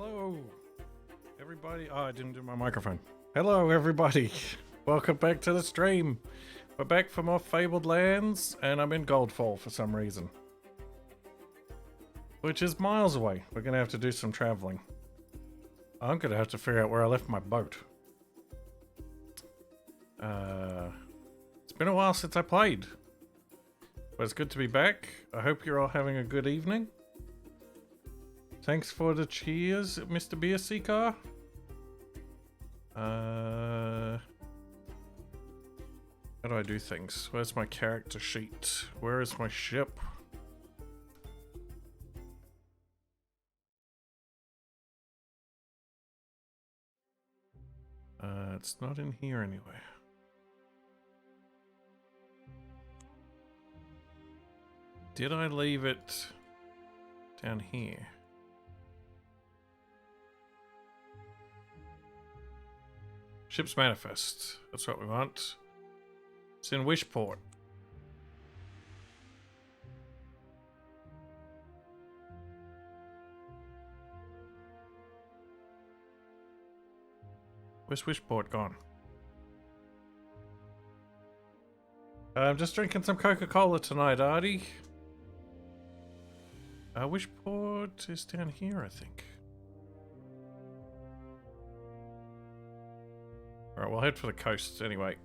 Hello, everybody. Oh, I didn't do my microphone. Hello, everybody. Welcome back to the stream. We're back for more Fabled lands, and I'm in Goldfold for some reason. Which is miles away. We're going to have to do some traveling. I'm going to have to figure out where I left my boat. It's been a while since I played. But it's good to be back. I hope you're all having a good evening. Thanks for the cheers, Mr. Beer Seeker. How do I do things? Where's my character sheet? Where is my ship? It's not in here anyway. Did I leave it down here? Ship's manifest. That's what we want. It's in Wishport. Where's Wishport gone? I'm just drinking some Coca-Cola tonight, Artie. Wishport is down here, I think. Alright, we'll head for the coast anyway.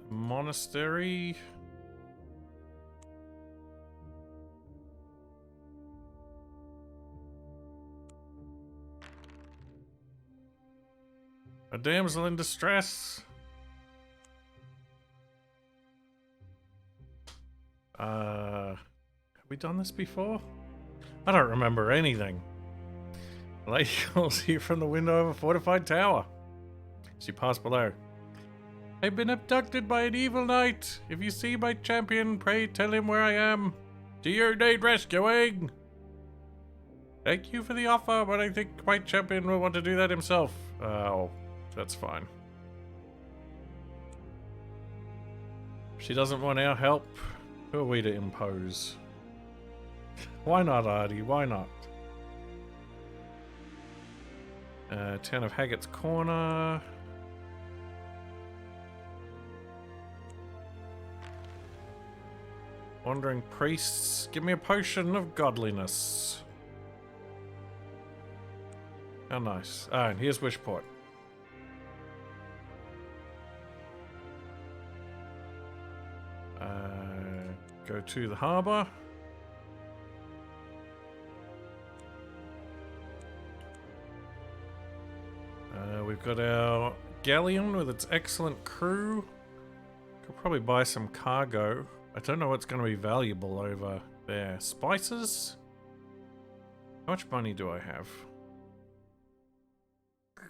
Monastery. A damsel in distress. Have we done this before? I don't remember anything. A lady calls you from the window of a fortified tower. She passed below. I've been abducted by an evil knight. If you see my champion, pray tell him where I am. Do you need rescuing? Thank you for the offer, but I think my champion will want to do that himself. Oh, that's fine. If she doesn't want our help, who are we to impose? Why not, Artie? Why not? Town of Haggett's Corner. Wandering priests. Give me a potion of godliness. How nice. Ah, and here's Wishport. Go to the harbour. We've got our galleon with its excellent crew. Could probably buy some cargo. I don't know what's going to be valuable over there. Spices? How much money do I have?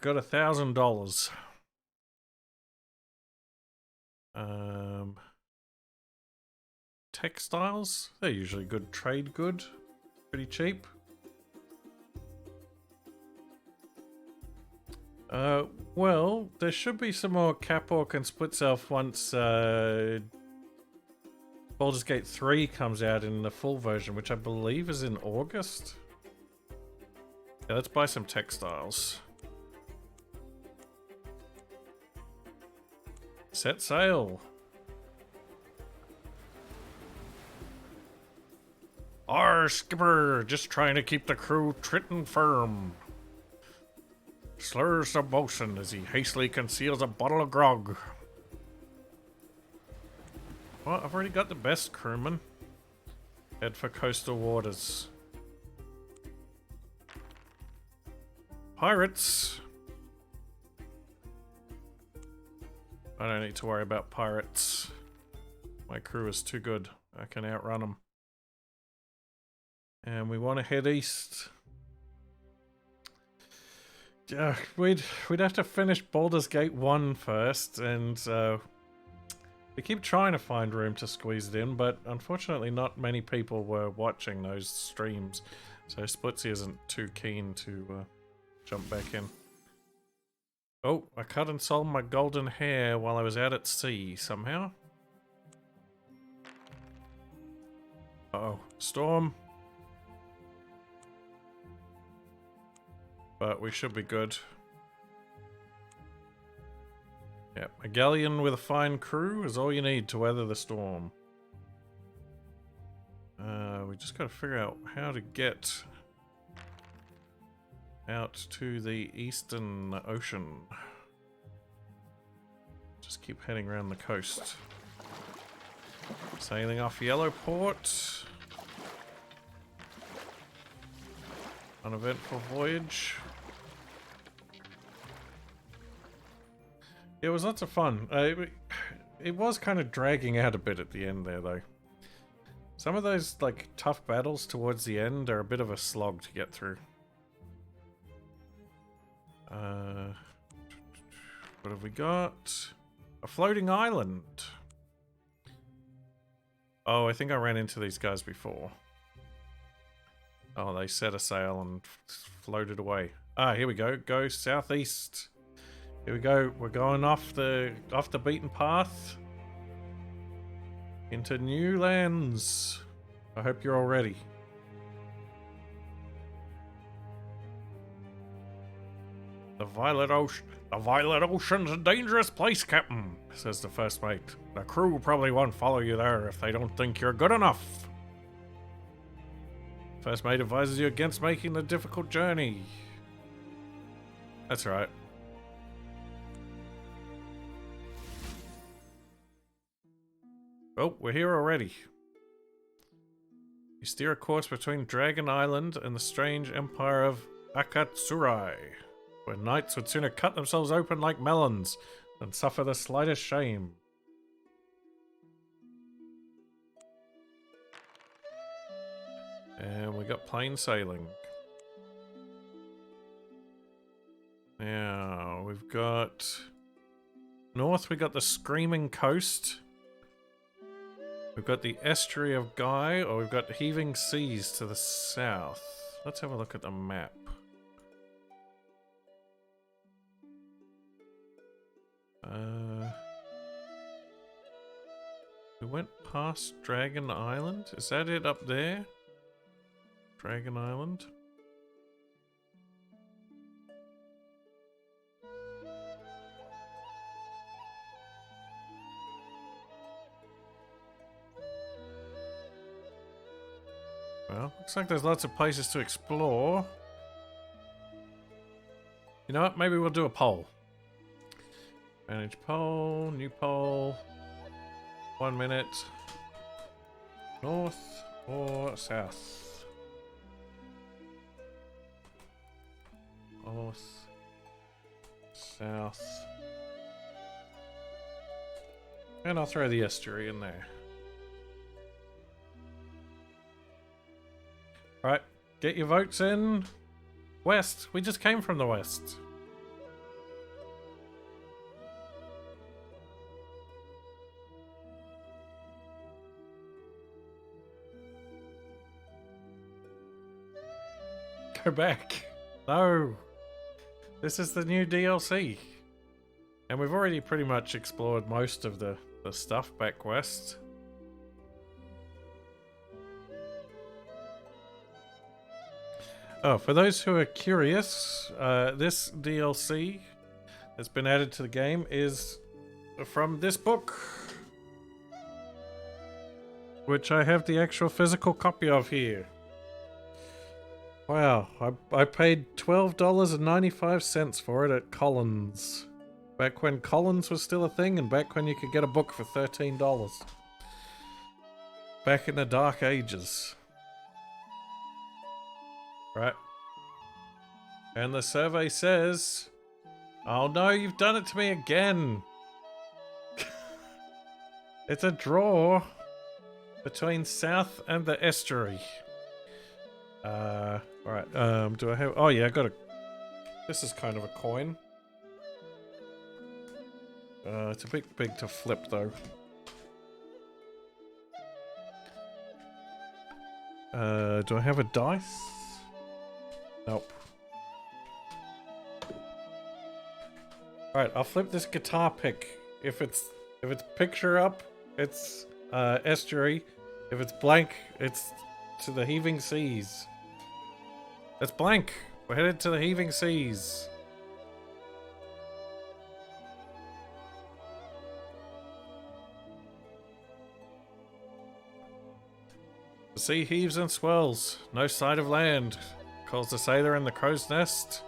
Got $1,000. Textiles? They're usually good trade good. Pretty cheap. Well, there should be some more Capac and Split Self once Baldur's Gate 3 comes out in the full version, which I believe is in August. Yeah, let's buy some textiles. Set sail. Arr, skipper, just trying to keep the crew trittin' firm. Slurs the bosun as he hastily conceals a bottle of grog. Well, I've already got the best crewman. Head for coastal waters. Pirates. I don't need to worry about pirates. My crew is too good. I can outrun them. And we want to head east. We'd have to finish Baldur's Gate 1 first, and we keep trying to find room to squeeze it in, but unfortunately not many people were watching those streams, so Splitsy isn't too keen to jump back in. Oh, I cut and sold my golden hair while I was out at sea somehow. Uh-oh. Storm. But we should be good. Yep. A galleon with a fine crew is all you need to weather the storm. We just gotta figure out how to get out to the Eastern Ocean. Just keep heading around the coast. Sailing off Yellowport. Uneventful voyage. It was lots of fun. It was kind of dragging out a bit at the end there, though. Some of those, like, tough battles towards the end are a bit of a slog to get through. What have we got? A floating island. Oh, I think I ran into these guys before. Oh, they set a sail and floated away. Ah, here we go. Go southeast. Here we go. We're going off the beaten path into new lands. I hope you're all ready. The Violet Ocean's a dangerous place, Captain, says the first mate. The crew probably won't follow you there if they don't think you're good enough. First mate advises you against making the difficult journey. That's right. Oh, we're here already. You steer a course between Dragon Island and the strange empire of Akatsurai, where knights would sooner cut themselves open like melons than suffer the slightest shame. And we got plain sailing. Now, we've got... north, we got the Screaming Coast. We've got the Estuary of Guy, or we've got Heaving Seas to the south. Let's have a look at the map. We went past Dragon Island. Is that it up there? Dragon Island? Well, looks like there's lots of places to explore. You know what? Maybe we'll do a poll. Manage poll, new poll. 1 minute. North or south? North. South. And I'll throw the estuary in there. Right, get your votes in. West. We just came from the west. Go back. No. This is the new DLC. And we've already pretty much explored most of the stuff back west. Oh, for those who are curious, this DLC that's been added to the game is from this book, which I have the actual physical copy of here. Wow, I paid $12.95 for it at Collins. Back when Collins was still a thing and back when you could get a book for $13. Back in the dark ages. Right. And the survey says... oh no, you've done it to me again! It's a draw between South and the Estuary. Alright, do I have... oh yeah, I got a... this is kind of a coin. It's a bit big to flip though. Do I have a dice? Nope. Alright, I'll flip this guitar pick. If it's picture up, it's estuary. If it's blank, it's to the heaving seas. It's blank. We're headed to the heaving seas. The sea heaves and swells. No sight of land. Calls the sailor in the crow's nest.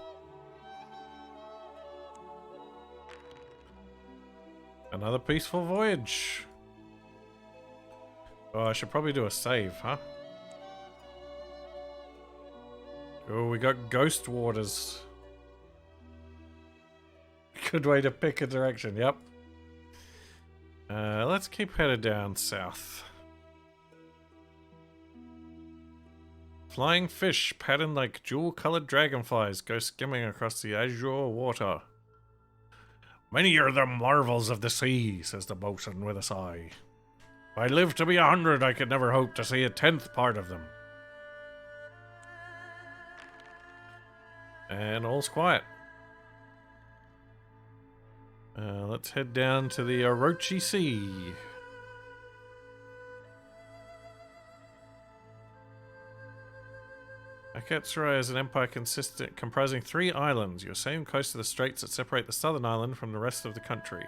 Another peaceful voyage. Oh, I should probably do a save, huh? Oh, we got ghost waters. Good way to pick a direction, yep. Let's keep headed down south. Flying fish patterned like jewel-colored dragonflies go skimming across the azure water. Many are the marvels of the sea, says the boatswain with a sigh. If I lived to be 100, I could never hope to see a 10th part of them. And all's quiet. Let's head down to the Orochi Sea. Akatsura is an empire comprising 3 islands. You're sailing close to the straits that separate the southern island from the rest of the country.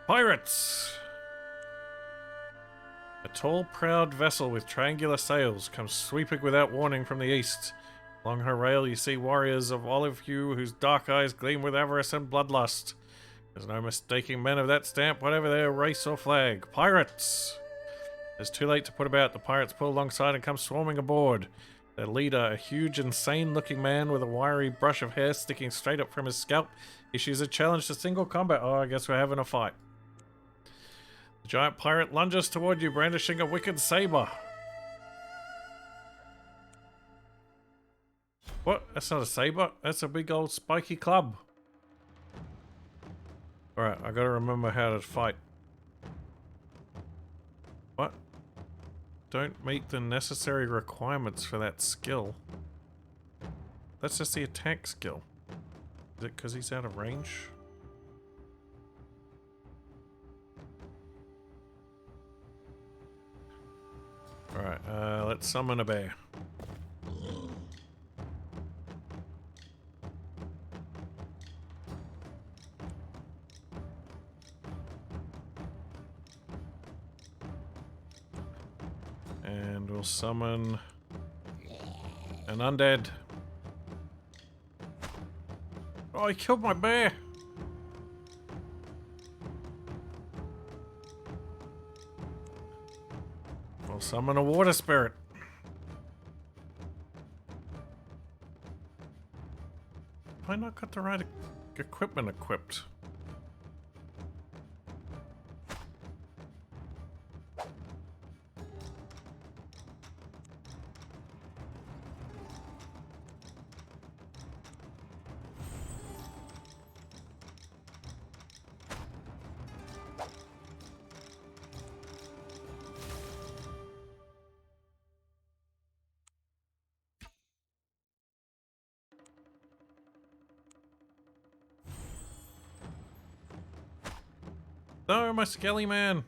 Pirates! A tall, proud vessel with triangular sails comes sweeping without warning from the east. Along her rail you see warriors of olive hue whose dark eyes gleam with avarice and bloodlust. There's no mistaking men of that stamp, whatever their race or flag. Pirates! It's too late to put about. The pirates pull alongside and come swarming aboard. Their leader, a huge, insane-looking man with a wiry brush of hair sticking straight up from his scalp, issues a challenge to single combat. Oh, I guess we're having a fight. The giant pirate lunges toward you, brandishing a wicked saber. What? That's not a saber. That's a big old spiky club. Alright, I gotta remember how to fight. What? Don't meet the necessary requirements for that skill. That's just the attack skill. Is it because he's out of range? Alright, let's summon a bear. And we'll summon an undead. Oh, he killed my bear! We'll summon a water spirit. Have I not got the right equipment equipped? No, my skelly man.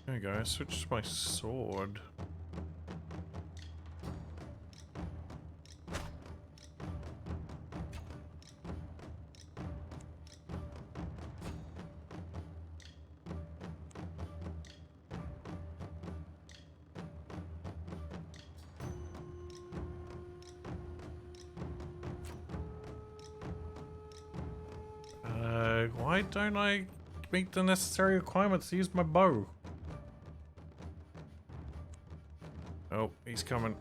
There we go. I switched my sword. Why don't I meet the necessary requirements to use my bow? Oh, he's coming.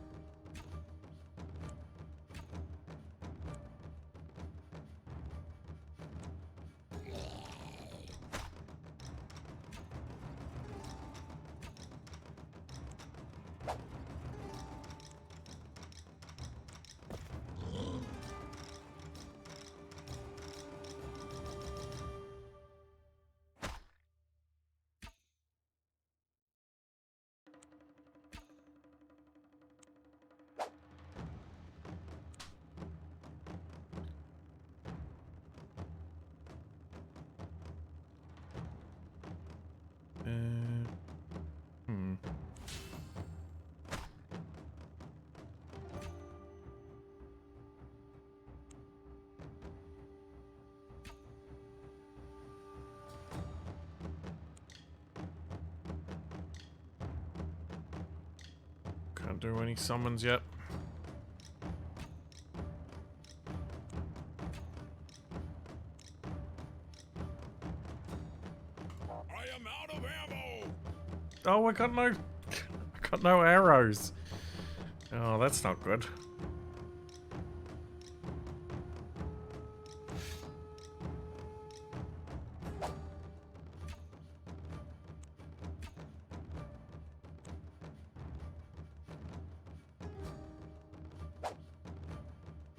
Can't do any summons yet. I am out of ammo. Oh, I got no arrows. Oh, that's not good.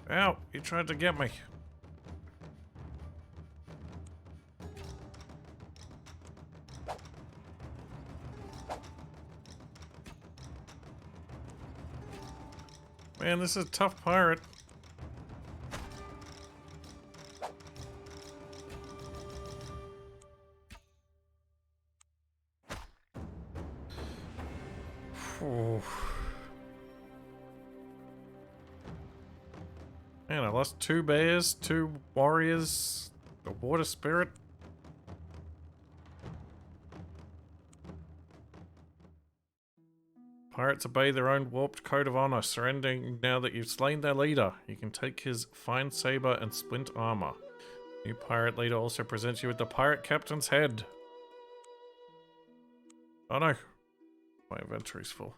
Ow, he tried to get me. Man, this is a tough pirate. Phew. Man, I lost 2 bears, 2 warriors, a water spirit. Pirates obey their own warped code of honor, surrendering now that you've slain their leader. You can take his fine saber and splint armor. New pirate leader also presents you with the pirate captain's head. Oh no, my inventory's full.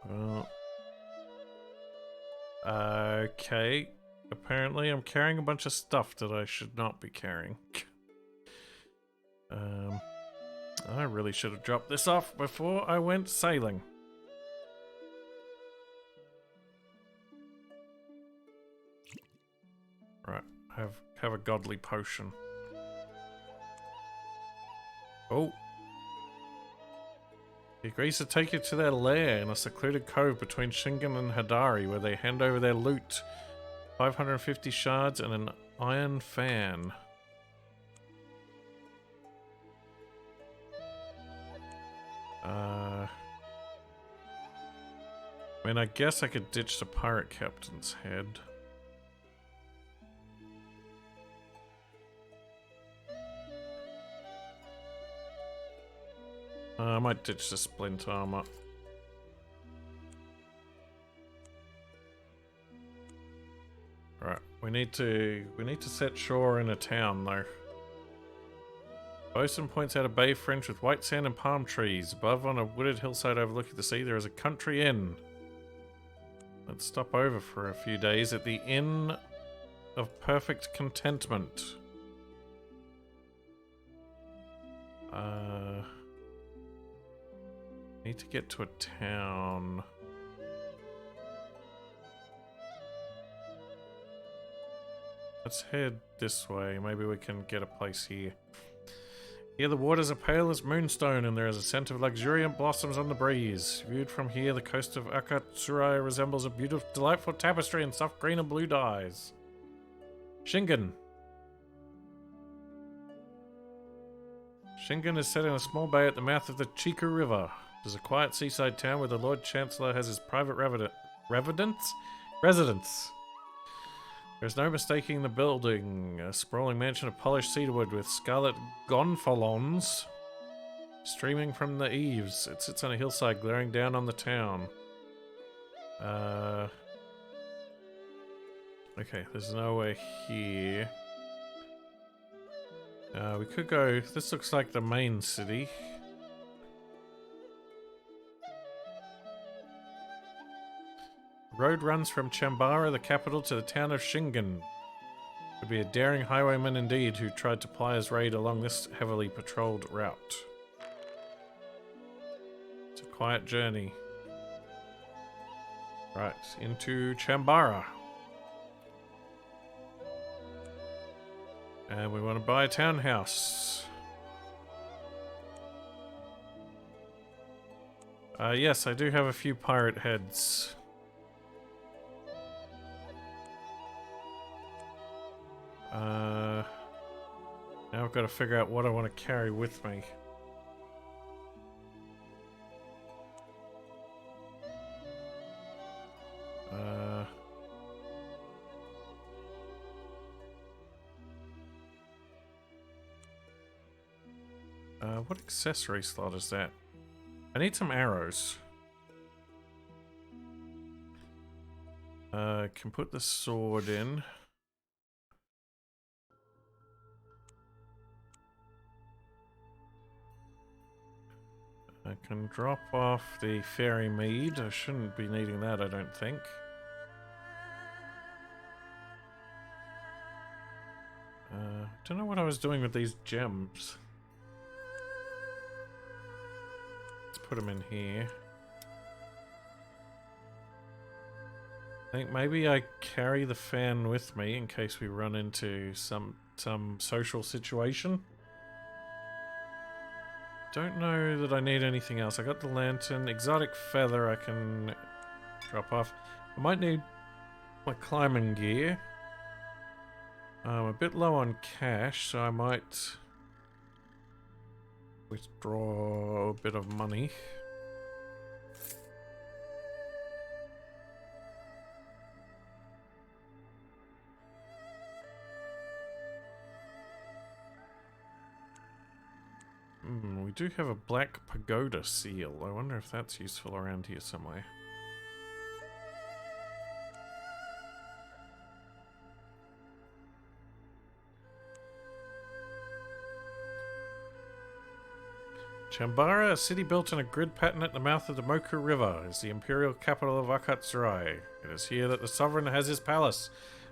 Well, okay. Apparently I'm carrying a bunch of stuff that I should not be carrying. I really should have dropped this off before I went sailing. Right, have a godly potion. Oh. He agrees to take you to their lair in a secluded cove between Shinden and Hadari, where they hand over their loot. 550 shards and an iron fan. I mean, I guess I could ditch the pirate captain's head. I might ditch the splint armor. Right, we need to set shore in a town though. Bosun points out a bay fringed with white sand and palm trees. Above, on a wooded hillside overlooking the sea, there is a country inn. Let's stop over for a few days at the Inn of Perfect Contentment. Need to get to a town. Let's head this way. Maybe we can get a place here. Here the waters are pale as moonstone and there is a scent of luxuriant blossoms on the breeze. Viewed from here, the coast of Akatsurai resembles a beautiful, delightful tapestry in soft green and blue dyes. Shinden. Shinden is set in a small bay at the mouth of the Chiku River. It is a quiet seaside town where the Lord Chancellor has his private residence. There's no mistaking the building. A sprawling mansion of polished cedarwood with scarlet gonfalons streaming from the eaves. It sits on a hillside glaring down on the town. Okay, there's nowhere here. We could go... This looks like the main city. Road runs from Chambara, the capital, to the town of Shinden. Would be a daring highwayman indeed who tried to ply his raid along this heavily patrolled route. It's a quiet journey. Right, into Chambara. And we want to buy a townhouse. Yes, I do have a few pirate heads. Now I've got to figure out what I want to carry with me. What accessory slot is that? I need some arrows. Can put the sword in. I can drop off the fairy mead. I shouldn't be needing that, I don't think. Don't know what I was doing with these gems. Let's put them in here. I think maybe I carry the fan with me in case we run into some social situation. Don't know that I need anything else. I got the lantern, exotic feather I can drop off. I might need my climbing gear. I'm a bit low on cash, so I might withdraw a bit of money. We do have a black pagoda seal. I wonder if that's useful around here somewhere. Chambara, a city built in a grid pattern at the mouth of the Moku River, is the imperial capital of Akatsurai. It is here that the sovereign has his palace,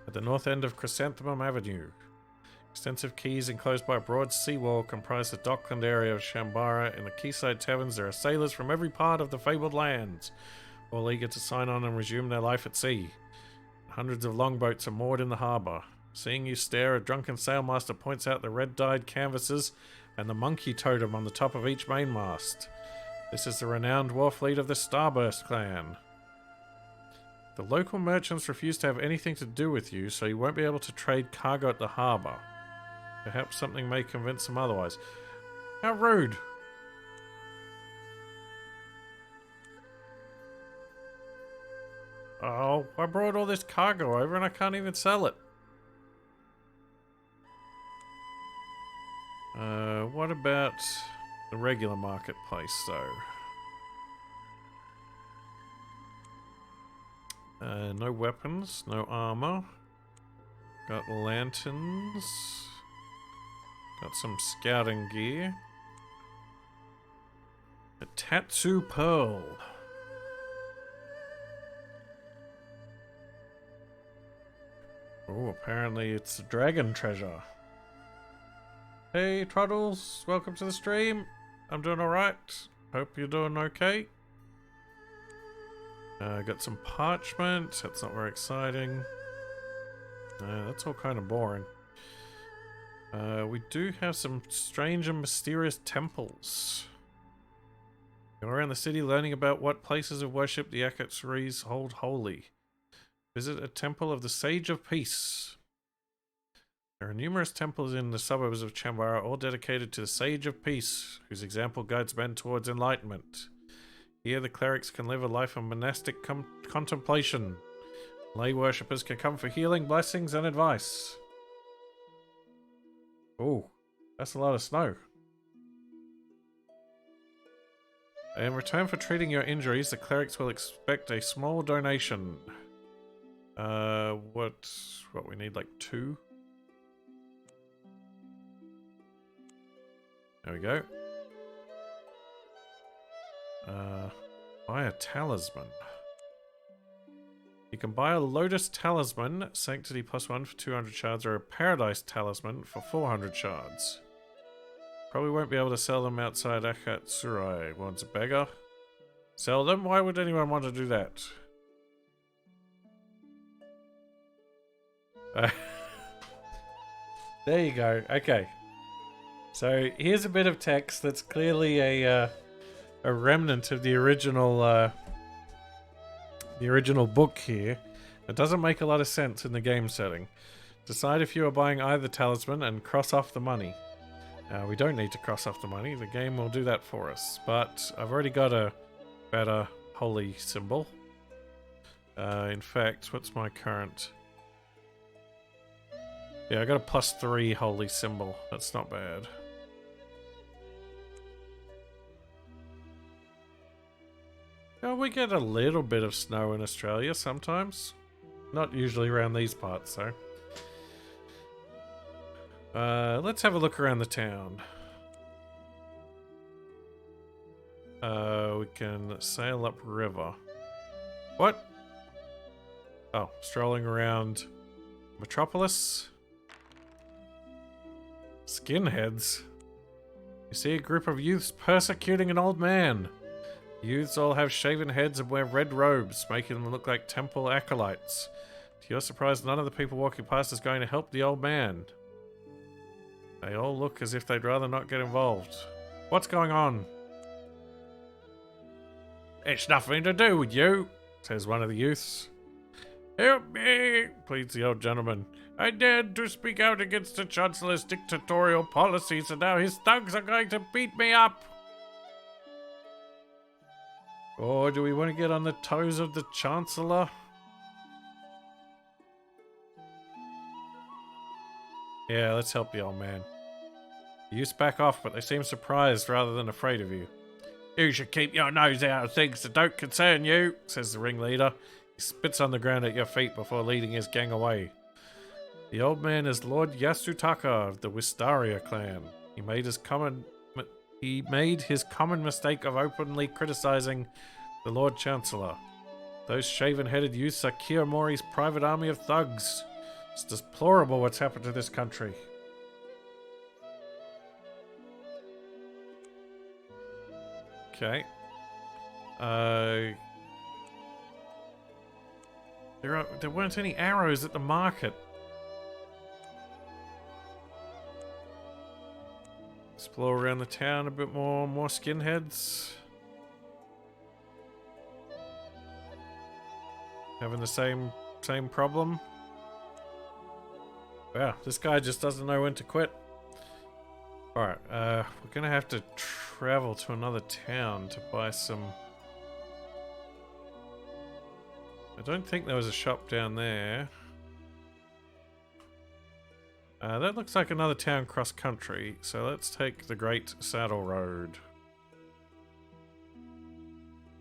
at the north end of Chrysanthemum Avenue. Extensive quays enclosed by a broad seawall comprise the dockland area of Chambara. In the quayside taverns there are sailors from every part of the fabled lands, all eager to sign on and resume their life at sea. Hundreds of longboats are moored in the harbour. Seeing you stare, a drunken sailmaster points out the red-dyed canvases and the monkey totem on the top of each mainmast. This is the renowned war fleet of the Starburst clan. The local merchants refuse to have anything to do with you, so you won't be able to trade cargo at the harbour. Perhaps something may convince them otherwise. How rude! Oh, I brought all this cargo over and I can't even sell it. What about the regular marketplace, though? No weapons, no armor. Got lanterns. Got some scouting gear. A Tatsu Pearl. Oh, apparently it's a dragon treasure. Hey, Truddles, welcome to the stream. I'm doing alright. Hope you're doing okay. Got some parchment. That's not very exciting. That's all kind of boring. We do have some strange and mysterious temples. Go around the city learning about what places of worship the Akatsuris hold holy. Visit a temple of the Sage of Peace. There are numerous temples in the suburbs of Chambara, all dedicated to the Sage of Peace, whose example guides men towards enlightenment. Here the clerics can live a life of monastic contemplation. Lay worshippers can come for healing, blessings, and advice. Oh, that's a lot of snow. In return for treating your injuries, the clerics will expect a small donation. What we need, like 2? There we go. Buy a talisman. You can buy a Lotus Talisman, Sanctity +1 for 200 shards, or a Paradise Talisman for 400 shards. Probably won't be able to sell them outside Akatsurai. Wants a beggar. Sell them? Why would anyone want to do that? There you go. Okay. So here's a bit of text that's clearly a remnant of the original book here. It doesn't make a lot of sense in the game setting. Decide if you are buying either talisman and cross off the money. We don't need to cross off the money. The game will do that for us. But I've already got a better holy symbol. In fact, what's my current? Yeah, I got a +3 holy symbol. That's not bad. Oh, we get a little bit of snow in Australia sometimes. Not usually around these parts, though. Let's have a look around the town. We can sail up river. What? Oh, strolling around Metropolis. Skinheads. You see a group of youths persecuting an old man. The youths all have shaven heads and wear red robes, making them look like temple acolytes. To your surprise, none of the people walking past is going to help the old man. They all look as if they'd rather not get involved. What's going on? It's nothing to do with you, says one of the youths. Help me, pleads the old gentleman. I dared to speak out against the Chancellor's dictatorial policies, and now his thugs are going to beat me up. Or do we want to get on the toes of the Chancellor? Yeah, let's help the old man. The youths back off, but they seem surprised rather than afraid of you. You should keep your nose out of things that don't concern you, says the ringleader. He spits on the ground at your feet before leading his gang away. The old man is Lord Yasutaka of the Wistaria clan. He made his common mistake of openly criticizing the Lord Chancellor. Those shaven-headed youths are Kiyomori's private army of thugs. It's deplorable what's happened to this country. Okay. There weren't any arrows at the market. Explore around the town a bit more. More skinheads. Having the same problem. Wow, this guy just doesn't know when to quit. Alright, we're gonna have to travel to another town to buy some... I don't think there was a shop down there. That looks like another town cross country, so let's take the Great Saddle Road.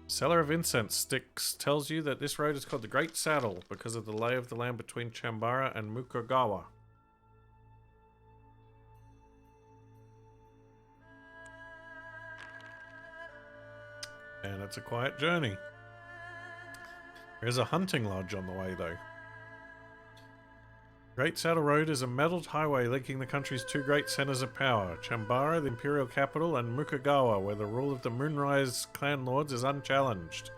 Seller of incense sticks tells you that this road is called the Great Saddle because of the lay of the land between Chambara and Mukogawa. And it's a quiet journey. There's a hunting lodge on the way, though. Great Saddle Road is a metalled highway linking the country's two great centers of power, Chambara, the imperial capital, and Mukogawa, where the rule of the Moonrise clan lords is unchallenged.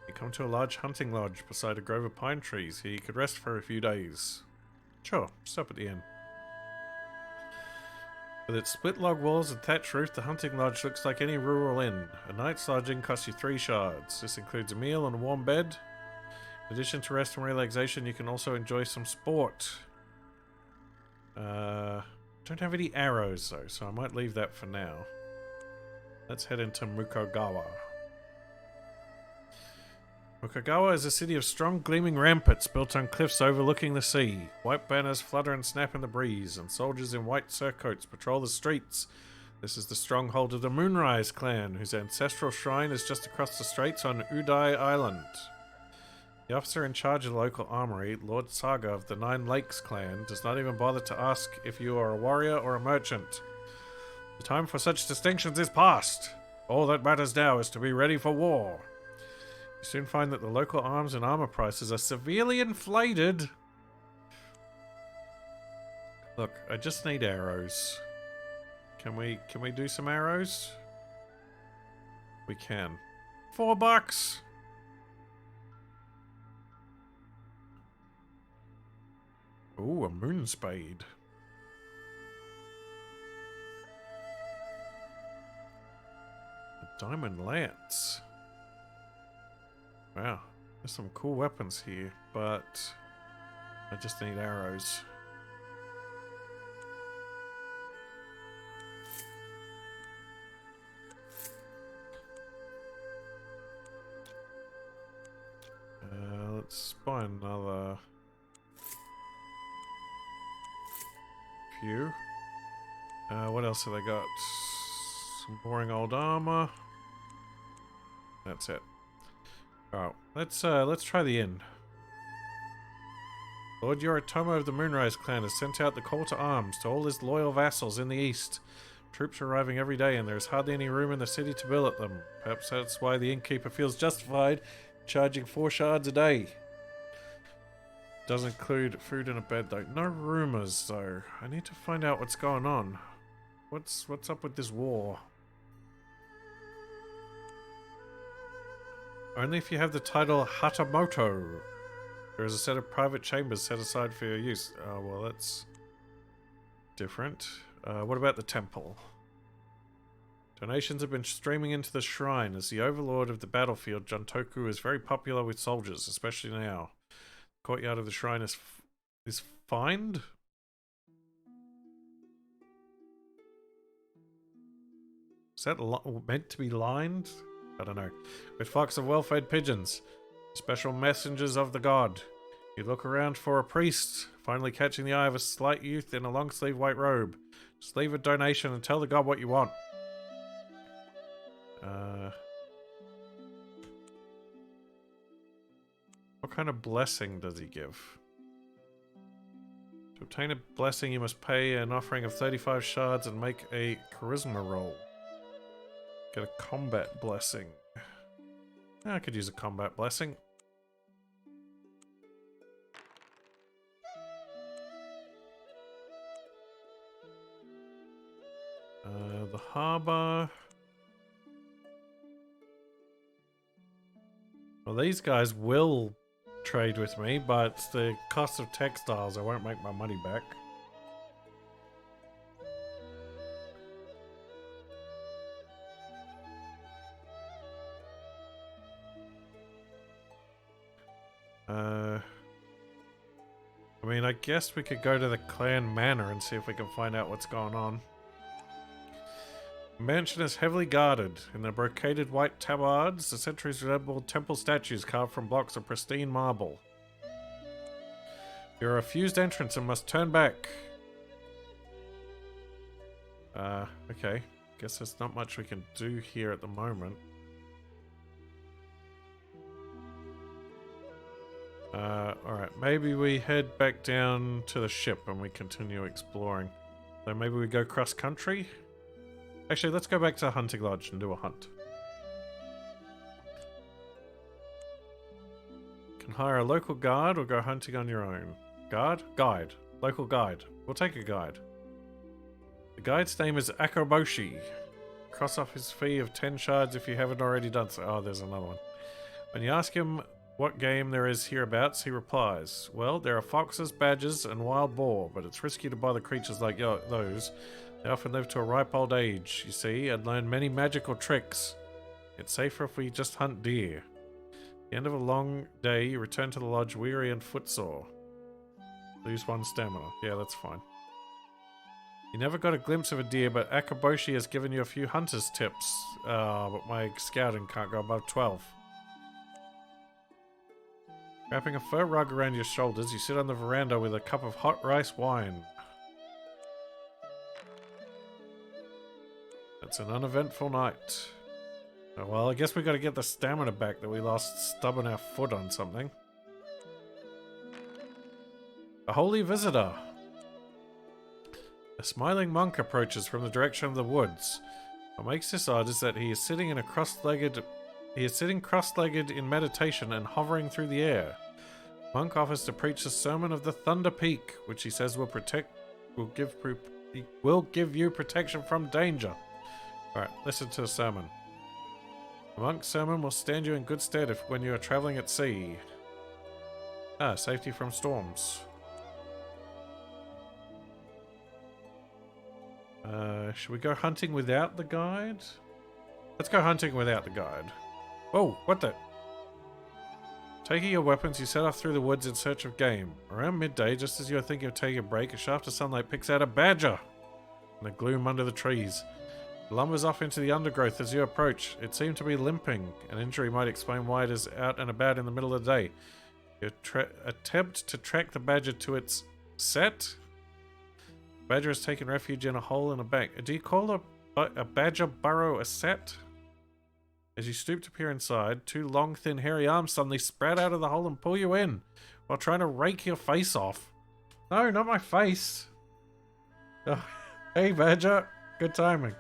You come to a large hunting lodge beside a grove of pine trees. Here you could rest for a few days. Sure, stop at the inn. With its split log walls and thatched roof, the hunting lodge looks like any rural inn. A night's lodging costs you 3 shards. This includes a meal and a warm bed. In addition to rest and relaxation, you can also enjoy some sport. Don't have any arrows though, so I might leave that for now. Let's head into Mukogawa. Mukogawa is a city of strong gleaming ramparts built on cliffs overlooking the sea. White banners flutter and snap in the breeze, and soldiers in white surcoats patrol the streets. This is the stronghold of the Moonrise clan, whose ancestral shrine is just across the straits on Udai Island. The officer in charge of the local armory, Lord Saga of the Nine Lakes clan, does not even bother to ask if you are a warrior or a merchant. The time for such distinctions is past. All that matters now is to be ready for war. You soon find that the local arms and armor prices are severely inflated. Look, I just need arrows. Can we do some arrows? We can. $4. Ooh, a moon spade. A diamond lance. Wow, there's some cool weapons here, but I just need arrows. Let's buy another few. What else have they got? Some boring old armor. That's it. Oh, let's try the inn. Lord Yoritomo of the Moonrise clan has sent out the call to arms to all his loyal vassals in the east. Troops are arriving every day, and there is hardly any room in the city to billet them. Perhaps that's why the innkeeper feels justified charging 4 shards a day. Does include food and a bed, though. No rumors, though. I need to find out what's going on. What's up with this war? Only if you have the title Hatamoto. There is a set of private chambers set aside for your use. Oh, well, that's different. What about the temple? Donations have been streaming into the shrine. As the overlord of the battlefield, Juntoku is very popular with soldiers, especially now. The courtyard of the shrine is fined? Is that meant to be lined? I don't know. With flocks of well-fed pigeons. Special messengers of the god. You look around for a priest, finally catching the eye of a slight youth in a long-sleeved white robe. Just leave a donation and tell the god what you want. What kind of blessing does he give? To obtain a blessing, you must pay an offering of 35 shards and make a charisma roll. Get a combat blessing. I could use a combat blessing. The harbor. Well, these guys will trade with me, but the cost of textiles, I won't make my money back. I mean, I guess we could go to the clan manor and see if we can find out what's going on. The mansion is heavily guarded. In the brocaded white tabards, the sentries resemble temple statues carved from blocks of pristine marble. You're a refused entrance and must turn back. Okay. Guess there's not much we can do here at the moment. Alright, maybe we head back down to the ship and we continue exploring. So maybe we go cross country? Actually, let's go back to the hunting lodge and do a hunt. Can hire a local guard or go hunting on your own. Guard? Guide. Local guide. We'll take a guide. The guide's name is Akaboshi. Cross off his fee of 10 shards if you haven't already done so. Oh, there's another one. When you ask him what game there is hereabouts, he replies, well, there are foxes, badgers, and wild boar, but it's risky to bother creatures like those. They often live to a ripe old age, you see, and learn many magical tricks. It's safer if we just hunt deer. At the end of a long day, you return to the lodge weary and footsore. Lose 1 stamina. Yeah, that's fine. You never got a glimpse of a deer, but Akaboshi has given you a few hunter's tips. But my scouting can't go above 12. Wrapping a fur rug around your shoulders, you sit on the veranda with a cup of hot rice wine. It's an uneventful night. Oh, well, I guess we got to get the stamina back that we lost stubbing our foot on something. A holy visitor. A smiling monk approaches from the direction of the woods. What makes this odd is that he is sitting in a cross-legged. He is sitting cross-legged in meditation and hovering through the air. Monk offers to preach a sermon of the Thunder Peak, which he says will give you protection from danger. Alright, listen to the sermon. The monk's sermon will stand you in good stead when you are traveling at sea. Safety from storms. Should we go hunting without the guide? Let's go hunting without the guide. Oh, what the? Taking your weapons, you set off through the woods in search of game. Around midday, just as you are thinking of taking a break, a shaft of sunlight picks out a badger in the gloom under the trees. It lumbers off into the undergrowth as you approach. It seemed to be limping. An injury might explain why it is out and about in the middle of the day. You attempt to track the badger to its set. The badger has taken refuge in a hole in a bank. Do you call a badger burrow a set? As you stoop to peer inside, two long, thin, hairy arms suddenly sprout out of the hole and pull you in, while trying to rake your face off. No, not my face. Oh, hey, Badger. Good timing.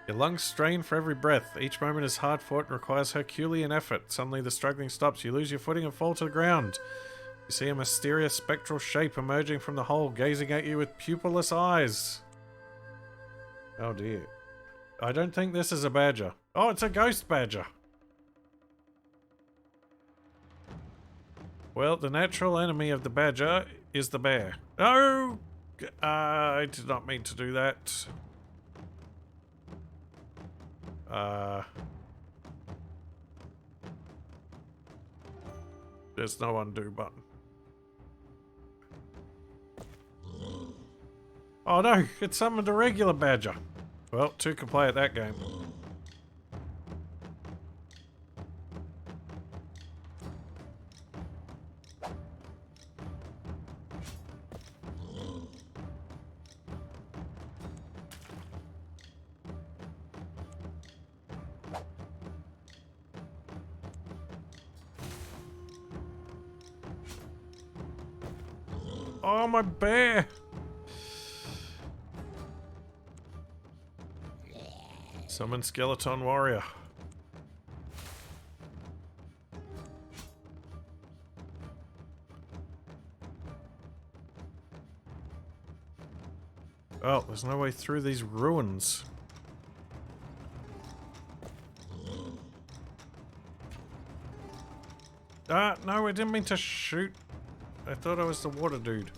Your lungs strain for every breath. Each moment is hard fought and requires Herculean effort. Suddenly the struggling stops. You lose your footing and fall to the ground. You see a mysterious spectral shape emerging from the hole, gazing at you with pupilless eyes. Oh dear. I don't think this is a badger. Oh, it's a ghost badger. Well, the natural enemy of the badger is the bear. No! I did not mean to do that. There's no undo button. Oh no, it summoned a regular badger. Well, two can play at that game. Oh, my bear! Summon Skeleton Warrior. Oh, there's no way through these ruins. Ah, no, I didn't mean to shoot. I thought I was the water dude.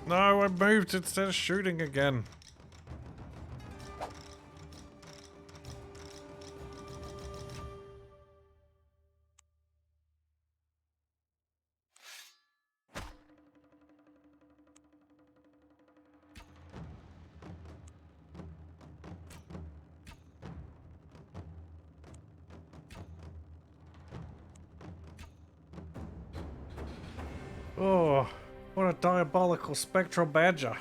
No, I moved instead of shooting again. Oh, what a diabolical spectral badger.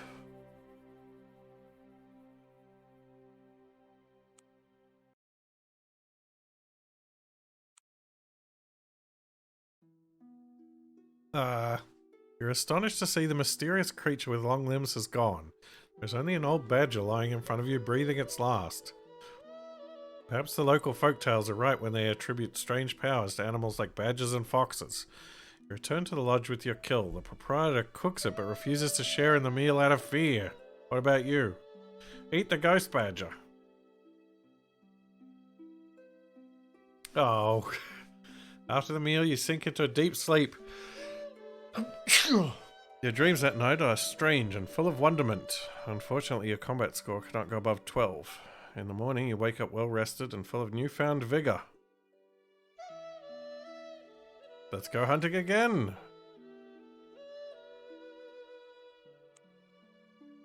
You're astonished to see the mysterious creature with long limbs has gone. There's only an old badger lying in front of you, breathing its last. Perhaps the local folktales are right when they attribute strange powers to animals like badgers and foxes. You return to the lodge with your kill. The proprietor cooks it but refuses to share in the meal out of fear. What about you? Eat the ghost badger. Oh. After the meal, you sink into a deep sleep. Your dreams that night are strange and full of wonderment. Unfortunately, your combat score cannot go above 12. In the morning, you wake up well rested and full of newfound vigor. Let's go hunting again.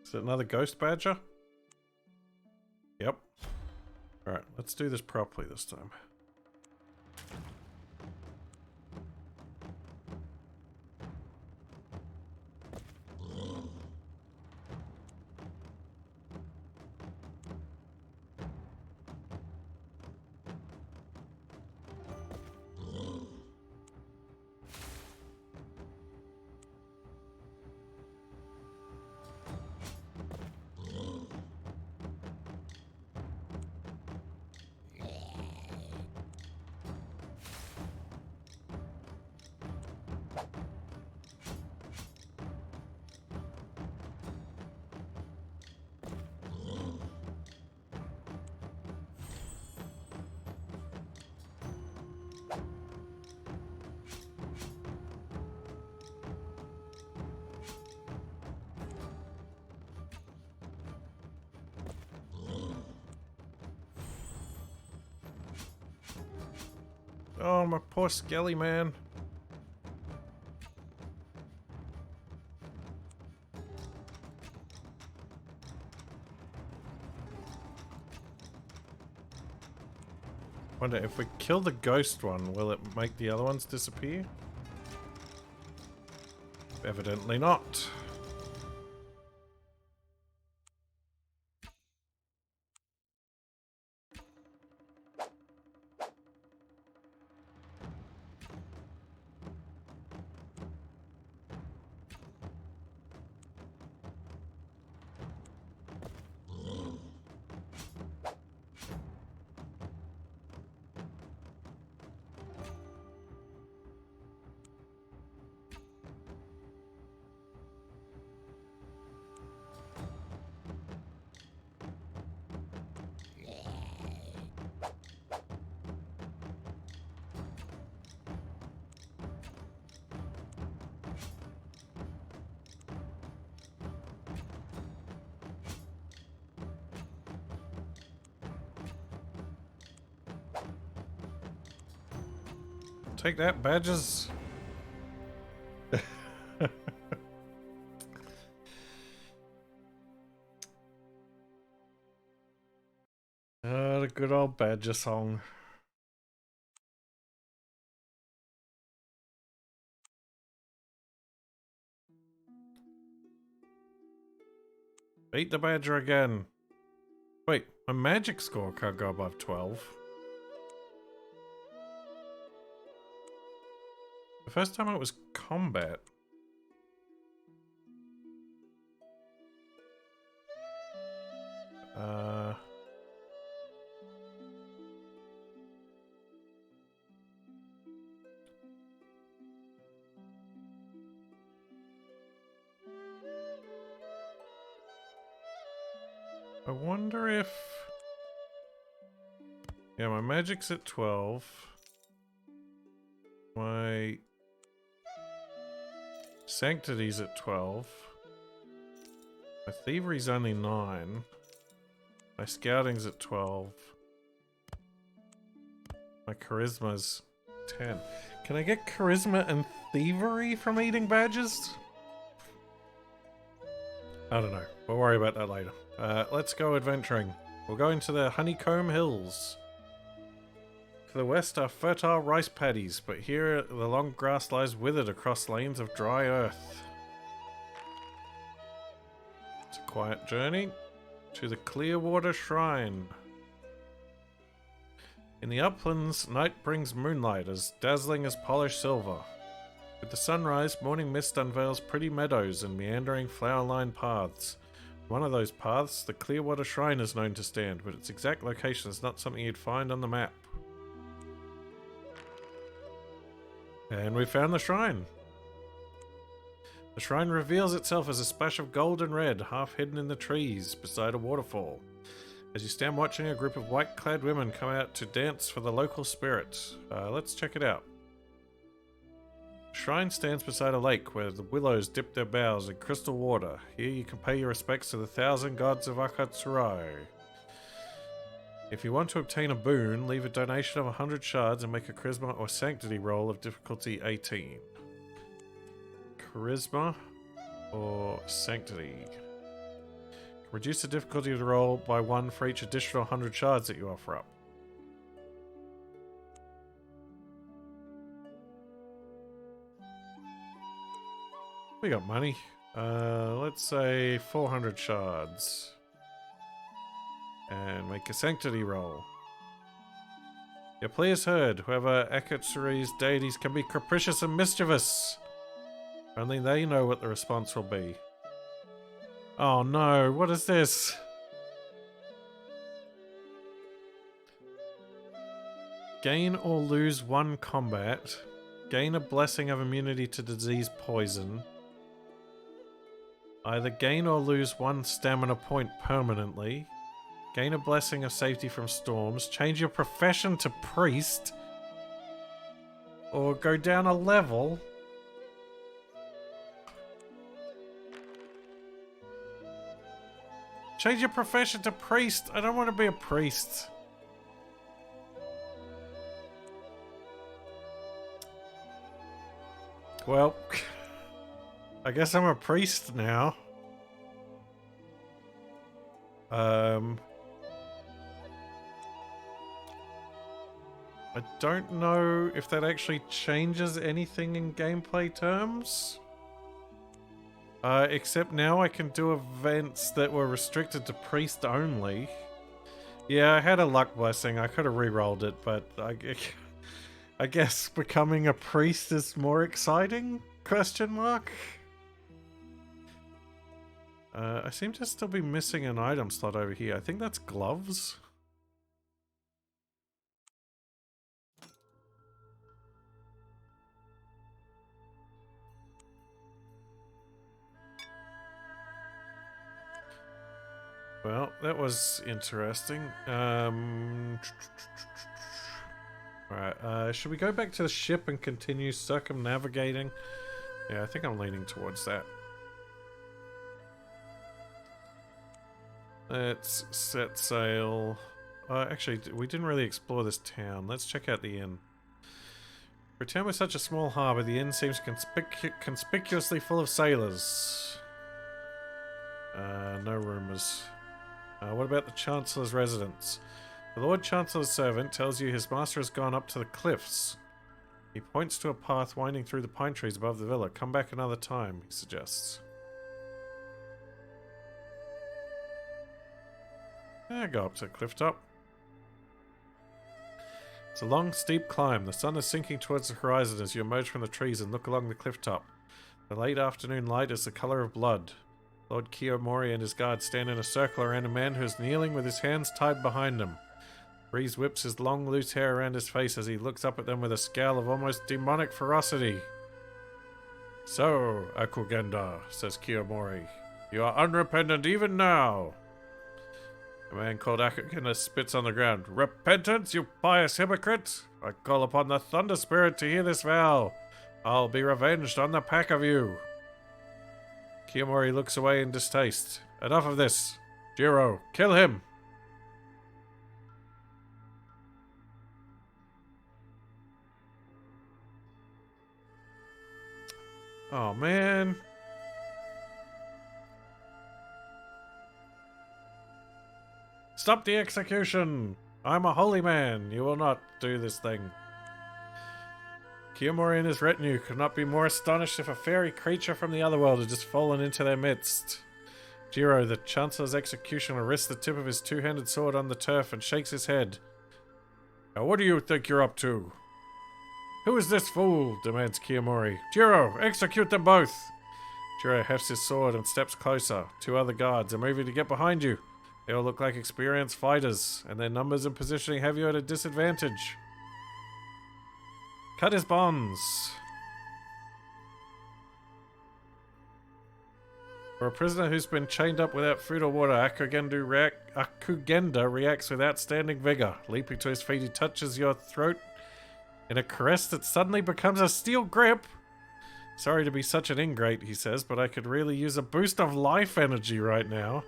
Is it another ghost badger? Yep. Alright, let's do this properly this time. Oh, my poor Skelly man. Wonder if we kill the ghost one, will it make the other ones disappear? Evidently not. Take that, badges. The good old badger song. Beat the badger again. Wait, my magic score can't go above 12. The first time it was combat. I wonder if... Yeah, my magic's at 12. My sanctity's at 12. My thievery's only 9. My scouting's at 12. My charisma's 10. Can I get charisma and thievery from eating badges? I don't know. We'll worry about that later. Let's go adventuring. We'll go into the Honeycomb Hills. To the west are fertile rice paddies, but here the long grass lies withered across lanes of dry earth. It's a quiet journey to the Clearwater Shrine. In the uplands, night brings moonlight as dazzling as polished silver. With the sunrise, morning mist unveils pretty meadows and meandering flower-lined paths. One of those paths, the Clearwater Shrine, is known to stand, but its exact location is not something you'd find on the map. And we found the shrine. The shrine reveals itself as a splash of gold and red, half hidden in the trees beside a waterfall. As you stand watching, a group of white-clad women come out to dance for the local spirit. Let's check it out. The shrine stands beside a lake where the willows dip their boughs in crystal water. Here you can pay your respects to the 1,000 gods of Akatsurai. If you want to obtain a boon, leave a donation of 100 shards and make a charisma or sanctity roll of difficulty 18. Charisma or sanctity. Reduce the difficulty of the roll by 1 for each additional 100 shards that you offer up. We got money. Let's say 400 shards. And make a sanctity roll. Your plea is heard. Whoever Akatsuri's deities can be capricious and mischievous. Only they know what the response will be. Oh no, what is this? Gain or lose 1 combat. Gain a blessing of immunity to disease poison. Either gain or lose 1 stamina point permanently. Gain a blessing of safety from storms. Change your profession to priest. Or go down a level. Change your profession to priest. I don't want to be a priest. Well, I guess I'm a priest now. I don't know if that actually changes anything in gameplay terms. Except now I can do events that were restricted to priest only. Yeah, I had a luck blessing. I could have re-rolled it, but I guess becoming a priest is more exciting? Question mark? I seem to still be missing an item slot over here. I think that's gloves. Well, that was interesting. Alright, should we go back to the ship and continue circumnavigating? Yeah, I think I'm leaning towards that. Let's set sail. Actually, we didn't really explore this town. Let's check out the inn. For a town with such a small harbour, the inn seems conspicuously full of sailors. No rumours. What about the Chancellor's residence? The Lord Chancellor's servant tells you his master has gone up to the cliffs. He points to a path winding through the pine trees above the villa. Come back another time, he suggests. Go up to the cliff top. It's a long, steep climb. The sun is sinking towards the horizon as you emerge from the trees and look along the cliff top. The late afternoon light is the colour of blood. Lord Kiyomori and his guards stand in a circle around a man who is kneeling with his hands tied behind him. Breeze whips his long, loose hair around his face as he looks up at them with a scowl of almost demonic ferocity. So, Akugenda, says Kiyomori, you are unrepentant even now. The man called Akugenda spits on the ground. Repentance, you pious hypocrite! I call upon the Thunder Spirit to hear this vow. I'll be revenged on the pack of you. Kiyomori looks away in distaste. Enough of this. Jiro, kill him! Oh, man. Stop the execution! I'm a holy man. You will not do this thing. Kiyomori and his retinue could not be more astonished if a fairy creature from the otherworld had just fallen into their midst. Jiro, the Chancellor's executioner, rests the tip of his two-handed sword on the turf and shakes his head. Now what do you think you're up to? Who is this fool? Demands Kiyomori. Jiro, execute them both! Jiro hefts his sword and steps closer. Two other guards are moving to get behind you. They all look like experienced fighters, and their numbers and positioning have you at a disadvantage. Cut his bonds. For a prisoner who's been chained up without food or water, Akugenda reacts with outstanding vigor. Leaping to his feet, he touches your throat in a caress that suddenly becomes a steel grip. Sorry to be such an ingrate, he says, but I could really use a boost of life energy right now.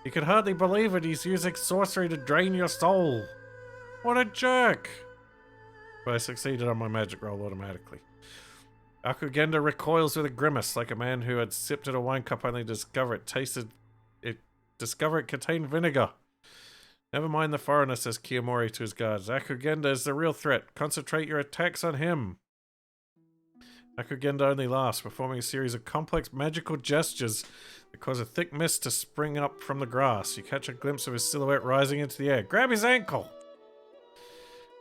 You can hardly believe it, he's using sorcery to drain your soul. What a jerk! But I succeeded on my magic roll automatically. Akugenda recoils with a grimace, like a man who had sipped at a wine cup only to discover it contained vinegar. Never mind the foreigner, says Kiyomori to his guards. Akugenda is the real threat. Concentrate your attacks on him. Akugenda only laughs, performing a series of complex magical gestures that cause a thick mist to spring up from the grass. You catch a glimpse of his silhouette rising into the air. Grab his ankle!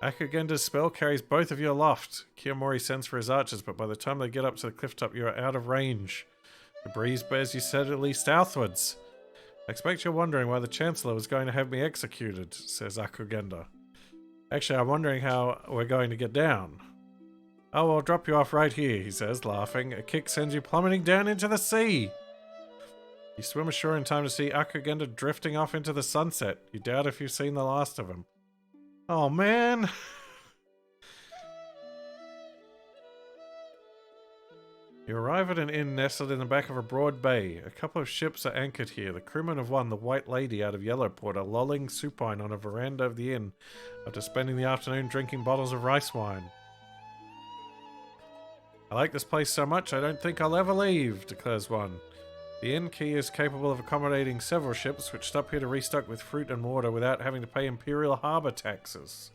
Akugenda's spell carries both of you aloft. Kiyomori sends for his archers, but by the time they get up to the cliff top, you are out of range. The breeze bears you steadily southwards. I expect you're wondering why the Chancellor was going to have me executed, says Akugenda. Actually, I'm wondering how we're going to get down. Oh, I'll drop you off right here, he says, laughing. A kick sends you plummeting down into the sea. You swim ashore in time to see Akugenda drifting off into the sunset. You doubt if you've seen the last of him. Oh, man. You arrive at an inn nestled in the back of a broad bay. A couple of ships are anchored here. The crewmen of one, the White Lady out of Yellowport, are lolling supine on a veranda of the inn after spending the afternoon drinking bottles of rice wine. I like this place so much I don't think I'll ever leave, declares one. The inn key is capable of accommodating several ships which stop here to restock with fruit and water without having to pay imperial harbor taxes.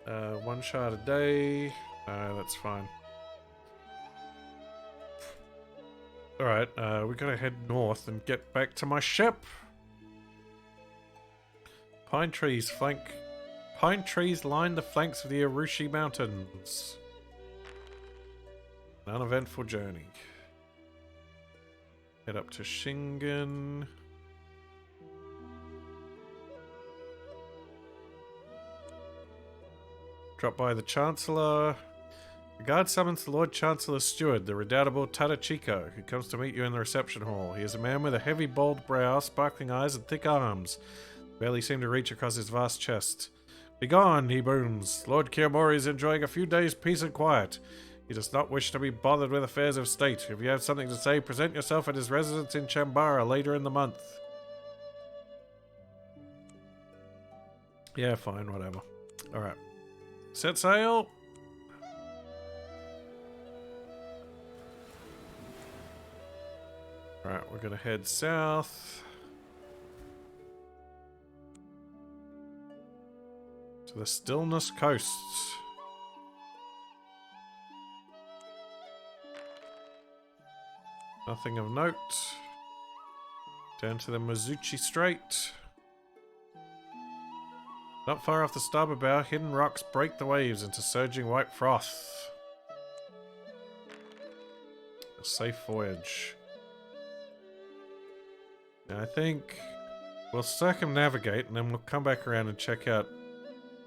1 shard a day. That's fine. Alright, we gotta head north and get back to my ship. Pine trees line the flanks of the Arushi Mountains. An uneventful journey. Head up to Shinden. Drop by the Chancellor. The guard summons the Lord Chancellor's steward, the redoubtable Tadachiko, who comes to meet you in the reception hall. He is a man with a heavy, bold brow, sparkling eyes, and thick arms. Barely seem to reach across his vast chest. Begone, he booms. Lord Kiyomori is enjoying a few days' peace and quiet. He does not wish to be bothered with affairs of state. If you have something to say, present yourself at his residence in Chambara later in the month. Yeah, fine, whatever. Alright. Set sail! Alright, we're gonna head south. To the Stillness Coasts. Nothing of note. Down to the Mizuchi Strait. Not far off the starboard bow, hidden rocks break the waves into surging white froth. A safe voyage. Now I think we'll circumnavigate and then we'll come back around and check out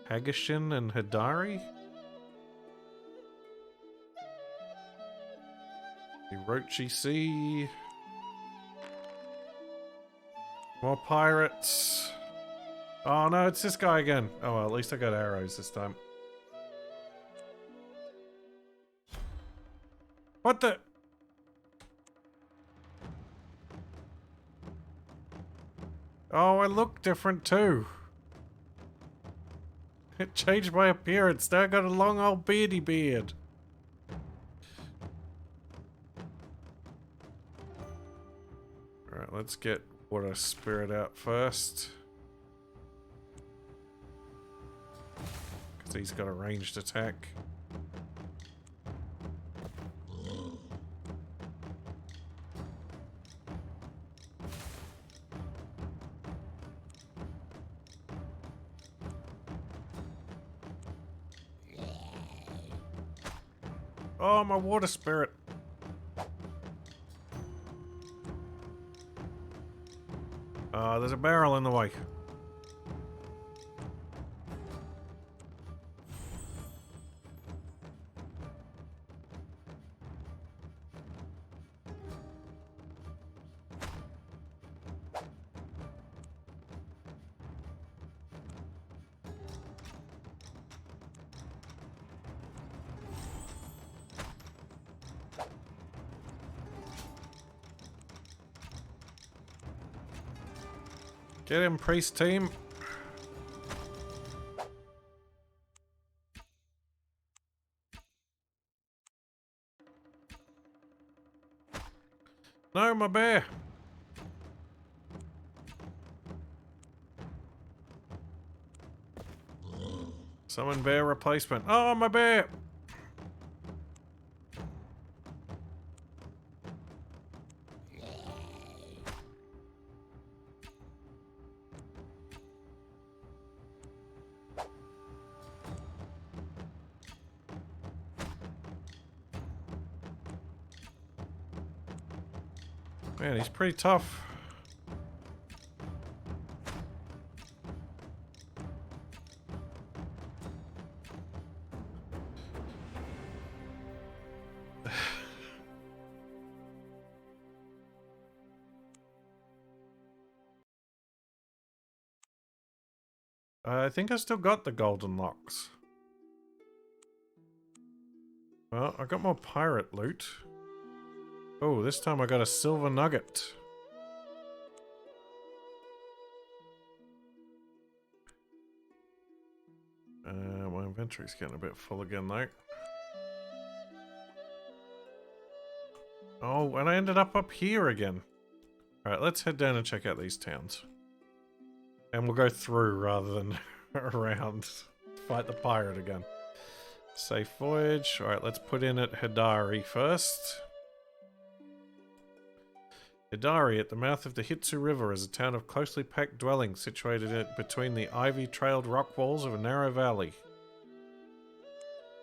Hagashin and Hidari. The Rochi Sea. More pirates. Oh no, it's this guy again. Oh well, at least I got arrows this time. What the? Oh, I look different too. It changed my appearance. Now I got a long old beardy beard. Alright, let's get Water Spirit out first. Because he's got a ranged attack. Oh, my Water Spirit. There's a barrel in the way. Get him, priest team. No, my bear. Summon bear replacement. Oh, my bear. Man, he's pretty tough. I think I still got the golden locks. Well, I got more pirate loot. Oh, this time I got a silver nugget. My inventory's getting a bit full again though. Oh, and I ended up here again. Alright, let's head down and check out these towns. And we'll go through rather than around. Fight the pirate again. Safe voyage. Alright, let's put in at Hidari first. Hidari, at the mouth of the Hitsu River, is a town of closely packed dwellings situated between the ivy-trailed rock walls of a narrow valley.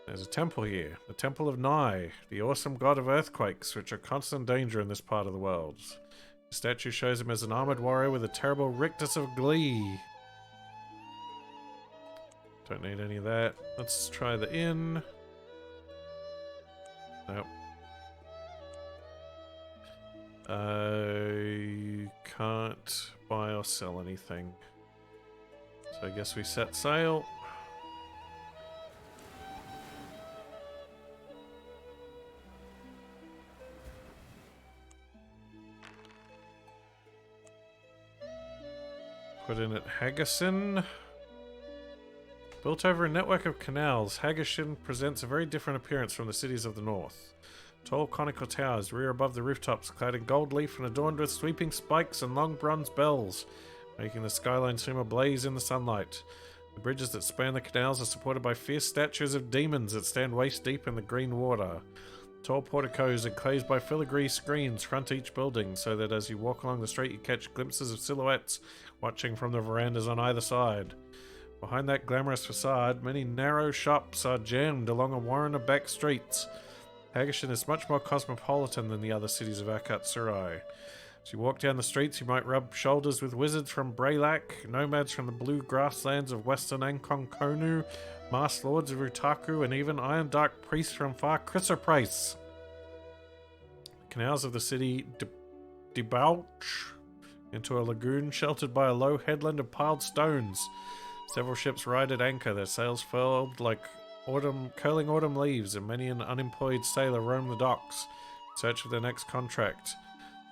There's a temple here, the Temple of Nai, the awesome god of earthquakes, which are constant danger in this part of the world. The statue shows him as an armored warrior with a terrible rictus of glee. Don't need any of that. Let's try the inn. Nope. I can't buy or sell anything. So I guess we set sail. Put in at Hagashin. Built over a network of canals, Hagashin presents a very different appearance from the cities of the north. Tall conical towers rear above the rooftops, clad in gold leaf and adorned with sweeping spikes and long bronze bells, making the skyline seem ablaze in the sunlight. The bridges that span the canals are supported by fierce statues of demons that stand waist deep in the green water. Tall porticos enclosed by filigree screens front each building, so that as you walk along the street you catch glimpses of silhouettes watching from the verandas on either side. Behind that glamorous facade, many narrow shops are jammed along a warren of back streets. Hagashin is much more cosmopolitan than the other cities of Akatsurai. As you walk down the streets, you might rub shoulders with wizards from Braylak, nomads from the blue grasslands of western Ankon Konu, masked lords of Utaku, and even Iron Dark priests from far Chrysoprace. The canals of the city debouch into a lagoon sheltered by a low headland of piled stones. Several ships ride at anchor, their sails furled like curling autumn leaves, and many an unemployed sailor roam the docks in search of their next contract.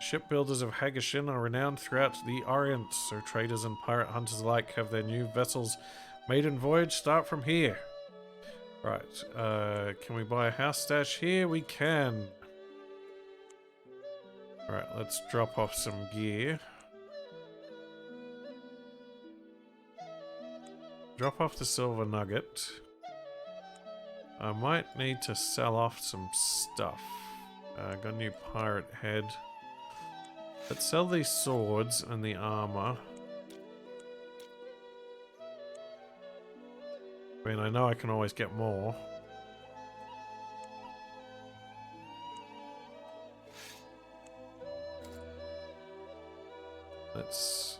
Shipbuilders of Hagashin are renowned throughout the Orient, so traders and pirate hunters alike have their new vessels' maiden voyage start from here. Right, can we buy a house stash here? We can. Right, let's drop off some gear. Drop off the silver nugget. I might need to sell off some stuff. Got a new pirate head. Let's sell these swords and the armor. I mean, I know I can always get more. Let's...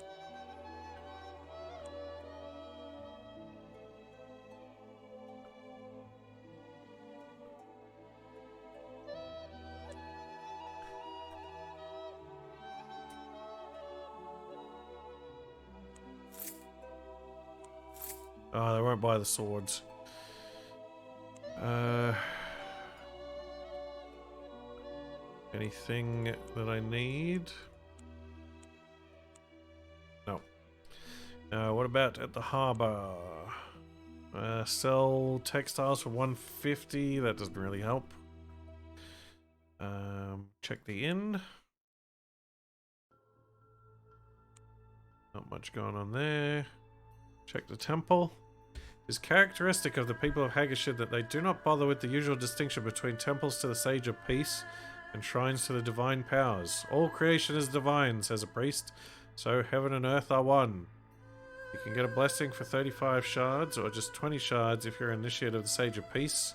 Oh, they won't buy the swords. Anything that I need? No. What about at the harbor? Sell textiles for 150. That doesn't really help. Check the inn. Not much going on there. Check the temple. It is characteristic of the people of Hagashin that they do not bother with the usual distinction between temples to the Sage of Peace and shrines to the divine powers. All creation is divine, says a priest, so heaven and earth are one. You can get a blessing for 35 shards, or just 20 shards if you're an initiate of the Sage of Peace.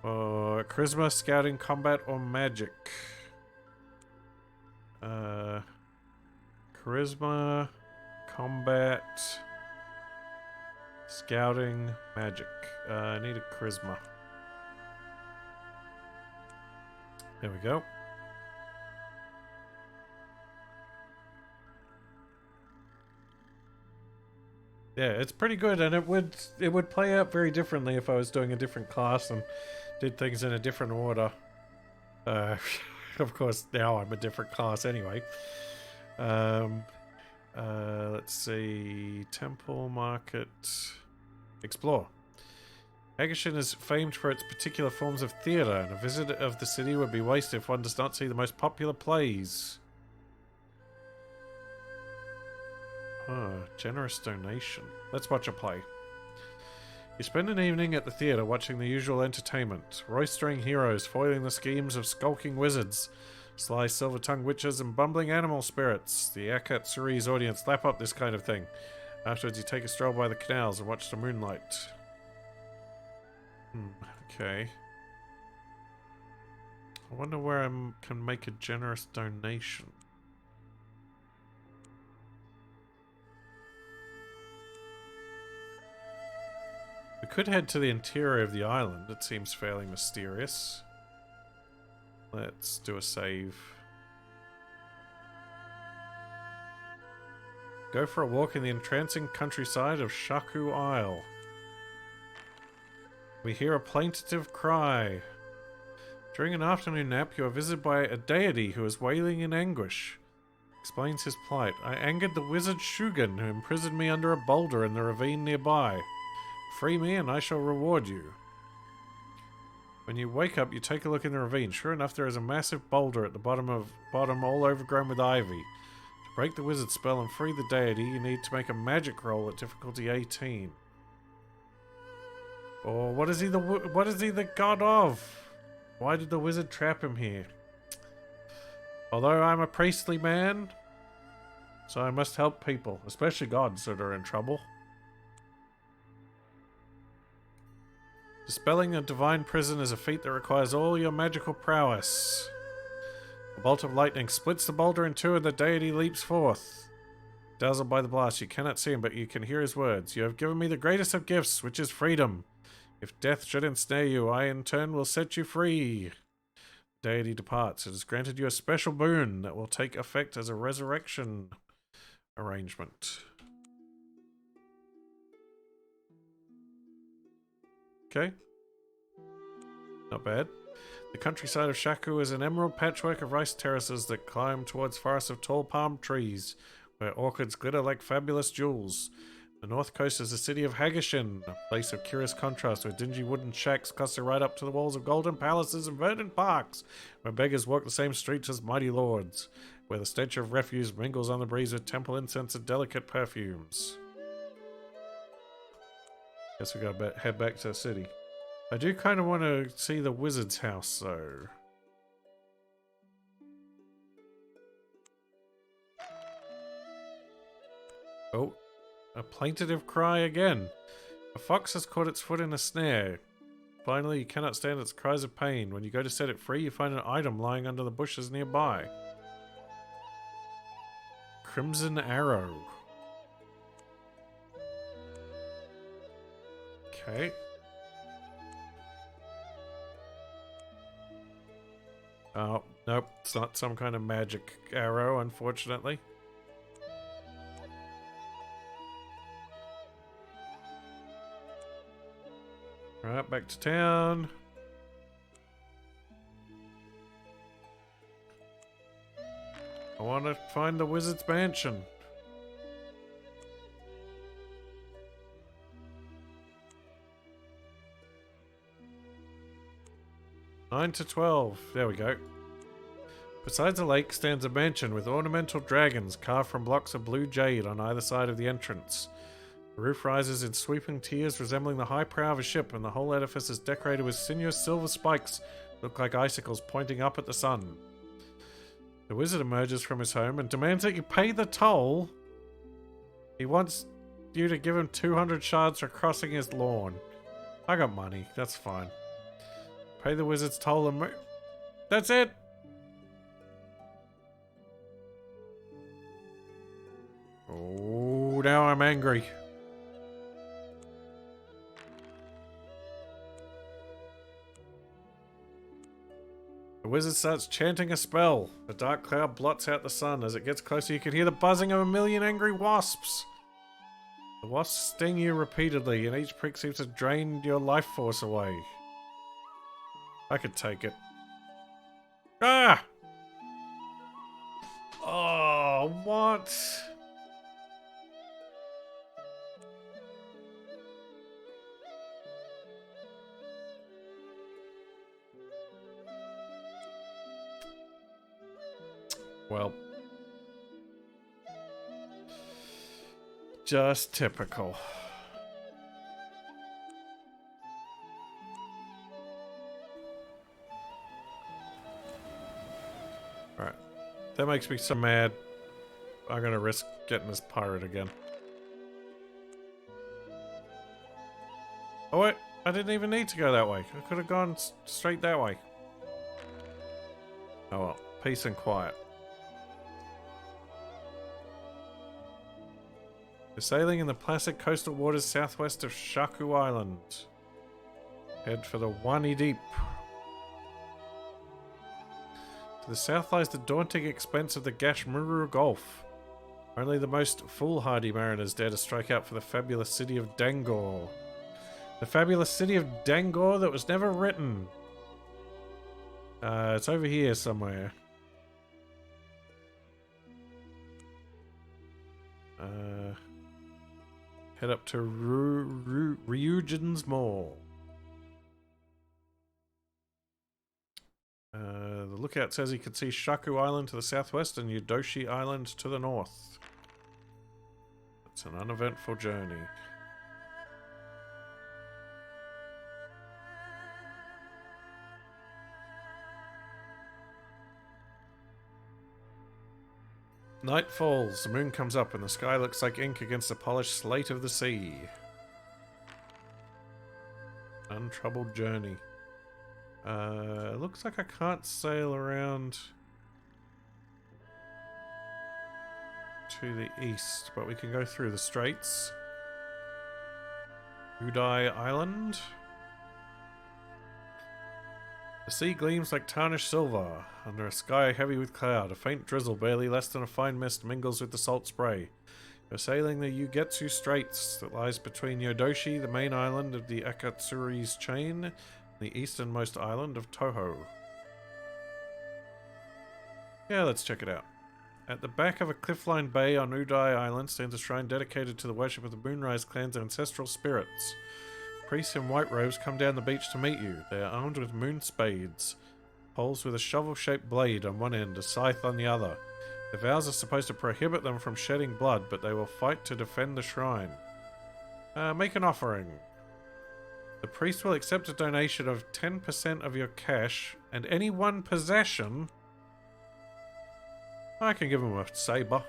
Or charisma, scouting, combat, or magic. Charisma, combat... Scouting, magic. I need a charisma. There we go. Yeah, it's pretty good, and it would play out very differently if I was doing a different class and did things in a different order. Of course, now I'm a different class anyway. Let's see. Temple, market, explore. Hagashin is famed for its particular forms of theatre, and a visit of the city would be wasted if one does not see the most popular plays. Oh, generous donation. Let's watch a play. You spend an evening at the theatre watching the usual entertainment. Roistering heroes foiling the schemes of skulking wizards, sly silver-tongued witches, and bumbling animal spirits. The Akatsuri's audience lap up this kind of thing. Afterwards, you take a stroll by the canals and watch the moonlight. Okay. I wonder where I can make a generous donation. We could head to the interior of the island. It seems fairly mysterious. Let's do a save. Go for a walk in the entrancing countryside of Shaku Isle. We hear a plaintive cry. During an afternoon nap, you are visited by a deity who is wailing in anguish. Explains his plight. I angered the wizard Shogun, who imprisoned me under a boulder in the ravine nearby. Free me and I shall reward you. When you wake up, you take a look in the ravine. Sure enough, there is a massive boulder at the bottom all overgrown with ivy. To break the wizard spell and free the deity, you need to make a magic roll at difficulty 18. Or what is he the god of? Why did the wizard trap him here? Although I'm a priestly man, so I must help people, especially gods that are in trouble. Dispelling a divine prison is a feat that requires all your magical prowess. A bolt of lightning splits the boulder in two and the deity leaps forth. Dazzled by the blast, you cannot see him, but you can hear his words. You have given me the greatest of gifts, which is freedom. If death should ensnare you, I in turn will set you free. The deity departs. It has granted you a special boon that will take effect as a resurrection arrangement. Okay. Not bad. The countryside of Shaku is an emerald patchwork of rice terraces that climb towards forests of tall palm trees, where orchids glitter like fabulous jewels. The north coast is the city of Hagashin, a place of curious contrast, where dingy wooden shacks cluster right up to the walls of golden palaces and verdant parks, where beggars walk the same streets as mighty lords, where the stench of refuse mingles on the breeze with temple incense and delicate perfumes. Guess we gotta head back to the city. I do kind of want to see the wizard's house, though. Oh, a plaintive cry again. A fox has caught its foot in a snare. Finally, you cannot stand its cries of pain. When you go to set it free, you find an item lying under the bushes nearby. Crimson arrow. Okay. Oh, nope. It's not some kind of magic arrow, unfortunately. Right, back to town. I want to find the wizard's mansion. Nine to 12. There we go. Besides the lake stands a mansion with ornamental dragons carved from blocks of blue jade on either side of the entrance. The roof rises in sweeping tiers resembling the high prow of a ship, and the whole edifice is decorated with sinuous silver spikes that look like icicles pointing up at the sun. The wizard emerges from his home and demands that you pay the toll. He wants you to give him 200 shards for crossing his lawn. I got money, that's fine. Pay the wizard's toll and move. That's it! Oh, now I'm angry. The wizard starts chanting a spell. A dark cloud blots out the sun. As it gets closer, you can hear the buzzing of a million angry wasps. The wasps sting you repeatedly, and each prick seems to drain your life force away. I could take it. Ah! Oh, what? Well. Just typical. Alright. That makes me so mad. I'm gonna risk getting this pirate again. Oh wait, I didn't even need to go that way. I could have gone straight that way. Oh well, peace and quiet. We're sailing in the placid coastal waters southwest of Shaku Island. Head for the Wani Deep. To the south lies the daunting expanse of the Gashmuru Gulf. Only the most foolhardy mariners dare to strike out for the fabulous city of Dangor. The fabulous city of Dangor that was never written. It's over here somewhere. Head up to Ryujin's Mall. The lookout says he could see Shaku Island to the southwest and Yodoshi Island to the north. It's an uneventful journey. Night falls, the moon comes up, and the sky looks like ink against the polished slate of the sea. Untroubled journey. Looks like I can't sail around to the east, but we can go through the straits. Udai Island. The sea gleams like tarnished silver under a sky heavy with cloud. A faint drizzle, barely less than a fine mist, mingles with the salt spray. You're sailing the Ugetsu Straits that lies between Yodoshi, the main island of the Akatsuri's chain, and the easternmost island of Toho. Yeah, let's check it out. At the back of a cliff-lined bay on Udai Island stands a shrine dedicated to the worship of the Moonrise clan's ancestral spirits. Priests in white robes come down the beach to meet you. They are armed with moon spades, poles with a shovel-shaped blade on one end, a scythe on the other. The vows are supposed to prohibit them from shedding blood, but they will fight to defend the shrine. Make an offering. The priest will accept a donation of 10% of your cash and any one possession. I can give him a saber.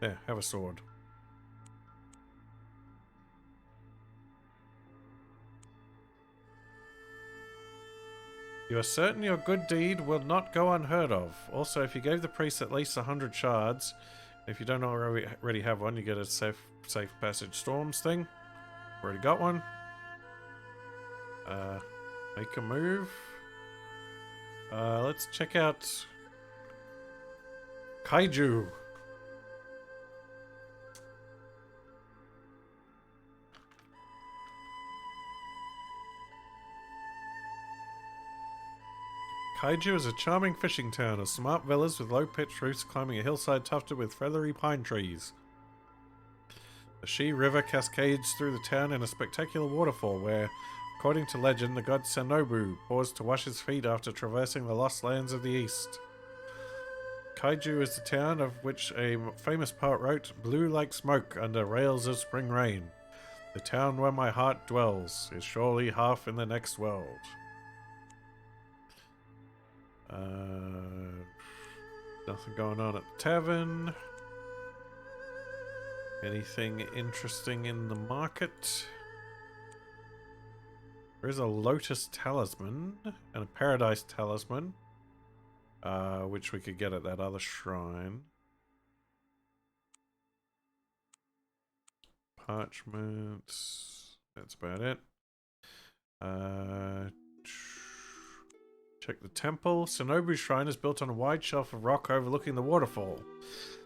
There, have a sword. You are certain your good deed will not go unheard of. Also, if you gave the priest at least 100 shards, if you don't already have one, you get a safe passage storms thing. Already got one. Make a move. Let's check out Kaiju. Kaiju is a charming fishing town of smart villas with low-pitched roofs climbing a hillside tufted with feathery pine trees. The Shi River cascades through the town in a spectacular waterfall where, according to legend, the god Sanobu paused to wash his feet after traversing the lost lands of the east. Kaiju is the town of which a famous poet wrote, "Blue like smoke under rails of spring rain. The town where my heart dwells is surely half in the next world." Nothing going on at the tavern. Anything interesting in the market? There is a lotus talisman and a paradise talisman, which we could get at that other shrine. Parchments. That's about it. Check the temple. Sanobu's shrine is built on a wide shelf of rock overlooking the waterfall.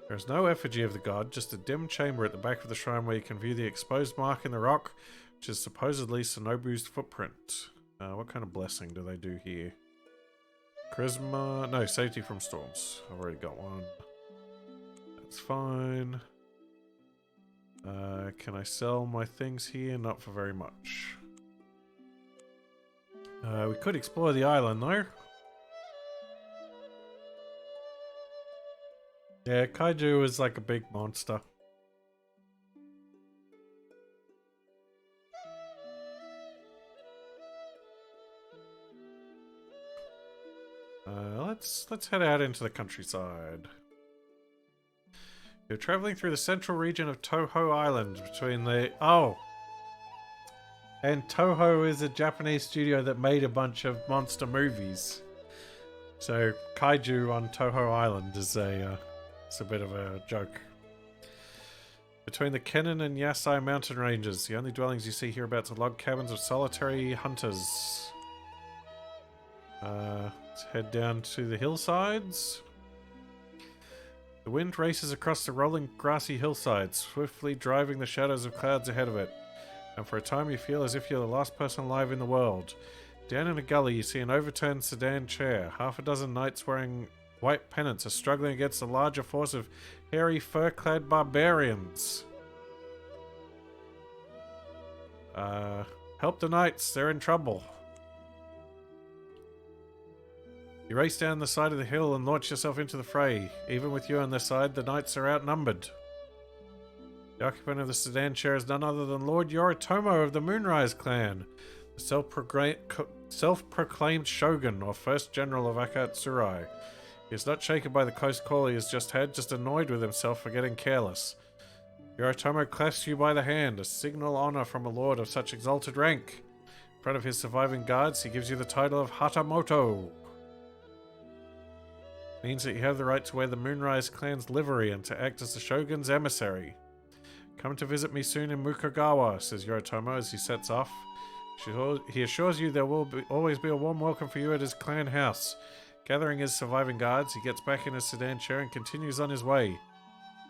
There is no effigy of the god, just a dim chamber at the back of the shrine where you can view the exposed mark in the rock, which is supposedly Sanobu's footprint. What kind of blessing do they do here? Charisma? No, safety from storms. I've already got one. That's fine. Can I sell my things here? Not for very much. We could explore the island though. Yeah, kaiju is like a big monster. Let's head out into the countryside. You're traveling through the central region of Toho Island between the... Oh! And Toho is a Japanese studio that made a bunch of monster movies. So, kaiju on Toho Island is it's a bit of a joke. Between the Kennen and Yasai mountain ranges, the only dwellings you see hereabouts are log cabins of solitary hunters. Let's head down to the hillsides. The wind races across the rolling grassy hillsides, swiftly driving the shadows of clouds ahead of it. And for a time you feel as if you're the last person alive in the world. Down in a gully you see an overturned sedan chair. Half a dozen knights wearing white pennants are struggling against a larger force of hairy fur-clad barbarians. Help the knights, they're in trouble. You race down the side of the hill and launch yourself into the fray. Even with you on their side, the knights are outnumbered. The occupant of the sedan chair is none other than Lord Yoritomo of the Moonrise clan, the self-proclaimed Shogun, or first general of Akatsurai. He is not shaken by the close call he has just had, just annoyed with himself for getting careless. Yoritomo clasps you by the hand, a signal honor from a lord of such exalted rank. In front of his surviving guards, he gives you the title of Hatamoto. Means that you have the right to wear the Moonrise clan's livery and to act as the Shogun's emissary. Come to visit me soon in Mukogawa, says Yoritomo as he sets off. He assures you there will always be a warm welcome for you at his clan house. Gathering his surviving guards, he gets back in his sedan chair and continues on his way.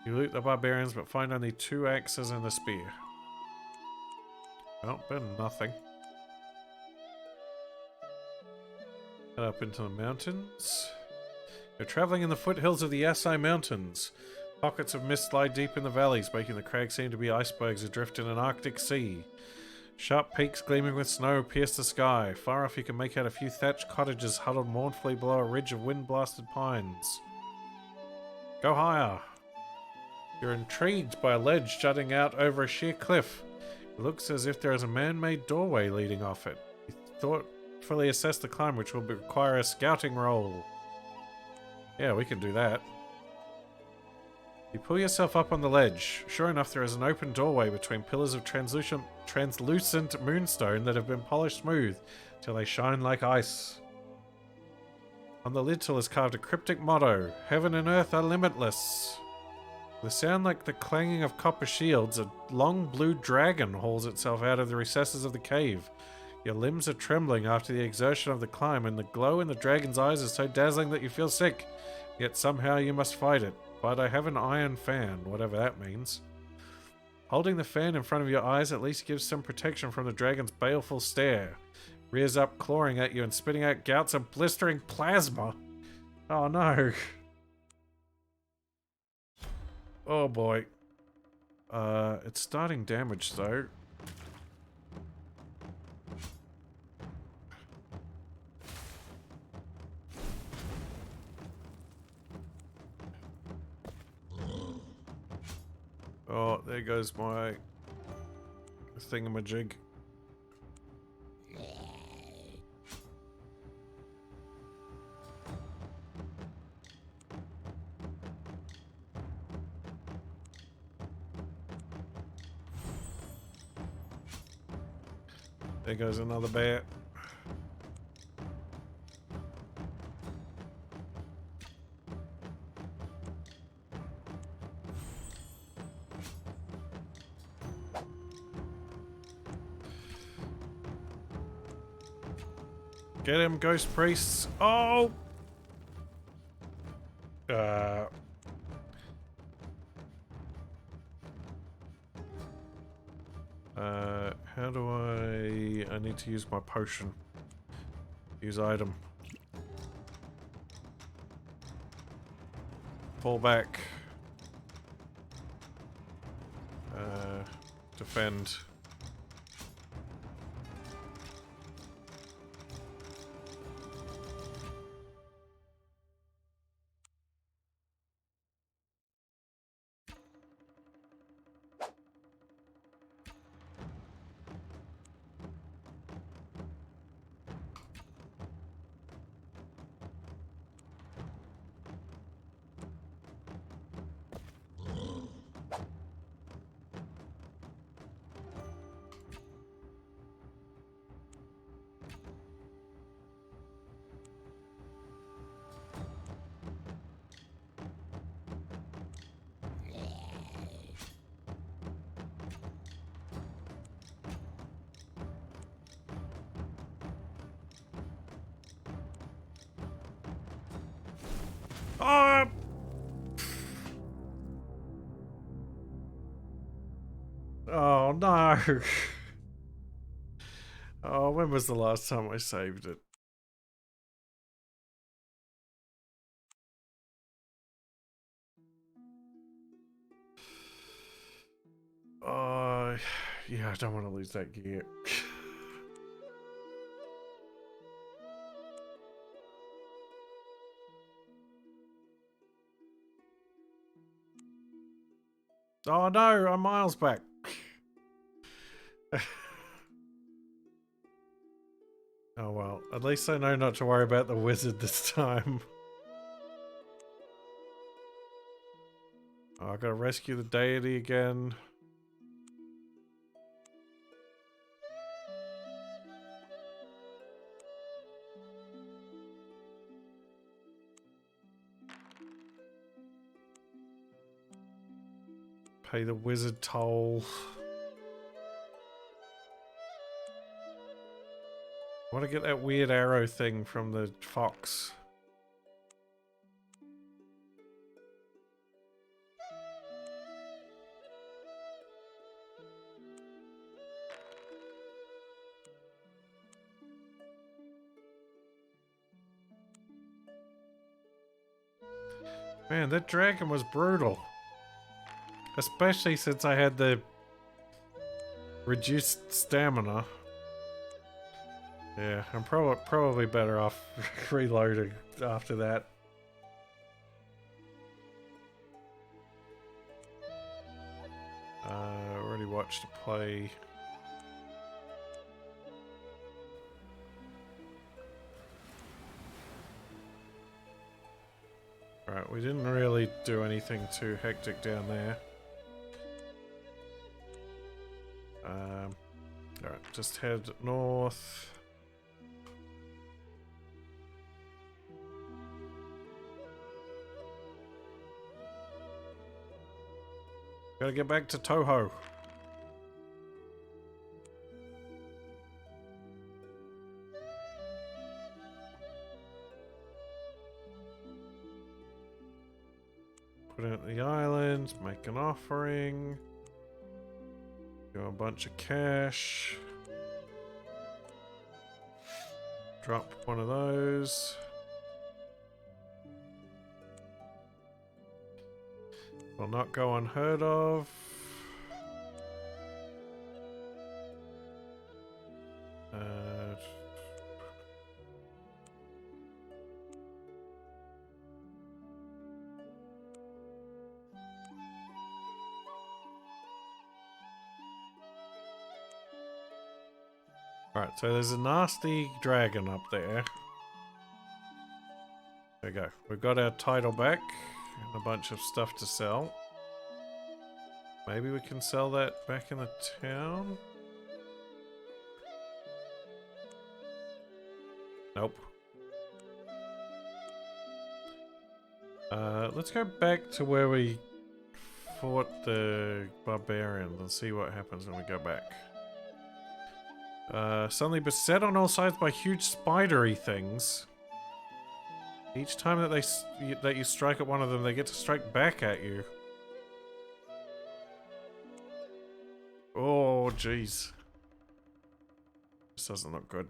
You loot the barbarians but find only 2 axes and a spear. Well, better than nothing. Head up into the mountains. You're travelling in the foothills of the Yasai Mountains. Pockets of mist lie deep in the valleys, making the crags seem to be icebergs adrift in an Arctic sea. Sharp peaks gleaming with snow pierce the sky. Far off you can make out a few thatched cottages huddled mournfully below a ridge of wind-blasted pines. Go higher. You're intrigued by a ledge jutting out over a sheer cliff. It looks as if there is a man-made doorway leading off it. You thoughtfully assess the climb, which will require a scouting roll. Yeah, we can do that. You pull yourself up on the ledge. Sure enough, there is an open doorway between pillars of translucent moonstone that have been polished smooth till they shine like ice. On the lintel is carved a cryptic motto, "Heaven and earth are limitless." With a sound like the clanging of copper shields, a long blue dragon hauls itself out of the recesses of the cave. Your limbs are trembling after the exertion of the climb, and the glow in the dragon's eyes is so dazzling that you feel sick. Yet somehow you must fight it. But I have an iron fan, whatever that means. Holding the fan in front of your eyes at least gives some protection from the dragon's baleful stare. Rears up, clawing at you and spitting out gouts of blistering plasma. Oh no. Oh boy. It's starting damage though. Oh, there goes my thingamajig. There goes another bear. Get him, ghost priests. Oh! How do I need to use my potion. Use item. Fall back. Defend. Oh! Oh no! Oh, when was the last time I saved it? Oh, yeah, I don't want to lose that gear. Oh no, I'm miles back. Oh well, at least I know not to worry about the wizard this time. Oh, I gotta rescue the deity again. Pay the wizard toll. I want to get that weird arrow thing from the fox. Man, that dragon was brutal. Especially since I had the reduced stamina. Yeah, I'm probably better off reloading after that. Already watched a play. Right, we didn't really do anything too hectic down there. Alright, just head north. Gotta get back to Toho. Put out the island, make an offering. Do a bunch of cash. Drop one of those. Will not go unheard of. Alright, so there's a nasty dragon up there. There we go. We've got our title back and a bunch of stuff to sell. Maybe we can sell that back in the town? Nope. Let's go back to where we fought the barbarians and see what happens when we go back. Suddenly beset on all sides by huge spidery things. Each time that you strike at one of them, they get to strike back at you. Oh, jeez. This doesn't look good.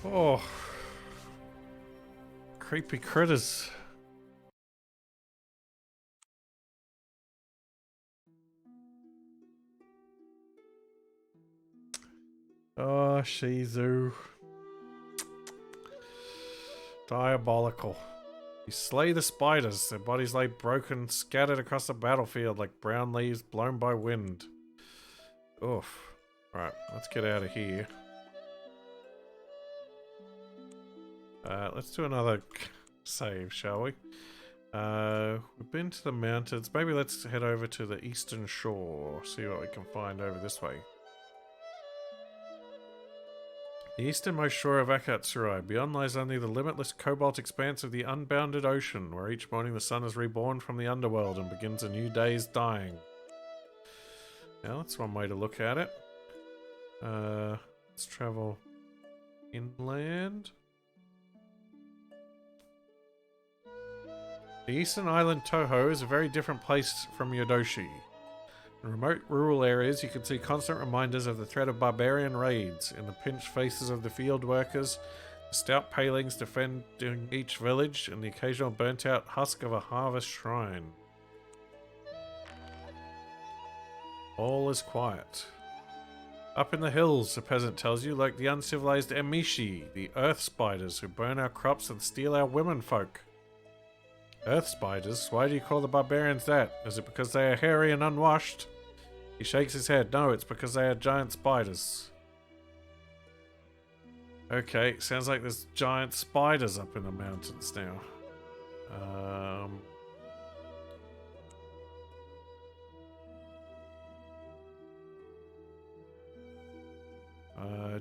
Oh, creepy critters. Oh, Shizu. Diabolical. You slay the spiders. Their bodies lay broken, scattered across the battlefield like brown leaves blown by wind. Oof. Right, let's get out of here. Let's do another save, shall we? We've been to the mountains. Maybe let's head over to the eastern shore. See what we can find over this way. The easternmost shore of Akatsurai. Beyond lies only the limitless cobalt expanse of the unbounded ocean, where each morning the sun is reborn from the underworld and begins a new day's dying. Now, that's one way to look at it. Let's travel inland. The eastern island Toho is a very different place from Yodoshi. In remote rural areas, you can see constant reminders of the threat of barbarian raids. In the pinched faces of the field workers, the stout palings defending each village, and the occasional burnt-out husk of a harvest shrine. All is quiet. Up in the hills, the peasant tells you, like the uncivilized Emishi, the earth spiders who burn our crops and steal our womenfolk. Earth spiders? Why do you call the barbarians that? Is it because they are hairy and unwashed? He shakes his head. No, it's because they are giant spiders. Okay, sounds like there's giant spiders up in the mountains now.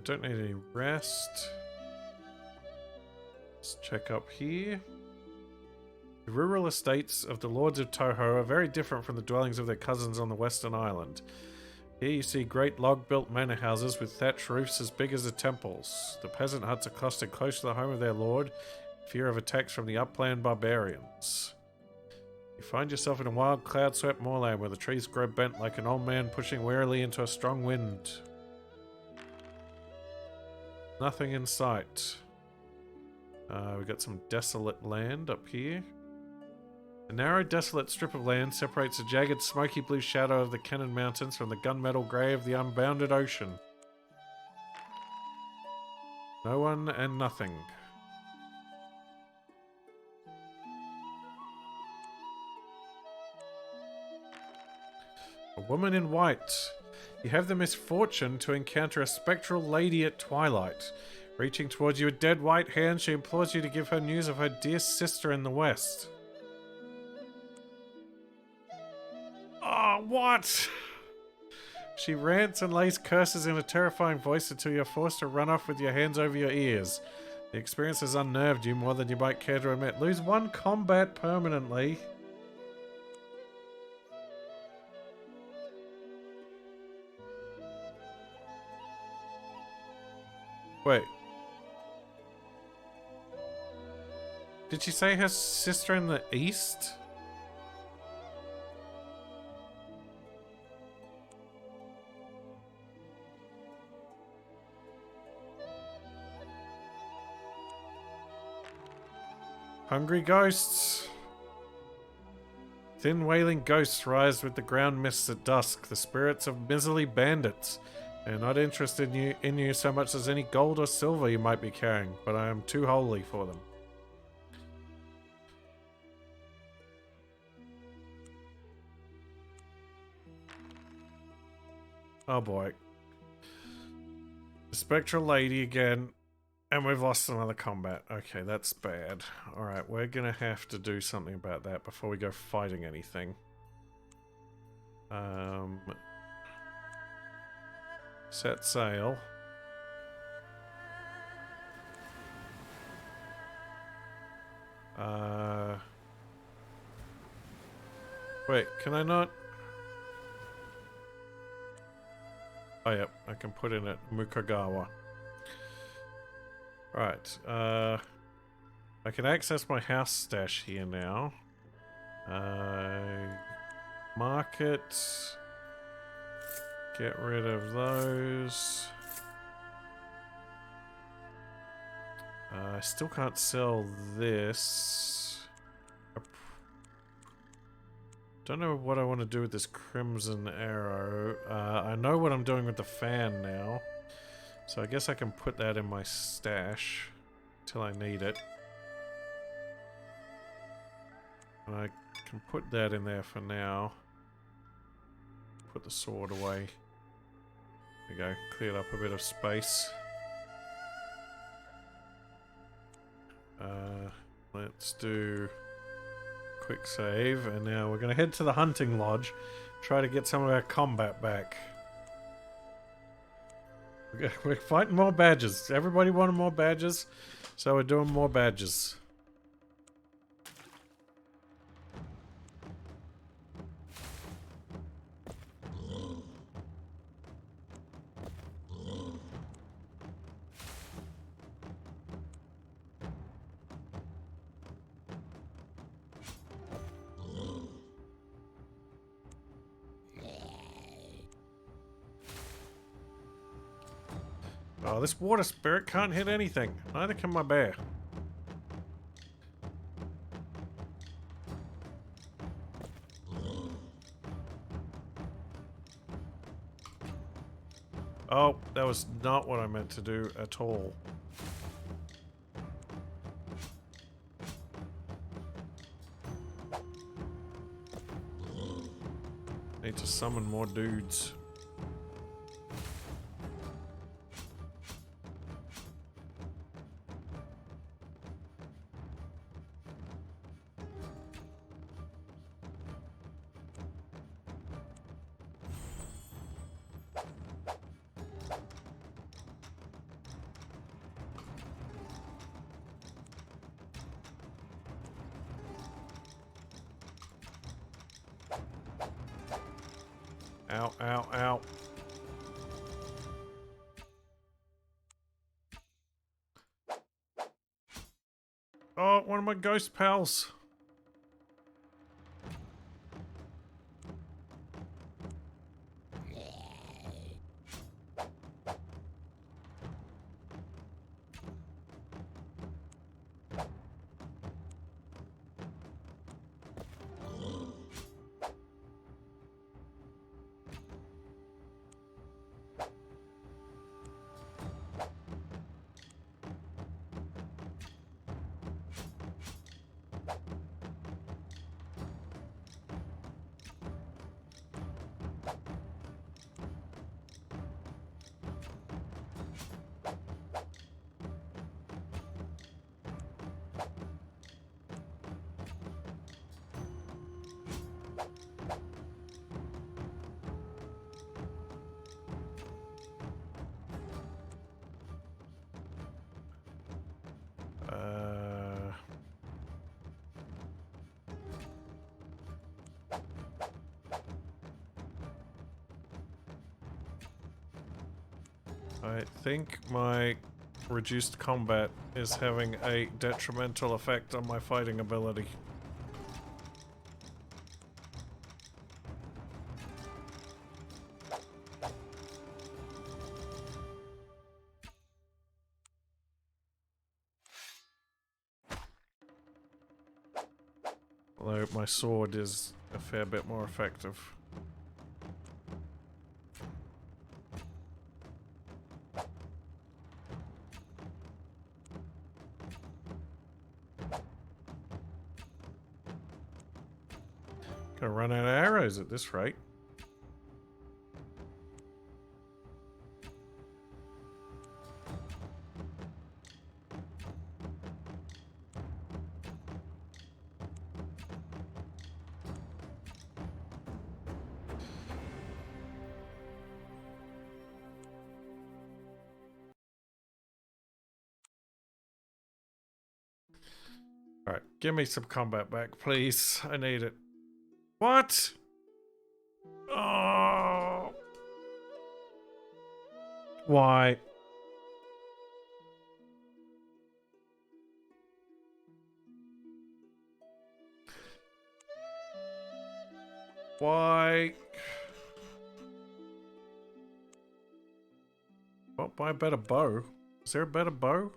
Don't need any rest. Let's check up here. The rural estates of the Lords of Toho are very different from the dwellings of their cousins on the Western Island. Here you see great log-built manor houses with thatched roofs as big as the temples. The peasant huts are clustered close to the home of their lord, in fear of attacks from the upland barbarians. You find yourself in a wild, cloud-swept moorland where the trees grow bent like an old man pushing wearily into a strong wind. Nothing in sight. We've got some desolate land up here. A narrow, desolate strip of land separates the jagged, smoky blue shadow of the Cannon Mountains from the gunmetal grey of the unbounded ocean. No one and nothing. A woman in white. You have the misfortune to encounter a spectral lady at twilight. Reaching towards you with dead white hands, she implores you to give her news of her dear sister in the west. Oh, what? She rants and lays curses in a terrifying voice until you're forced to run off with your hands over your ears. The experience has unnerved you more than you might care to admit. Lose 1 combat permanently. Wait. Did she say her sister in the east? Hungry ghosts. Thin wailing ghosts rise with the ground mists at dusk, the spirits of miserly bandits. They are not interested in you so much as any gold or silver you might be carrying, but I am too holy for them. Oh boy. The spectral lady again. And we've lost another combat. Okay, that's bad. Alright, we're gonna have to do something about that before we go fighting anything. Set sail. Wait, can I not? Oh, yep, I can put in at Mukogawa. Right, I can access my house stash here now. Market. Get rid of those. I still can't sell this. Don't know what I want to do with this crimson arrow. I know what I'm doing with the fan now. So I guess I can put that in my stash till I need it. And I can put that in there for now. Put the sword away. There we go. Cleared up a bit of space. Let's do quick save, and now we're going to head to the hunting lodge, try to get some of our combat back. We're fighting more badges. Everybody wanted more badges, so we're doing more badges. Oh, this water spirit can't hit anything. Neither can my bear. Oh, that was not what I meant to do at all. Need to summon more dudes. Ow, ow, ow. Oh, one of my ghost pals. I think my reduced combat is having a detrimental effect on my fighting ability. Although my sword is a fair bit more effective. Gonna run out of arrows at this rate. Alright, give me some combat back, please. I need it. What? Oh. Why? Why? Well, buy a better bow. Is there a better bow?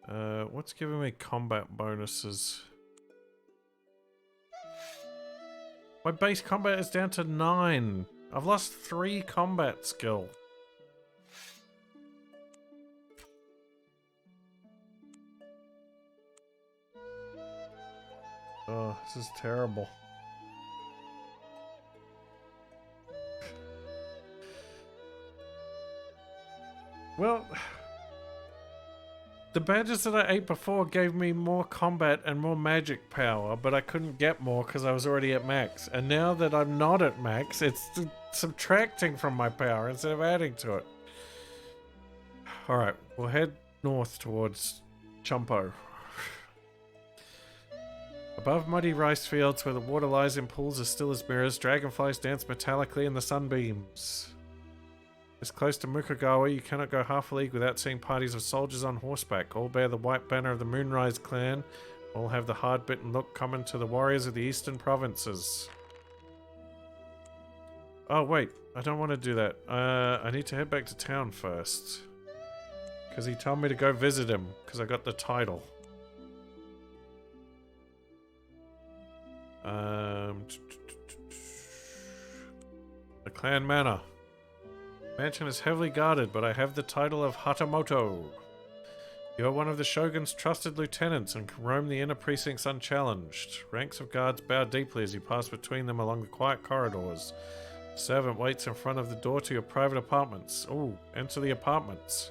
What's giving me combat bonuses? My base combat is down to 9. I've lost 3 combat skill. Oh, this is terrible. Well, the badges that I ate before gave me more combat and more magic power, but I couldn't get more because I was already at max. And now that I'm not at max, it's subtracting from my power instead of adding to it. Alright, we'll head north towards Chumpo. Above muddy rice fields where the water lies in pools as still as mirrors, dragonflies dance metallically in the sunbeams. This close to Mukogawa, you cannot go half a league without seeing parties of soldiers on horseback. All bear the white banner of the Moonrise clan. All have the hard-bitten look common to the warriors of the eastern provinces. Oh, wait. I don't want to do that. I need to head back to town first. Because he told me to go visit him, because I got the title. The clan manor. Mansion is heavily guarded, but I have the title of Hatamoto. You are one of the Shogun's trusted lieutenants and can roam the inner precincts unchallenged. Ranks of guards bow deeply as you pass between them along the quiet corridors. A servant waits in front of the door to your private apartments. Ooh, enter the apartments.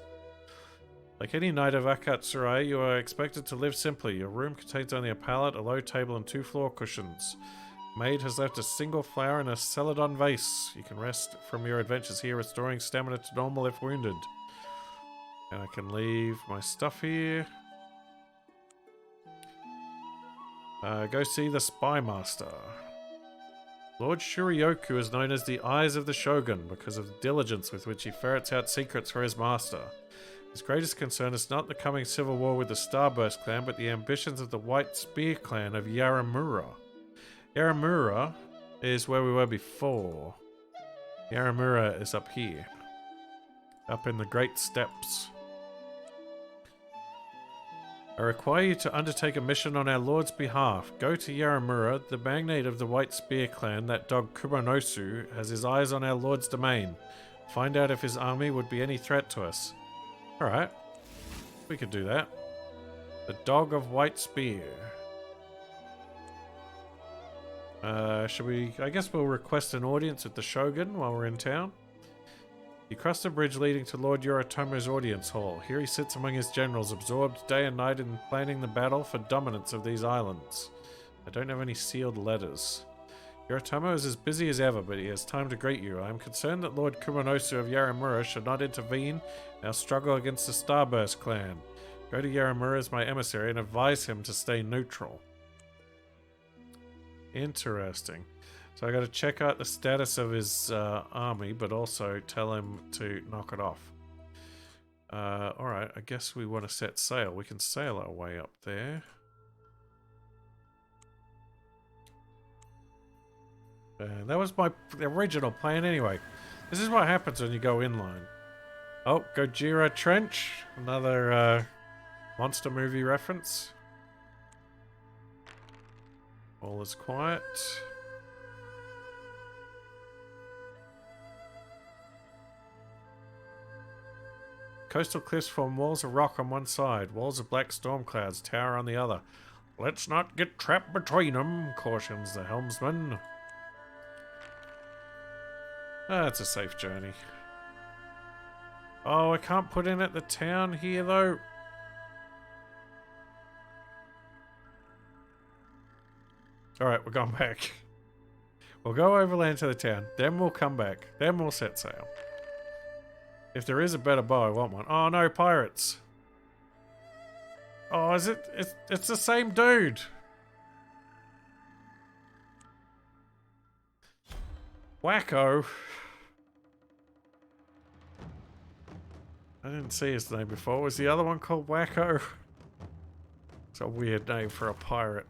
Like any knight of Akatsurai, you are expected to live simply. Your room contains only a pallet, a low table, and 2 floor cushions. Maid has left a single flower in a celadon vase. You can rest from your adventures here, restoring stamina to normal if wounded. And I can leave my stuff here. Go see the Spy Master. Lord Shurioku is known as the Eyes of the Shogun because of the diligence with which he ferrets out secrets for his master. His greatest concern is not the coming civil war with the Starburst clan, but the ambitions of the White Spear clan of Yaramura. Yaramura is where we were before. Yaramura is up here. Up in the Great Steppes. I require you to undertake a mission on our Lord's behalf. Go to Yaramura, the magnate of the White Spear clan, that dog Kumonosu, has his eyes on our Lord's domain. Find out if his army would be any threat to us. Alright. We could do that. The Dog of White Spear. Should we... I guess we'll request an audience with the Shogun while we're in town. You cross the bridge leading to Lord Yoritomo's audience hall. Here he sits among his generals, absorbed day and night in planning the battle for dominance of these islands. I don't have any sealed letters. Yoritomo is as busy as ever, but he has time to greet you. I am concerned that Lord Kumonosu of Yaramura should not intervene in our struggle against the Starburst clan. Go to Yaramura as my emissary and advise him to stay neutral. Interesting. So I got to check out the status of his army, but also tell him to knock it off. Alright, I guess we want to set sail. We can sail our way up there. That was my original plan anyway. This is what happens when you go inline. Oh, Gojira Trench. Another monster movie reference. All is quiet. Coastal cliffs form walls of rock on one side. Walls of black storm clouds tower on the other. Let's not get trapped between them, cautions the helmsman. That's a safe journey. Oh, I can't put in at the town here, though. Alright, we're going back. We'll go overland to the town, then we'll come back, then we'll set sail. If there is a better bow, I want one. Oh no, pirates. Oh, is it? It's the same dude. Wacko. I didn't see his name before. Was the other one called Wacko? It's a weird name for a pirate.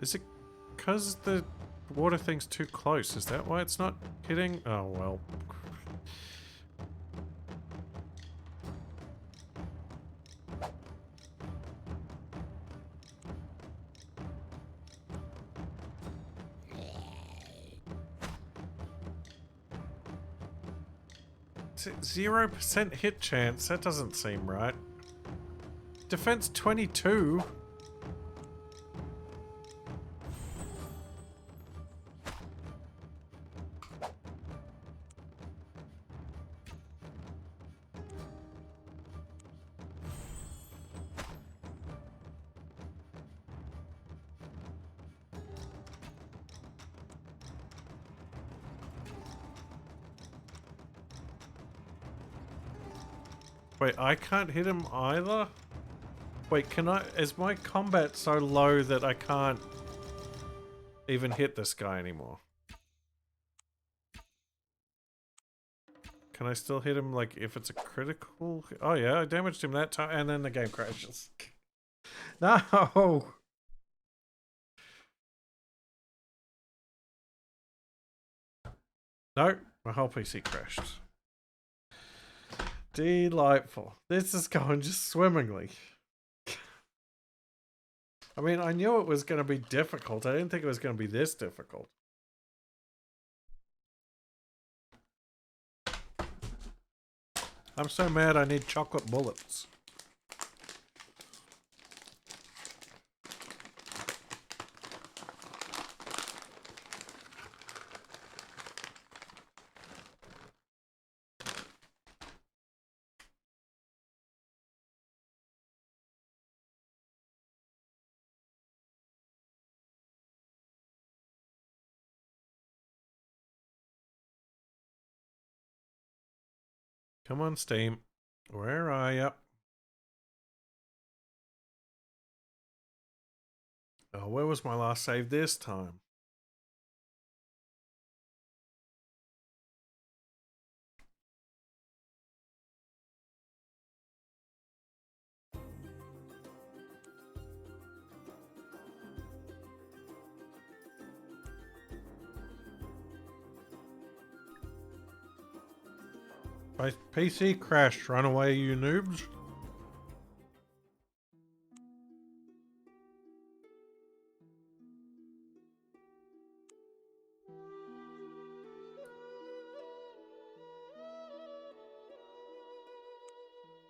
Is it because the water thing's too close? Is that why it's not hitting? Oh, well. Is it 0% hit chance? That doesn't seem right. Defense 22? Wait, I can't hit him either? Wait, can I... Is my combat so low that I can't even hit this guy anymore? Can I still hit him, like, if it's a critical... Oh yeah, I damaged him that time, and then the game crashes. No! No, my whole PC crashed. Delightful. This is going just swimmingly. I mean, I knew it was going to be difficult. I didn't think it was going to be this difficult. I'm so mad I need chocolate bullets. Come on, Steam. Where are you? Oh, where was my last save this time? My PC crashed. Run away, you noobs.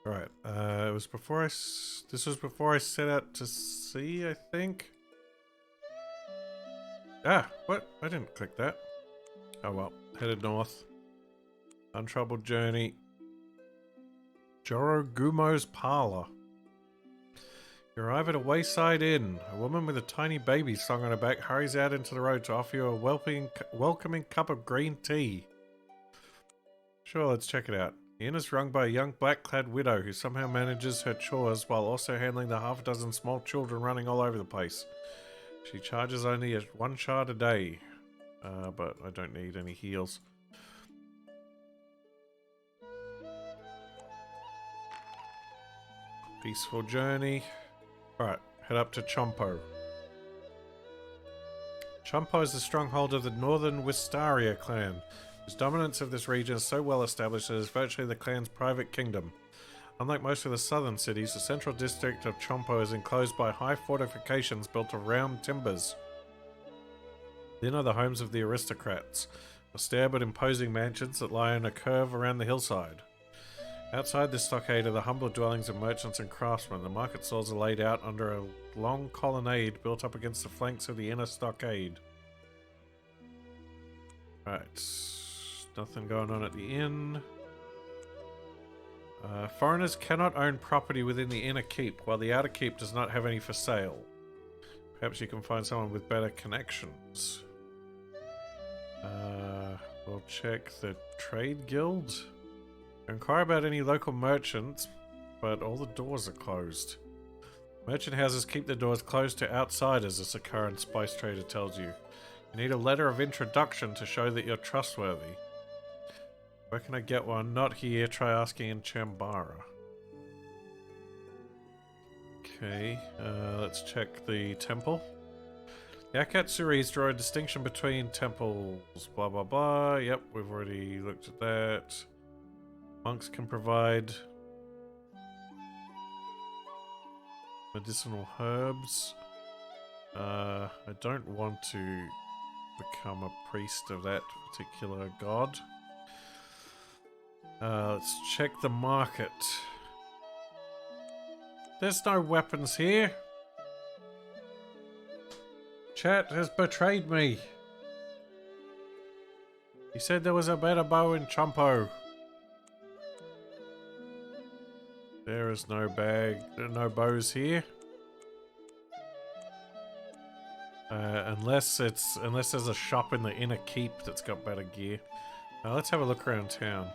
Alright, it was before this was before I set out to sea, I think. Ah, what? I didn't click that. Oh well, headed north. Untroubled journey. Jorogumo's parlor. You arrive at a wayside inn. A woman with a tiny baby slung on her back hurries out into the road to offer you a welcoming cup of green tea. Sure, let's check it out. The inn is run by a young black-clad widow who somehow manages her chores while also handling the half a dozen small children running all over the place. She charges only 1 shard a day. But I don't need any heals. Peaceful journey. Alright, head up to Chompo. Chompo is the stronghold of the Northern Wistaria clan, whose dominance of this region is so well established that it is virtually the clan's private kingdom. Unlike most of the southern cities, the central district of Chompo is enclosed by high fortifications built of round timbers. Then are the homes of the aristocrats, austere but imposing mansions that lie on a curve around the hillside. Outside the stockade are the humbler dwellings of merchants and craftsmen. The market stalls are laid out under a long colonnade built up against the flanks of the inner stockade. Right, nothing going on at the inn. Foreigners cannot own property within the inner keep, while the outer keep does not have any for sale. Perhaps you can find someone with better connections. We'll check the trade guild. Inquire about any local merchants, but all the doors are closed. Merchant houses keep their doors closed to outsiders, as the current spice trader tells you. You need a letter of introduction to show that you're trustworthy. Where can I get one? Not here. Try asking in Chambara. Okay, let's check the temple. Yakatsuris draw a distinction between temples. Blah blah blah. Yep, we've already looked at that. Monks can provide medicinal herbs. I don't want to become a priest of that particular god. Let's check the market. There's no weapons here. Chat has betrayed me. He said there was a better bow in Chompo. There is no no bows here. Unless there's a shop in the inner keep that's got better gear. Let's have a look around town.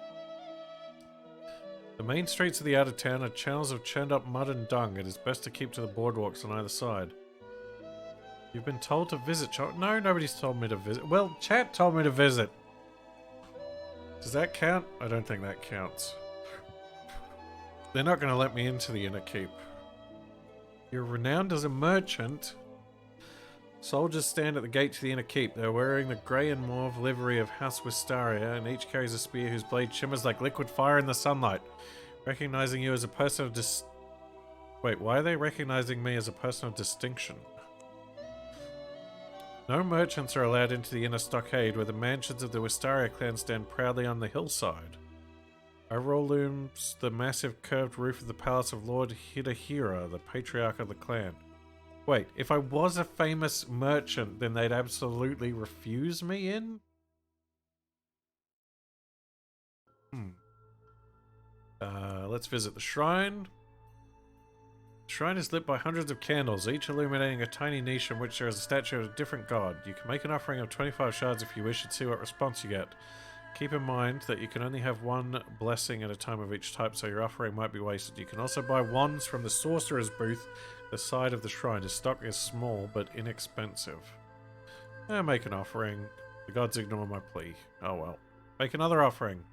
The main streets of the outer town are channels of churned up mud and dung. It is best to keep to the boardwalks on either side. You've been told to visit. No, nobody's told me to visit. Well, chat told me to visit. Does that count? I don't think that counts. They're not going to let me into the inner keep. You're renowned as a merchant. Soldiers stand at the gate to the inner keep. They're wearing the grey and mauve livery of House Wistaria, and each carries a spear whose blade shimmers like liquid fire in the sunlight. Recognizing you as a person of Wait, why are they recognizing me as a person of distinction? No merchants are allowed into the inner stockade, where the mansions of the Wistaria clan stand proudly on the hillside. Overall looms the massive curved roof of the palace of Lord Hidehira, the patriarch of the clan. Wait, if I was a famous merchant, then they'd absolutely refuse me in? Let's visit the shrine. The shrine is lit by hundreds of candles, each illuminating a tiny niche in which there is a statue of a different god. You can make an offering of 25 shards if you wish and see what response you get. Keep in mind that you can only have one blessing at a time of each type, so your offering might be wasted. You can also buy wands from the sorcerer's booth, the side of the shrine. His stock is small but inexpensive. Make an offering. The gods ignore my plea. Oh well. Make another offering.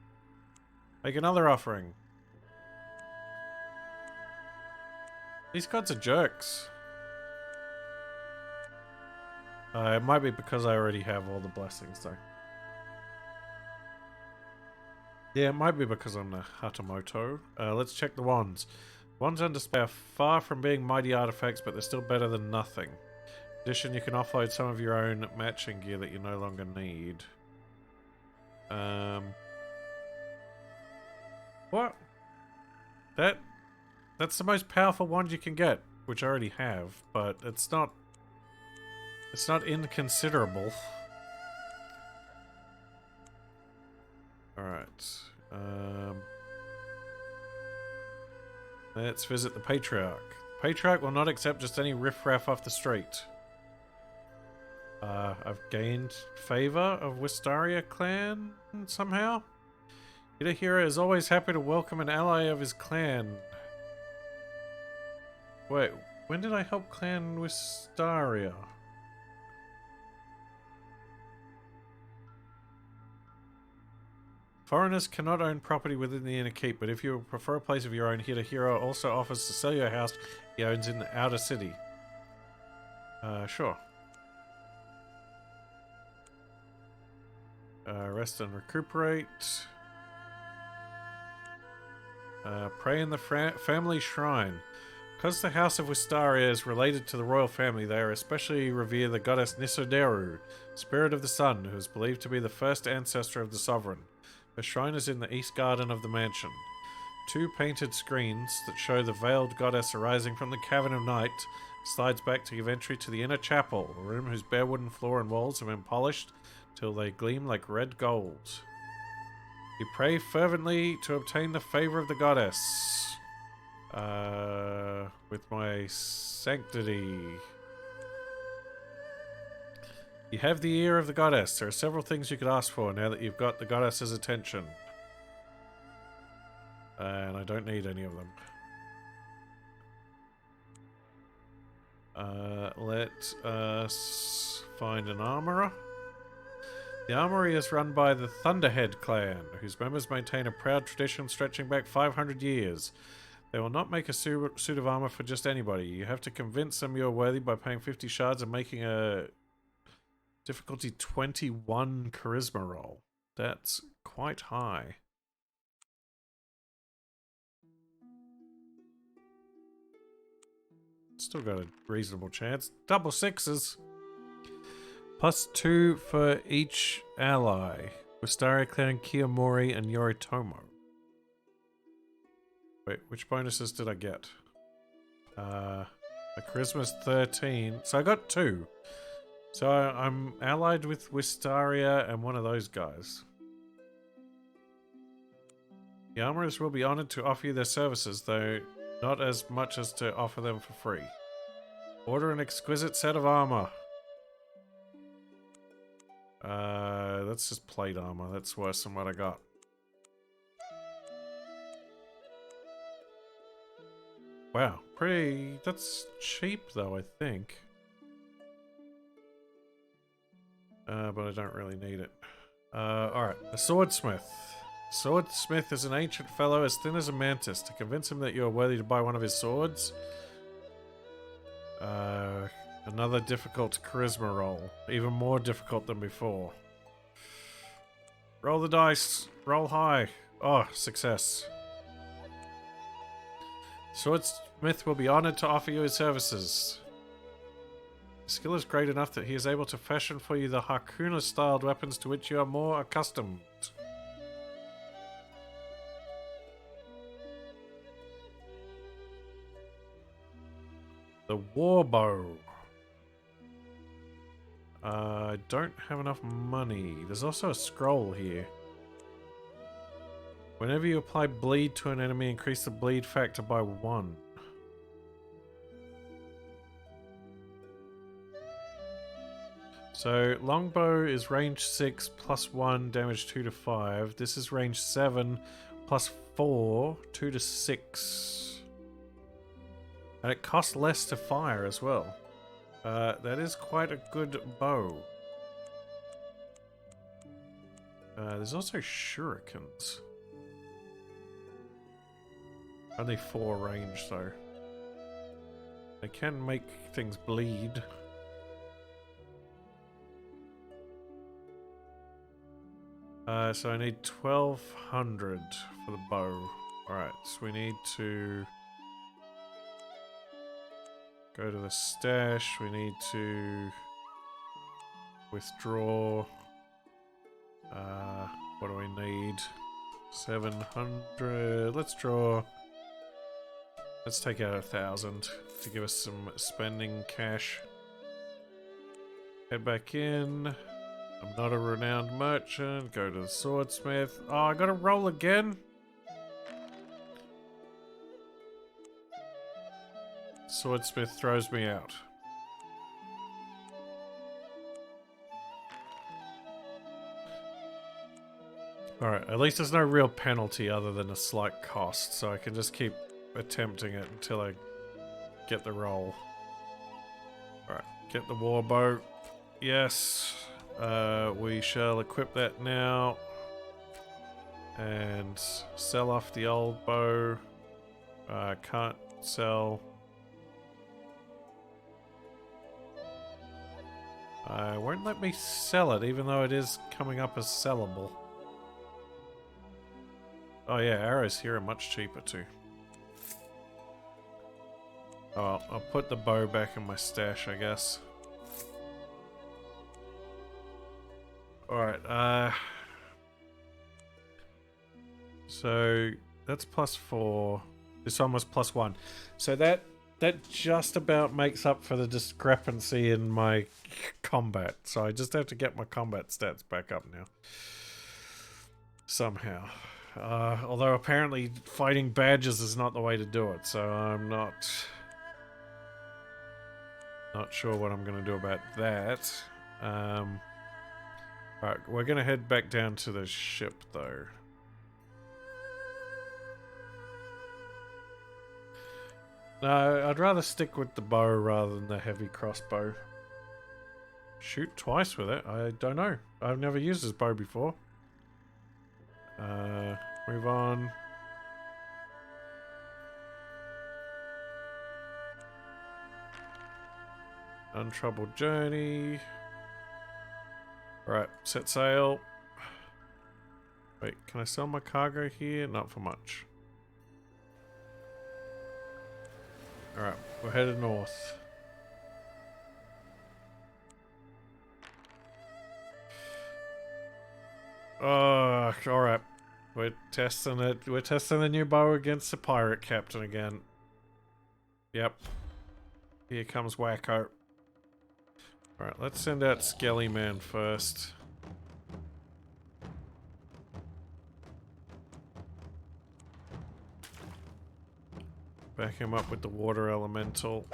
Make another offering. These gods are jerks. It might be because I already have all the blessings though. Yeah, it might be because I'm the Hatamoto. Let's check the wands. Wands under spell are far from being mighty artifacts, but they're still better than nothing. In addition, you can offload some of your own matching gear that you no longer need. What? That's the most powerful wand you can get, which I already have, but it's not inconsiderable. Alright. Let's visit the Patriarch. The Patriarch will not accept just any riffraff off the street. I've gained favor of Wistaria clan somehow. Hidehira is always happy to welcome an ally of his clan. Wait, when did I help Clan Wistaria? Foreigners cannot own property within the inner keep, but if you prefer a place of your own, Hidehira also offers to sell your house he owns in the outer city. Sure. Rest and recuperate. Pray in the family shrine. Because the House of Wistaria is related to the royal family, they are especially revere the goddess Nisoderu, spirit of the sun, who is believed to be the first ancestor of the sovereign. Her shrine is in the east garden of the mansion. 2 painted screens that show the veiled goddess arising from the cavern of night slides back to give entry to the inner chapel, a room whose bare wooden floor and walls have been polished till they gleam like red gold. You pray fervently to obtain the favor of the goddess. With my sanctity. You have the ear of the goddess. There are several things you could ask for now that you've got the goddess's attention. And I don't need any of them. Let us find an armorer. The armory is run by the Thunderhead clan, whose members maintain a proud tradition stretching back 500 years. They will not make a suit of armor for just anybody. You have to convince them you're worthy by paying 50 shards and making a Difficulty 21 charisma roll. That's quite high. Still got a reasonable chance. Double sixes. +2 for each ally. Wistaria, Clan, Kiyomori, and Yoritomo. Wait, which bonuses did I get? My charisma's 13. So I got 2. So I'm allied with Wistaria and one of those guys. The armorers will be honored to offer you their services, though not as much as to offer them for free. Order an exquisite set of armor. That's just plate armor. That's worse than what I got. Wow, pretty... That's cheap, though, I think. But I don't really need it. Alright, a swordsmith. Swordsmith is an ancient fellow as thin as a mantis. To convince him that you are worthy to buy one of his swords... another difficult charisma roll. Even more difficult than before. Roll the dice. Roll high. Oh, success. Swordsmith will be honored to offer you his services. His skill is great enough that he is able to fashion for you the Harkuna-styled weapons to which you are more accustomed. The warbow. I don't have enough money. There's also a scroll here. Whenever you apply bleed to an enemy, increase the bleed factor by 1. So, longbow is range 6 plus 1, damage 2 to 5. This is range 7 plus 4, 2 to 6. And it costs less to fire as well. That is quite a good bow. There's also shurikens. Only 4 range though. They can make things bleed. So I need 1200 for the bow. Alright, so we need to go to the stash. We need to withdraw. What do we need? 700. Let's draw. Let's take out 1,000 to give us some spending cash. Head back in. I'm not a renowned merchant. Go to the swordsmith. Oh, I gotta roll again? Swordsmith throws me out. Alright, at least there's no real penalty other than a slight cost, so I can just keep attempting it until I get the roll. Alright, get the warbow. Yes. We shall equip that now. And sell off the old bow. Can't sell. Won't let me sell it, even though it is coming up as sellable. Oh yeah, arrows here are much cheaper too. Oh, I'll put the bow back in my stash, I guess. Alright, so that's +4. This one was +1. So that just about makes up for the discrepancy in my combat. So I just have to get my combat stats back up now. Somehow. Although apparently fighting badges is not the way to do it, so I'm not sure what I'm going to do about that. Alright, we're going to head back down to the ship though. No, I'd rather stick with the bow rather than the heavy crossbow. Shoot twice with it? I don't know. I've never used this bow before. Move on. Untroubled journey. Right, set sail. Wait, can I sell my cargo here? Not for much. Alright, we're headed north. Alright. We're testing it. We're testing the new bow against the pirate captain again. Yep. Here comes Wacko. Alright, let's send out Skelly Man first. Back him up with the water elemental.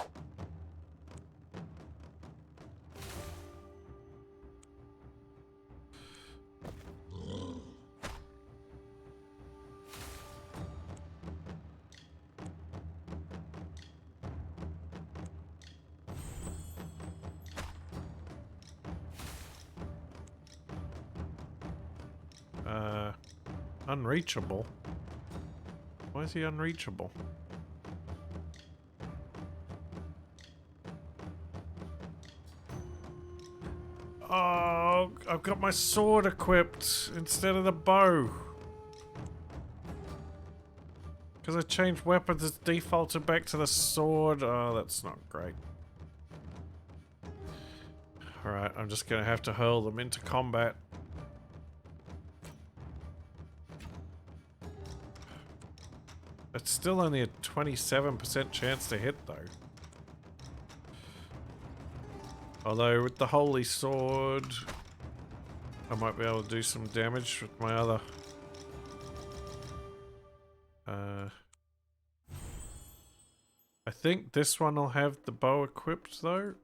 Unreachable? Why is he unreachable? Oh, I've got my sword equipped instead of the bow. Because I changed weapons, it's defaulted back to the sword. Oh, that's not great. Alright, I'm just gonna have to hurl them into combat. It's still only a 27% chance to hit, though. Although, with the Holy Sword, I might be able to do some damage with my other... I think this one will have the bow equipped, though.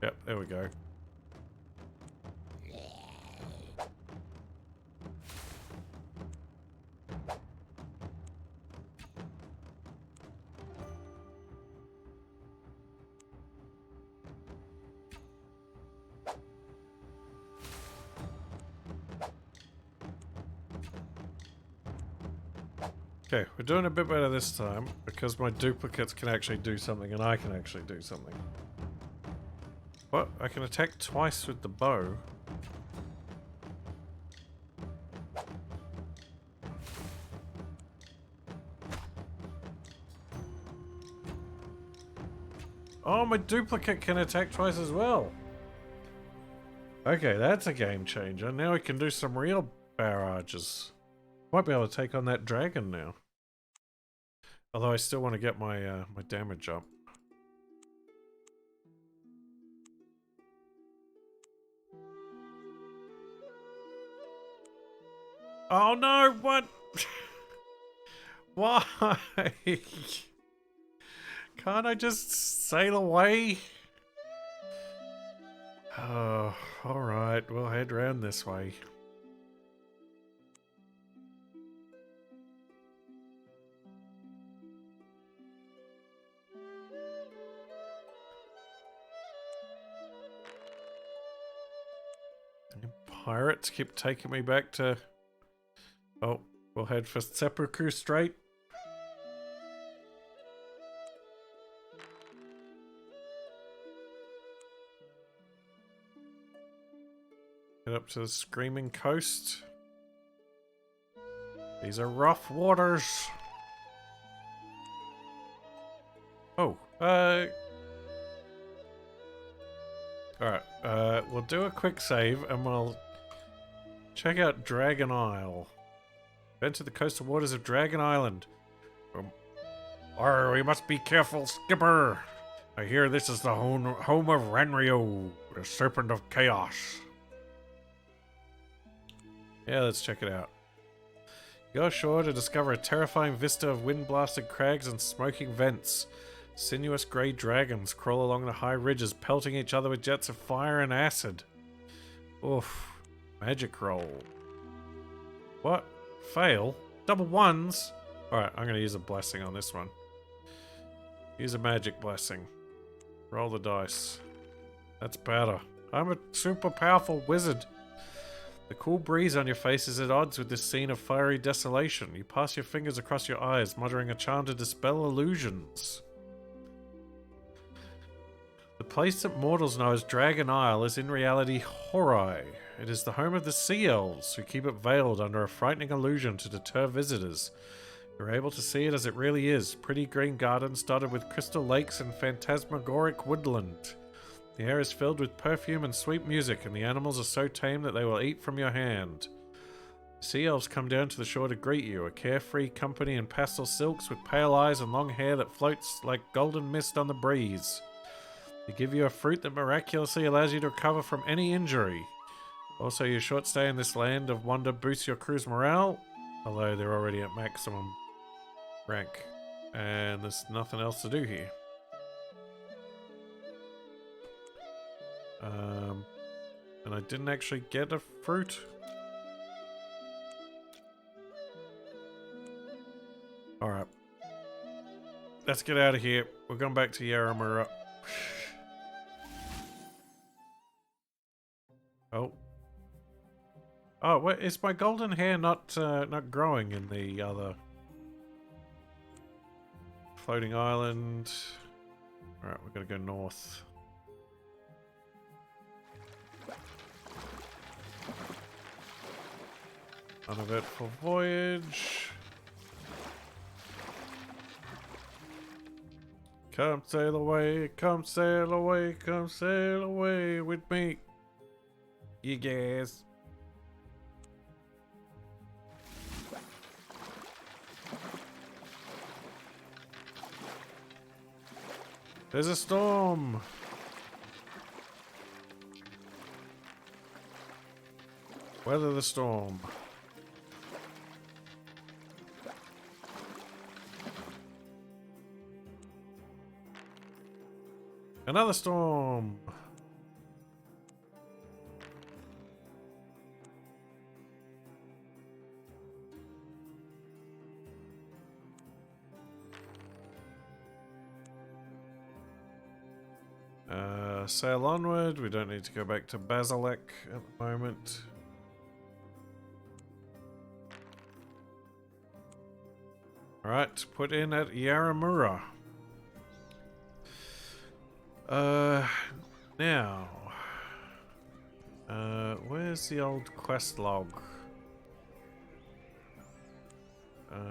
Yep, there we go. Okay, we're doing a bit better this time because my duplicates can actually do something and I can actually do something. What? I can attack twice with the bow. Oh, my duplicate can attack twice as well. Okay, that's a game changer. Now we can do some real barrages. Might be able to take on that dragon now. Although I still want to get my my damage up. Oh no, what? Why? Can't I just sail away? Oh, alright, we'll head round this way. Pirates keep taking me back to... Oh, we'll head for Seppuku Strait. Head up to the Screaming Coast. These are rough waters. Oh, alright, we'll do a quick save and we'll check out Dragon Isle. Enter the coastal waters of Dragon Island. We must be careful, skipper. I hear this is the home of Ranryo, the Serpent of Chaos. Yeah, let's check it out. Go ashore to discover a terrifying vista of wind-blasted crags and smoking vents. Sinuous grey dragons crawl along the high ridges, pelting each other with jets of fire and acid. Oof. Magic roll. What? Fail? Double ones? Alright, I'm going to use a blessing on this one. Use a magic blessing. Roll the dice. That's better. I'm a super powerful wizard. The cool breeze on your face is at odds with this scene of fiery desolation. You pass your fingers across your eyes, muttering a charm to dispel illusions. The place that mortals know as Dragon Isle is in reality Horai. It is the home of the Sea Elves, who keep it veiled under a frightening illusion to deter visitors. You're able to see it as it really is, pretty green gardens dotted with crystal lakes and phantasmagoric woodland. The air is filled with perfume and sweet music, and the animals are so tame that they will eat from your hand. The Sea Elves come down to the shore to greet you, a carefree company in pastel silks with pale eyes and long hair that floats like golden mist on the breeze. They give you a fruit that miraculously allows you to recover from any injury. Also, your short stay in this land of wonder boosts your crew's morale, although they're already at maximum rank. And there's nothing else to do here. And I didn't actually get a fruit. Alright. Let's get out of here. We're going back to Yaramura. Oh. Oh, wait, is my golden hair not growing in the other floating island? Alright, we're gonna go north. Uneventful voyage. Come sail away, come sail away, come sail away with me. You guys. There's a storm. Weather the storm. Another storm. Sail onward. We don't need to go back to Basilek at the moment. Alright, put in at Yaramura. Now, where's the old quest log?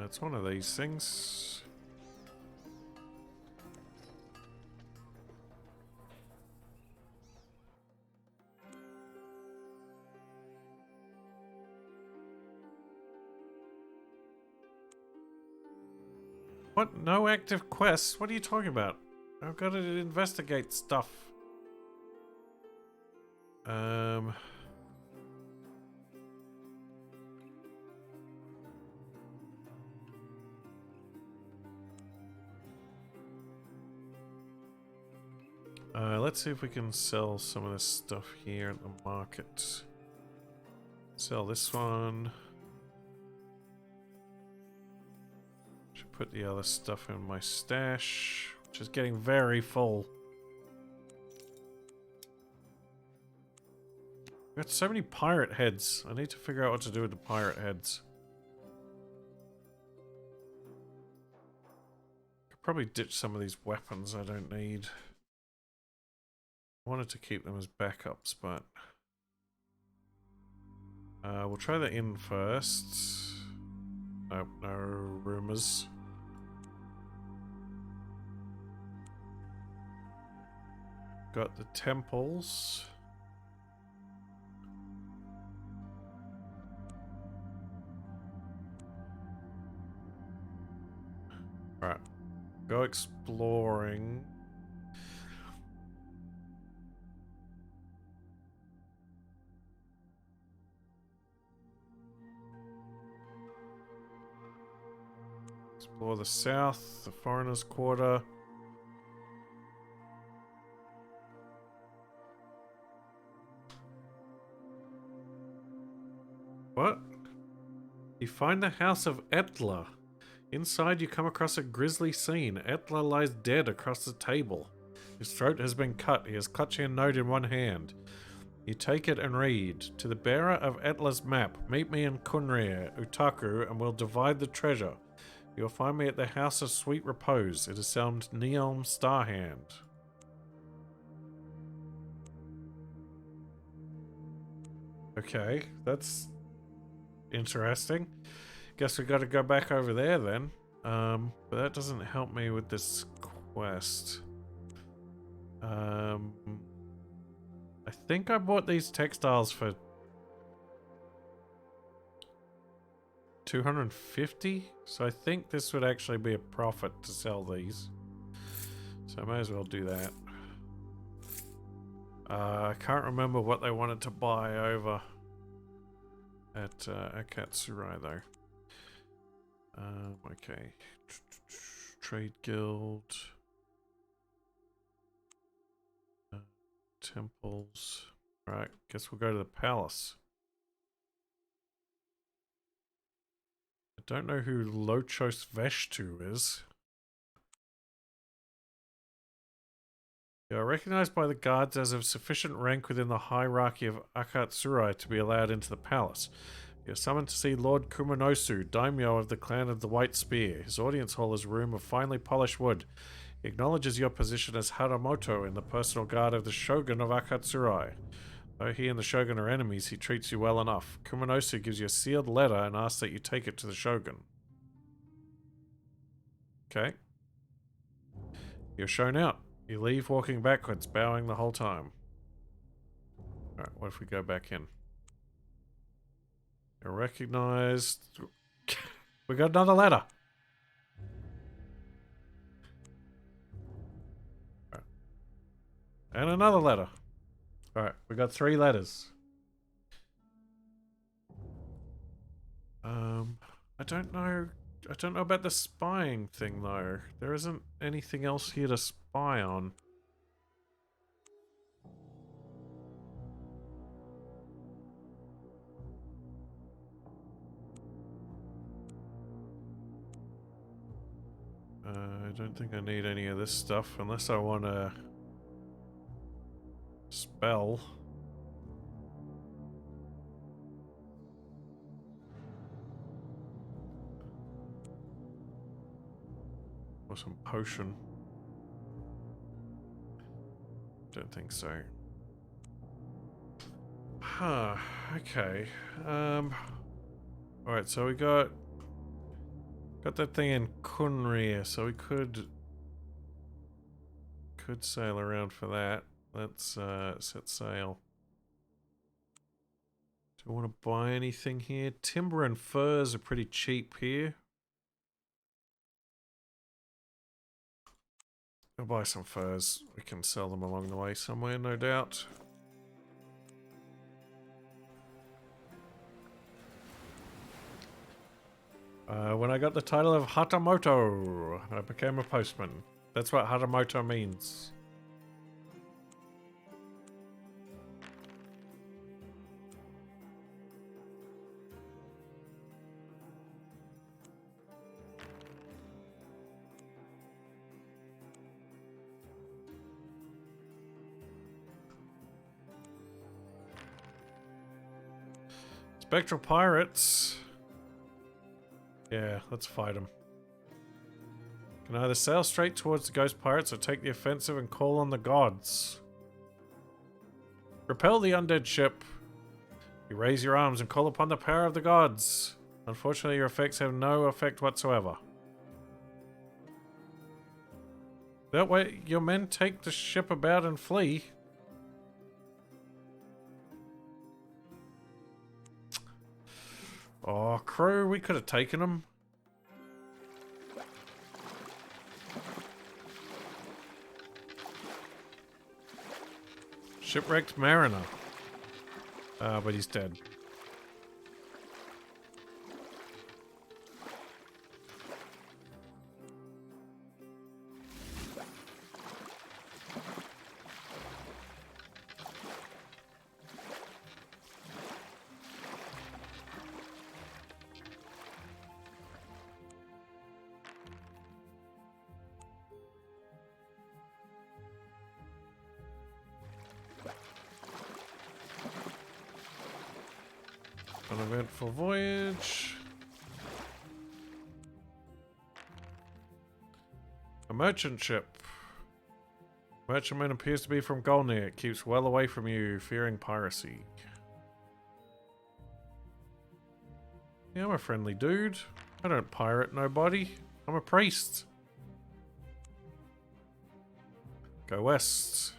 It's one of these things. What? No active quests? What are you talking about? I've got to investigate stuff. Let's see if we can sell some of this stuff here at the market. Sell this one. Should put the other stuff in my stash, which is getting very full. I've got so many pirate heads. I need to figure out what to do with the pirate heads. Could probably ditch some of these weapons I don't need. I wanted to keep them as backups, but we'll try the inn first. Nope, no rumors. Got the temples. Right. Go exploring. Explore the south, the foreigners' quarter. What? You find the house of Etla. Inside you come across a grisly scene. Etla lies dead across the table. His throat has been cut. He is clutching a note in one hand. You take it and read. To the bearer of Etla's map, meet me in Kunrir, Utaku, and we'll divide the treasure. You'll find me at the House of Sweet Repose. It is sound Neom Starhand. Okay, that's interesting. Guess we got to go back over there then. But that doesn't help me with this quest. I think I bought these textiles for 250, so I think this would actually be a profit to sell these. So I may as well do that. I can't remember what they wanted to buy over at Akatsurai though. Okay. Trade Guild. Temples. Alright, guess we'll go to the palace. I don't know who Lochos Veshtu is. You are recognized by the guards as of sufficient rank within the hierarchy of Akatsurai to be allowed into the palace. You are summoned to see Lord Kumanosu, daimyo of the clan of the White Spear. His audience hall is a room of finely polished wood. He acknowledges your position as Haramoto in the personal guard of the Shogun of Akatsurai. Though he and the Shogun are enemies, he treats you well enough. Kumanosu gives you a sealed letter and asks that you take it to the Shogun. Okay. You're shown out. You leave walking backwards, bowing the whole time. Alright, what if we go back in? You're recognized. We got another letter. Right. And another letter. Alright, we got 3 letters. I don't know about the spying thing though. There isn't anything else here to spy on. I don't think I need any of this stuff unless I want to spell. Or some potion. Don't think so. Huh, okay. Alright, so we got that thing in Kunria, so we could sail around for that. Let's set sail. Do I want to buy anything here? Timber and furs are pretty cheap here. I'll buy some furs. We can sell them along the way somewhere, no doubt. When I got the title of Hatamoto, I became a postman. That's what Hatamoto means. Spectral pirates. Yeah, let's fight them. Can either sail straight towards the ghost pirates or take the offensive and call on the gods. Repel the undead ship. You raise your arms and call upon the power of the gods. Unfortunately, your effects have no effect whatsoever. That way, your men take the ship about and flee. Oh, crew, we could have taken them. Shipwrecked mariner. But he's dead. Uneventful voyage. A merchant ship. Merchantman appears to be from Golnir. It keeps well away from you, fearing piracy. Yeah, I'm a friendly dude. I don't pirate nobody. I'm a priest. Go west.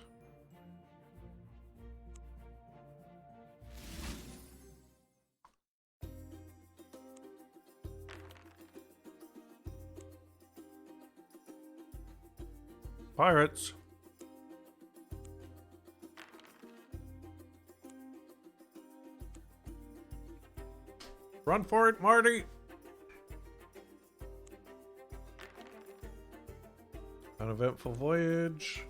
Pirates. Run for it, Marty. Uneventful voyage.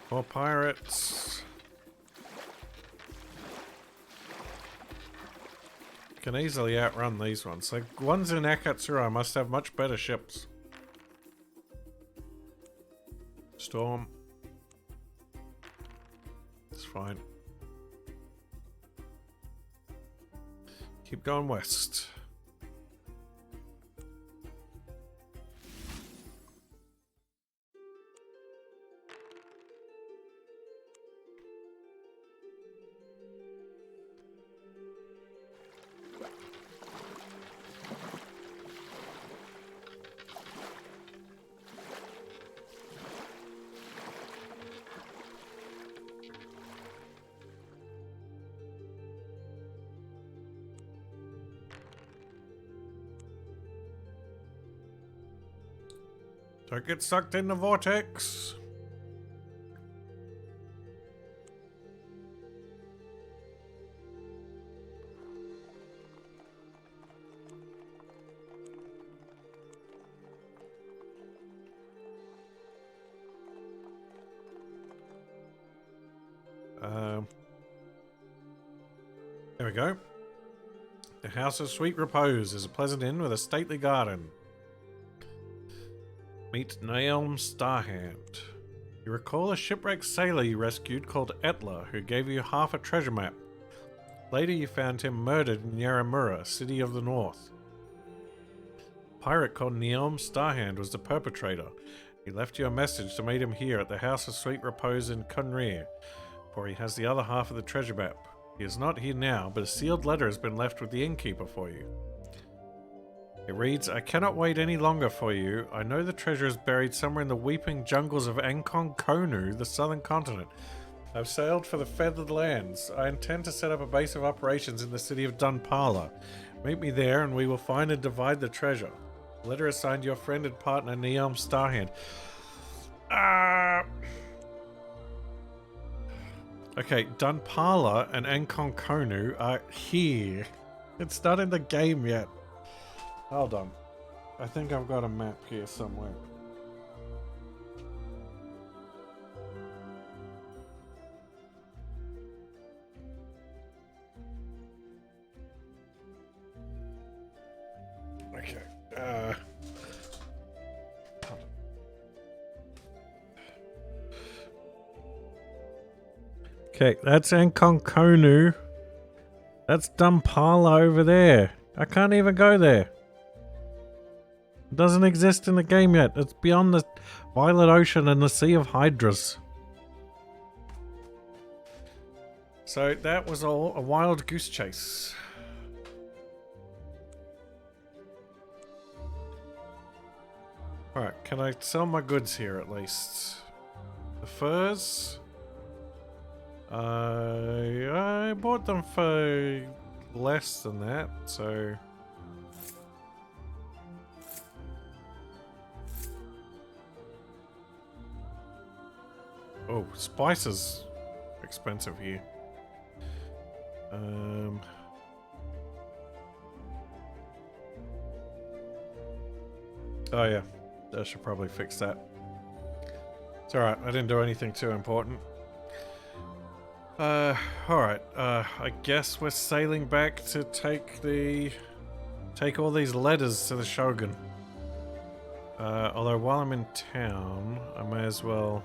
More pirates. Can easily outrun these ones. The ones in Akatsura must have much better ships. Storm. It's fine. Keep going west. Don't get sucked in the vortex. There we go. The House of Sweet Repose is a pleasant inn with a stately garden. Meet Naelm Starhand. You recall a shipwrecked sailor you rescued called Etla, who gave you half a treasure map. Later you found him murdered in Yaramura, city of the north. A pirate called Naelm Starhand was the perpetrator. He left you a message to meet him here at the House of Sweet Repose in Kunrir, for he has the other half of the treasure map. He is not here now, but a sealed letter has been left with the innkeeper for you. It reads, I cannot wait any longer for you. I know the treasure is buried somewhere in the weeping jungles of Ankon Konu, the southern continent. I've sailed for the feathered lands. I intend to set up a base of operations in the city of Dunpala. Meet me there and we will find and divide the treasure. Letter assigned your friend and partner, Naelm Starhand. Okay, Dunpala and Ankon Konu are here. It's not in the game yet. Hold on. I think I've got a map here somewhere. Okay. Okay, that's Ankon Konu. That's Dunpala over there. I can't even go there. It doesn't exist in the game yet. It's beyond the Violet Ocean and the Sea of Hydras. So that was all a wild goose chase. Alright, can I sell my goods here at least? The furs? I bought them for less than that, so... Oh, spice is expensive here. Oh yeah, I should probably fix that. It's alright, I didn't do anything too important. Alright, I guess we're sailing back to take all these letters to the Shogun. Although while I'm in town, I may as well...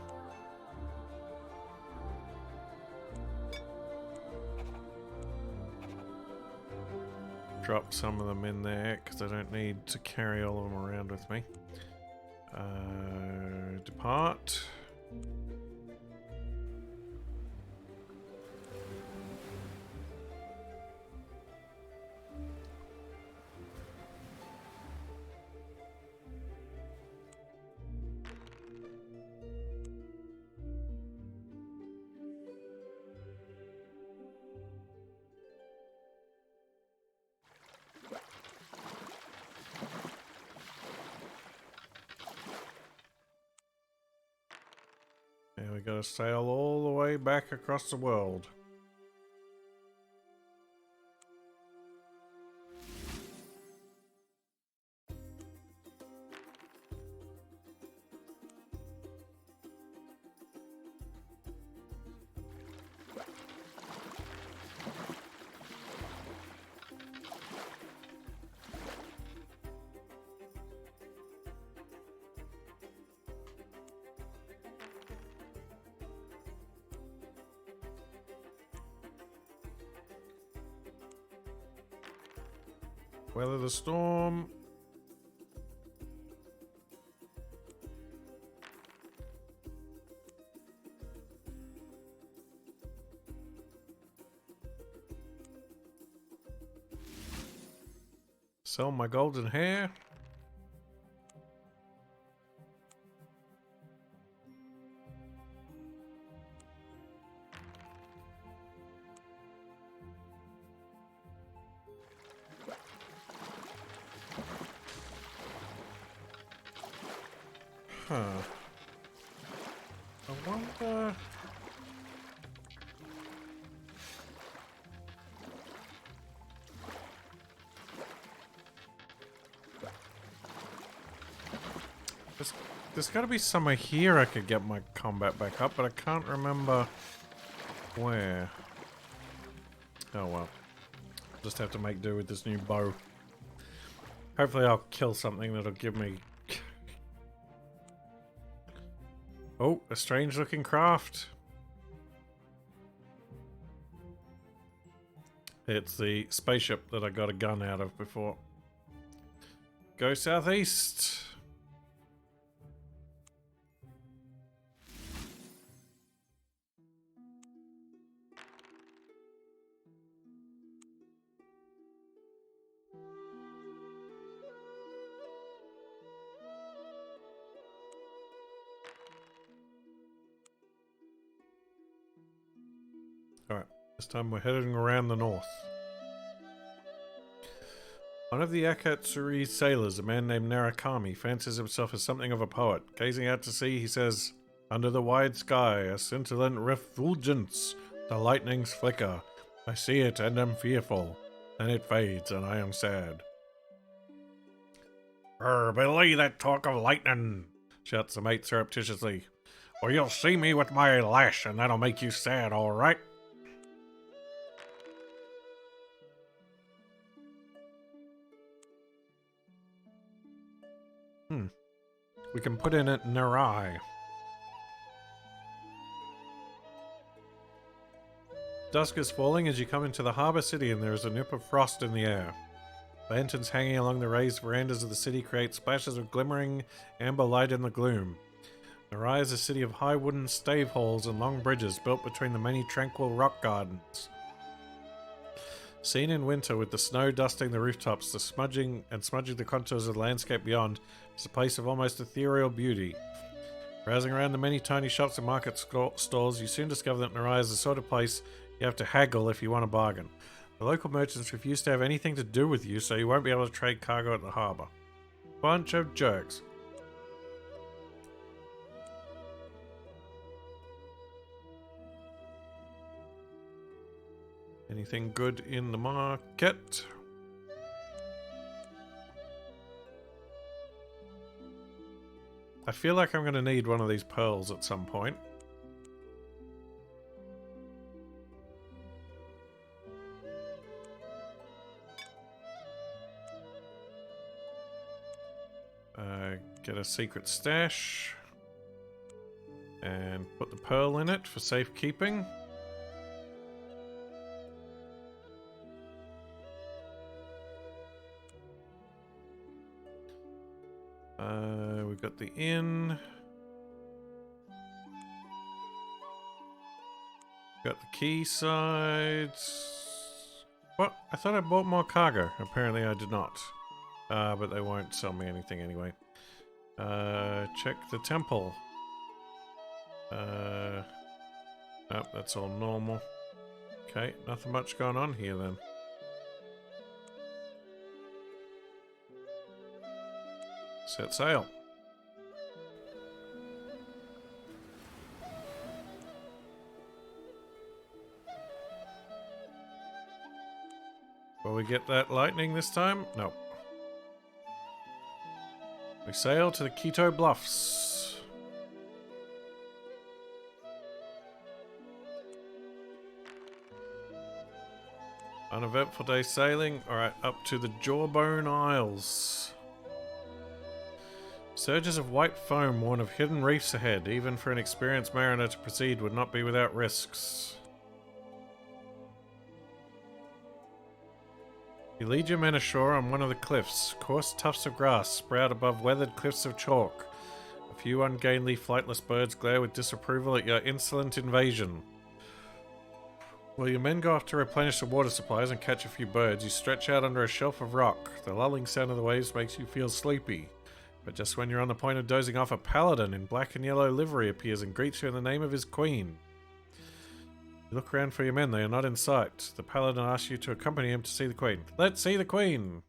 drop some of them in there, because I don't need to carry all of them around with me. Depart. gotta sail all the way back across the world. Weather the storm. Sell my golden hair. Huh. I wonder... There's got to be somewhere here I could get my combat back up, but I can't remember where. Oh well. Just have to make do with this new bow. Hopefully I'll kill something that'll give me... Oh, a strange looking craft. It's the spaceship that I got a gun out of before. Go southeast. Alright, this time we're heading around the north. One of the Akatsuri sailors, a man named Narakami, fancies himself as something of a poet. Gazing out to sea, he says, "Under the wide sky, a scintillant refulgence, the lightnings flicker. I see it and am fearful. Then it fades and I am sad." "Belay that talk of lightning," shouts the mate surreptitiously. "Or you'll see me with my lash and that'll make you sad, alright?" We can put in it Narai. Dusk is falling as you come into the harbour city and there is a nip of frost in the air. Lanterns hanging along the raised verandas of the city create splashes of glimmering amber light in the gloom. Narai is a city of high wooden stave halls and long bridges built between the many tranquil rock gardens. Seen in winter with the snow dusting the rooftops, the smudging the contours of the landscape beyond, it's a place of almost ethereal beauty. Browsing around the many tiny shops and market stalls, you soon discover that Narai is the sort of place you have to haggle if you want a bargain. The local merchants refuse to have anything to do with you, so you won't be able to trade cargo at the harbour. Bunch of jerks. Anything good in the market? I feel like I'm going to need one of these pearls at some point. Get a secret stash. And put the pearl in it for safekeeping. We've got the inn. Got the quayside. What? I thought I bought more cargo. Apparently I did not. But they won't sell me anything anyway. Check the temple. Nope, that's all normal. Okay, nothing much going on here then. Set sail. Will we get that lightning this time? No. We sail to the Quito Bluffs. Uneventful day sailing. Alright, up to the Jawbone Isles. Surges of white foam warn of hidden reefs ahead. Even for an experienced mariner to proceed would not be without risks. You lead your men ashore on one of the cliffs. Coarse tufts of grass sprout above weathered cliffs of chalk. A few ungainly, flightless birds glare with disapproval at your insolent invasion. While your men go off to replenish the water supplies and catch a few birds, you stretch out under a shelf of rock. The lulling sound of the waves makes you feel sleepy. But just when you're on the point of dozing off, a paladin in black and yellow livery appears and greets you in the name of his queen. You look around for your men, they are not in sight. The paladin asks you to accompany him to see the queen. Let's see the queen!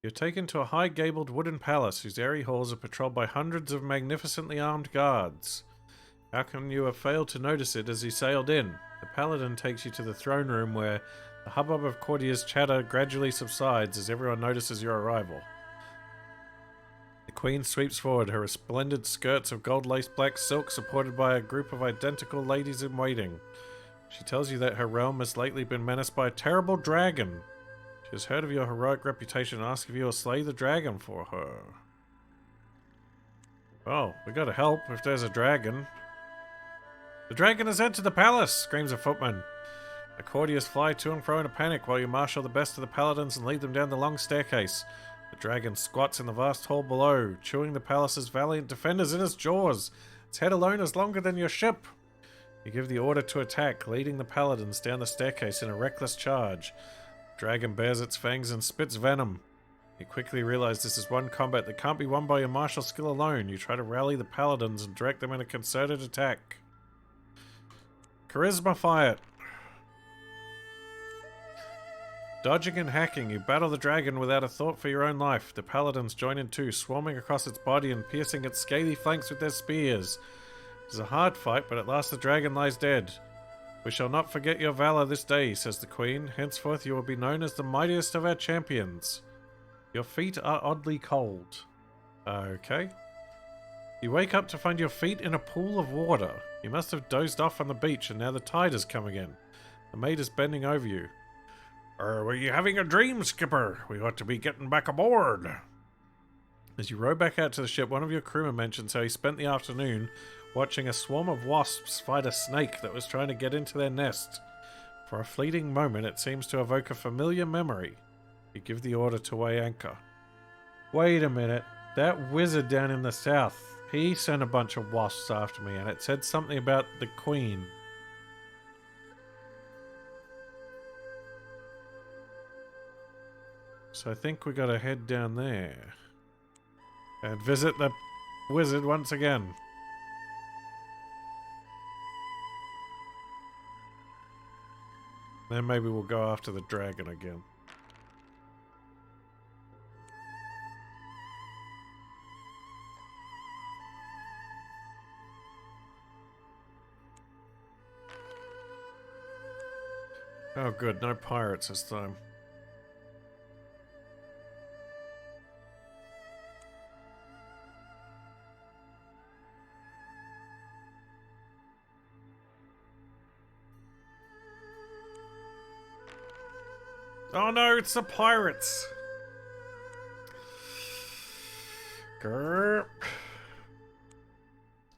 You're taken to a high gabled wooden palace whose airy halls are patrolled by hundreds of magnificently armed guards. How can you have failed to notice it as you sailed in? The paladin takes you to the throne room where the hubbub of courtiers' chatter gradually subsides as everyone notices your arrival. The queen sweeps forward, her resplendent skirts of gold-laced black silk supported by a group of identical ladies-in-waiting. She tells you that her realm has lately been menaced by a terrible dragon. She has heard of your heroic reputation and asks if you will slay the dragon for her. Well, we gotta help if there's a dragon. The dragon has entered the palace! Screams a footman. The courtiers fly to and fro in a panic while you marshal the best of the paladins and lead them down the long staircase. The dragon squats in the vast hall below, chewing the palace's valiant defenders in its jaws. Its head alone is longer than your ship. You give the order to attack, leading the paladins down the staircase in a reckless charge. The dragon bares its fangs and spits venom. You quickly realize this is one combat that can't be won by your martial skill alone. You try to rally the paladins and direct them in a concerted attack. Charisma fight. Dodging and hacking, you battle the dragon without a thought for your own life. The paladins join in too, swarming across its body and piercing its scaly flanks with their spears. It is a hard fight, but at last the dragon lies dead. We shall not forget your valor this day, says the queen. Henceforth you will be known as the mightiest of our champions. Your feet are oddly cold. Okay. You wake up to find your feet in a pool of water. You must have dozed off on the beach and now the tide has come again. The maid is bending over you. Were you having a dream, skipper? We ought to be getting back aboard. As you row back out to the ship, one of your crewmen mentions how he spent the afternoon watching a swarm of wasps fight a snake that was trying to get into their nest. For a fleeting moment, it seems to evoke a familiar memory. You give the order to weigh anchor. Wait a minute. That wizard down in the south, he sent a bunch of wasps after me, and it said something about the queen. So I think we gotta head down there and visit the wizard once again. Then maybe we'll go after the dragon again. Oh good, no pirates this time. Oh no, it's the pirates! Grr.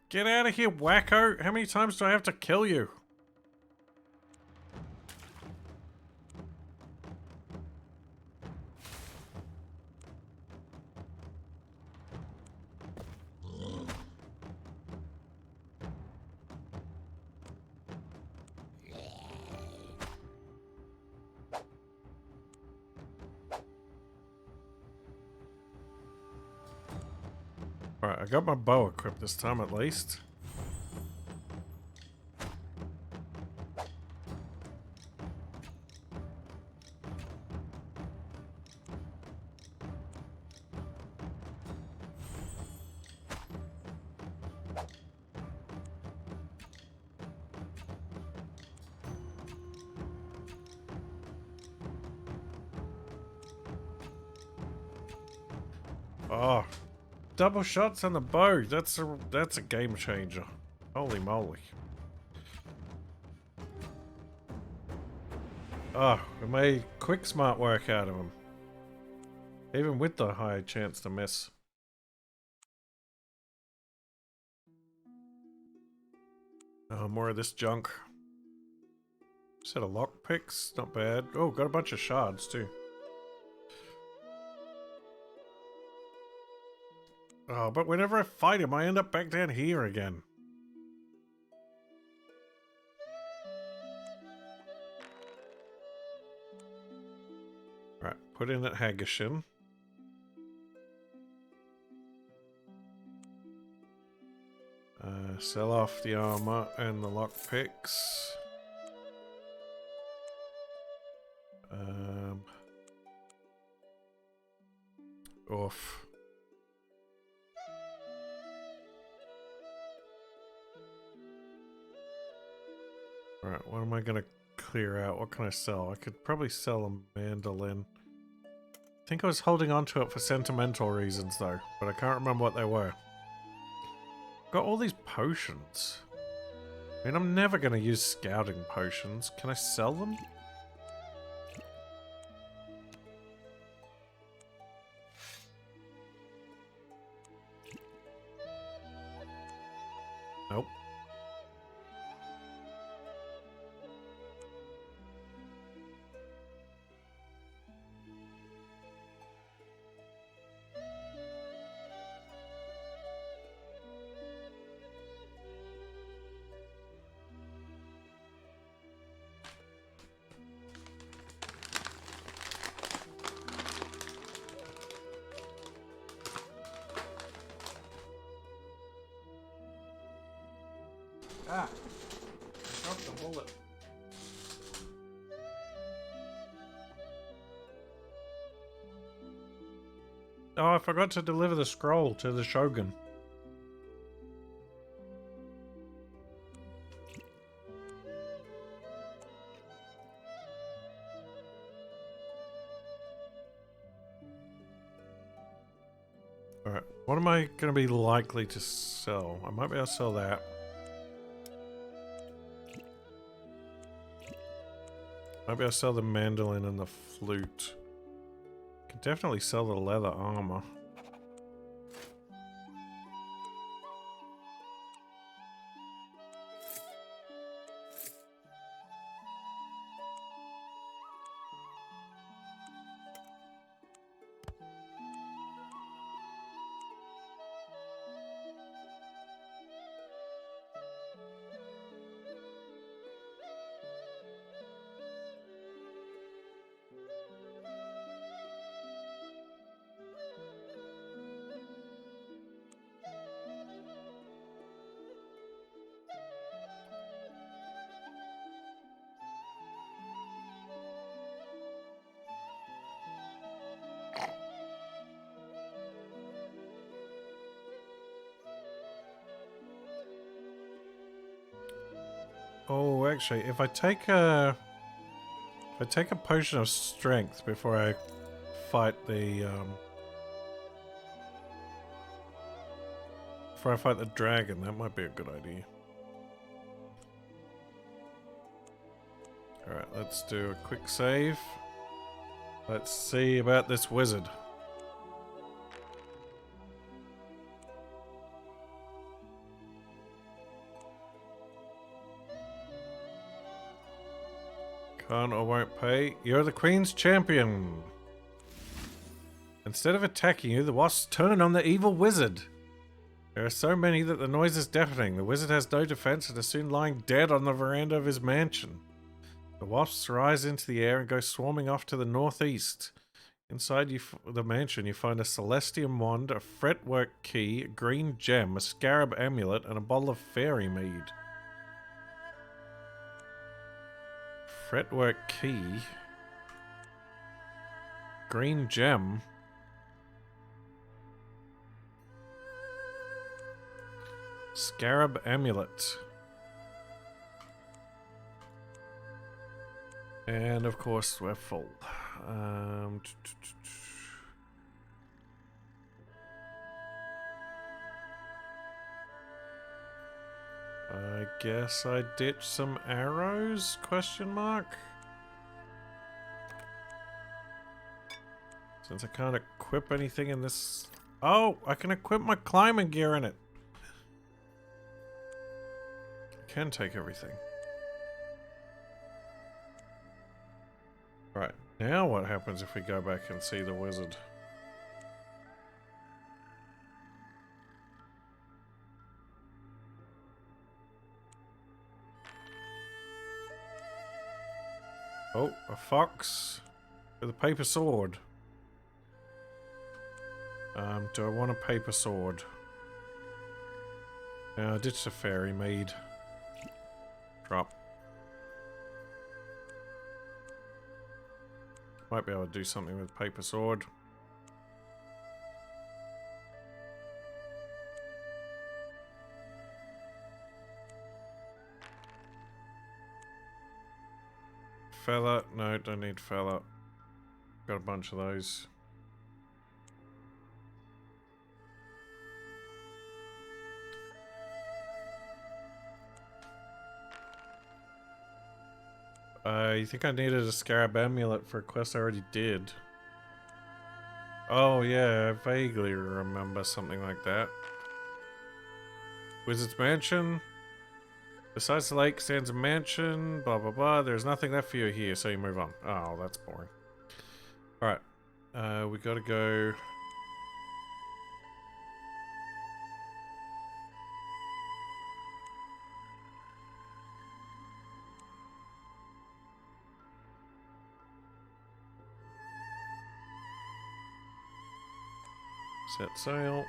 Get out of here, wacko! How many times do I have to kill you? Alright, I got my bow equipped this time at least. Oh, double shots on the bow. That's a game changer. Holy moly. Oh, we made quick smart work out of him. Even with the high chance to miss. Oh, more of this junk. Set of lockpicks, not bad. Oh, got a bunch of shards too. Oh, but whenever I fight him, I end up back down here again. Right, put in at Hagashin. Sell off the armor and the lockpicks. Oof. Alright, what am I gonna clear out? What can I sell? I could probably sell a mandolin. I think I was holding on to it for sentimental reasons though, but I can't remember what they were. Got all these potions. I mean, I'm never gonna use scouting potions. Can I sell them? Nope. Ah! Dropped the bullet. Oh, I forgot to deliver the scroll to the Shogun. Alright, what am I going to be likely to sell? I might be able to sell that. Might be able to sell the mandolin and the flute. Can definitely sell the leather armor. Oh, actually, if I take a potion of strength before I fight the dragon, that might be a good idea. All right, let's do a quick save. Let's see about this wizard. Can't or won't pay. You're the Queen's champion. Instead of attacking you, the wasps turn on the evil wizard. There are so many that the noise is deafening. The wizard has no defense and is soon lying dead on the veranda of his mansion. The wasps rise into the air and go swarming off to the northeast. Inside the mansion, you find a celestium wand, a fretwork key, a green gem, a scarab amulet, and a bottle of fairy mead. Fretwork key. Green gem. Scarab amulet. And of course we're full. I guess I ditch some arrows? Question mark. Since I can't equip anything in this... Oh, I can equip my climbing gear in it. I can take everything. Right, now what happens if we go back and see the wizard? Oh, a fox with a paper sword. Do I want a paper sword? No, ditch the fairy maid. Drop. Might be able to do something with paper sword. Feather. No, don't need feather. Got a bunch of those. You think I needed a scarab amulet for a quest I already did? Oh yeah, I vaguely remember something like that. Wizard's Mansion. Besides the lake stands a mansion, blah blah blah. There's nothing left for you here, so you move on. Oh, that's boring. Alright. We gotta go... Set sail.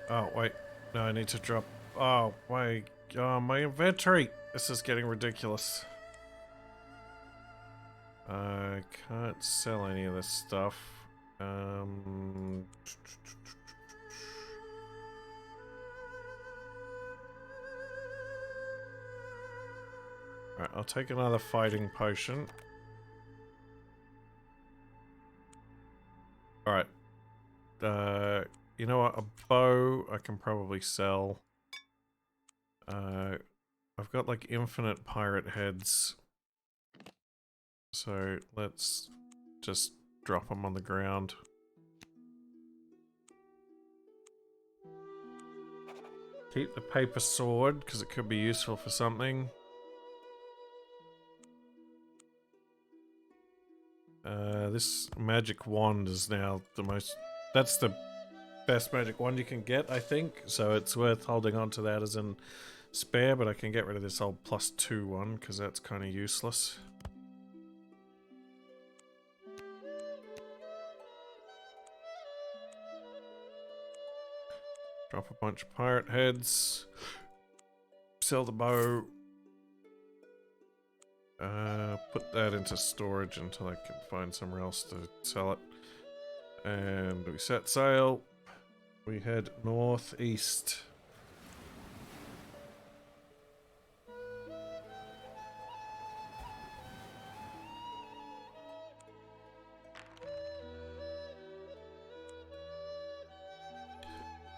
Oh, wait. No, I need to drop... Oh, wait. Oh, my inventory! This is getting ridiculous. I can't sell any of this stuff. Alright, I'll take another fighting potion. Alright. You know what? A bow I can probably sell. I've got like infinite pirate heads. So let's just drop them on the ground. Keep the paper sword because it could be useful for something. This magic wand is now the most... That's the best magic wand you can get, I think. So it's worth holding on to that as in spare, but I can get rid of this old +2 one because that's kind of useless. Drop a bunch of pirate heads. Sell the bow. Put that into storage until I can find somewhere else to sell it. And we set sail. We head northeast.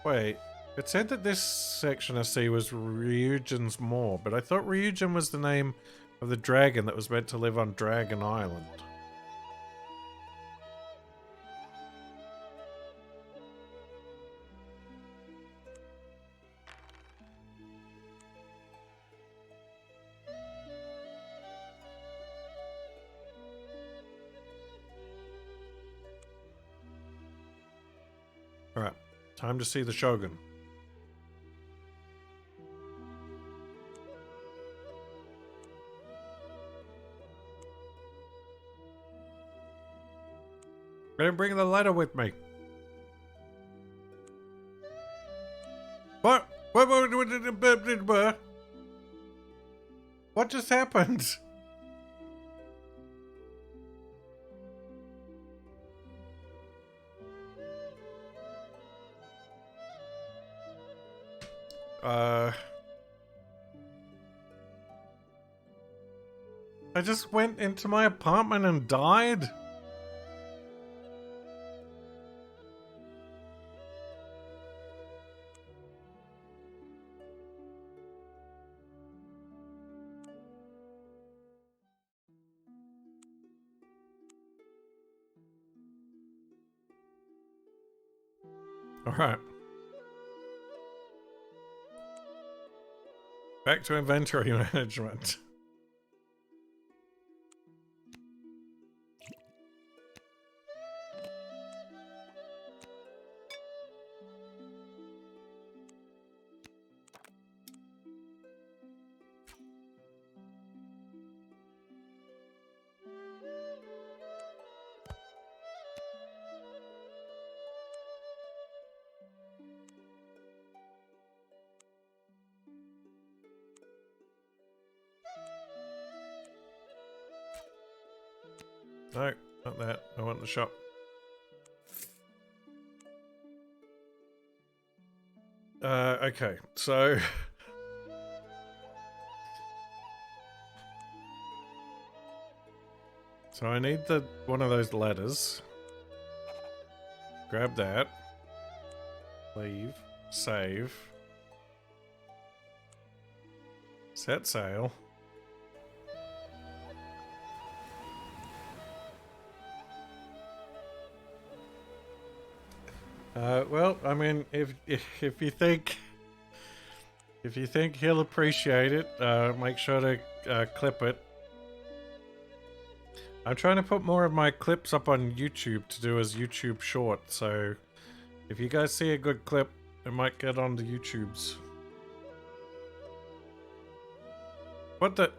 Wait, it said that this section of sea was Ryujin's Moor, but I thought Ryujin was the name of the dragon that was meant to live on Dragon Island. Alright, time to see the Shogun. I didn't bring the letter with me. What? What just happened? I just went into my apartment and died? Alright. Back to inventory management. No, not that. I want the shop. Okay, so... so I need one of those ladders. Grab that. Leave. Save. Set sail. Well, I mean, if you think he'll appreciate it, make sure to clip it. I'm trying to put more of my clips up on YouTube to do as YouTube short, so if you guys see a good clip, it might get on the YouTubes. What the?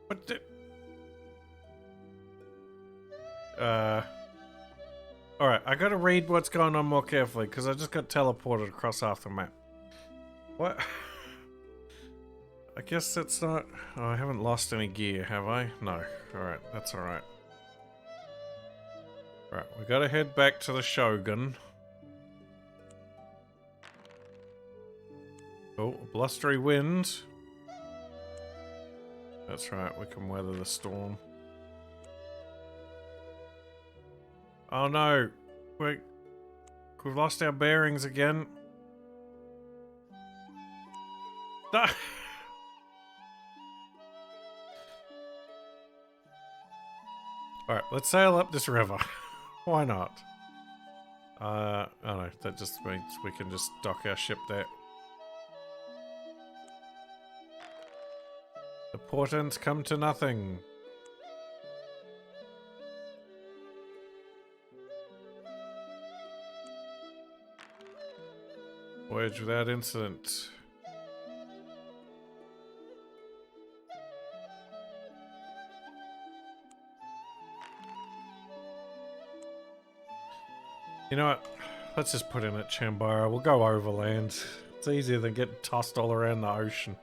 What the? Alright, I gotta read what's going on more carefully, because I just got teleported across half the map. What? I guess that's not... oh, I haven't lost any gear, have I? No. Alright, that's alright. Right, we gotta head back to the Shogun. Oh, blustery wind. That's right, we can weather the storm. Oh no, we've lost our bearings again. Ah! Alright, let's sail up this river. Why not? Oh no, that just means we can just dock our ship there. The portents come to nothing. Voyage without incident. You know what? Let's just put in at Chambara. We'll go overland. It's easier than getting tossed all around the ocean.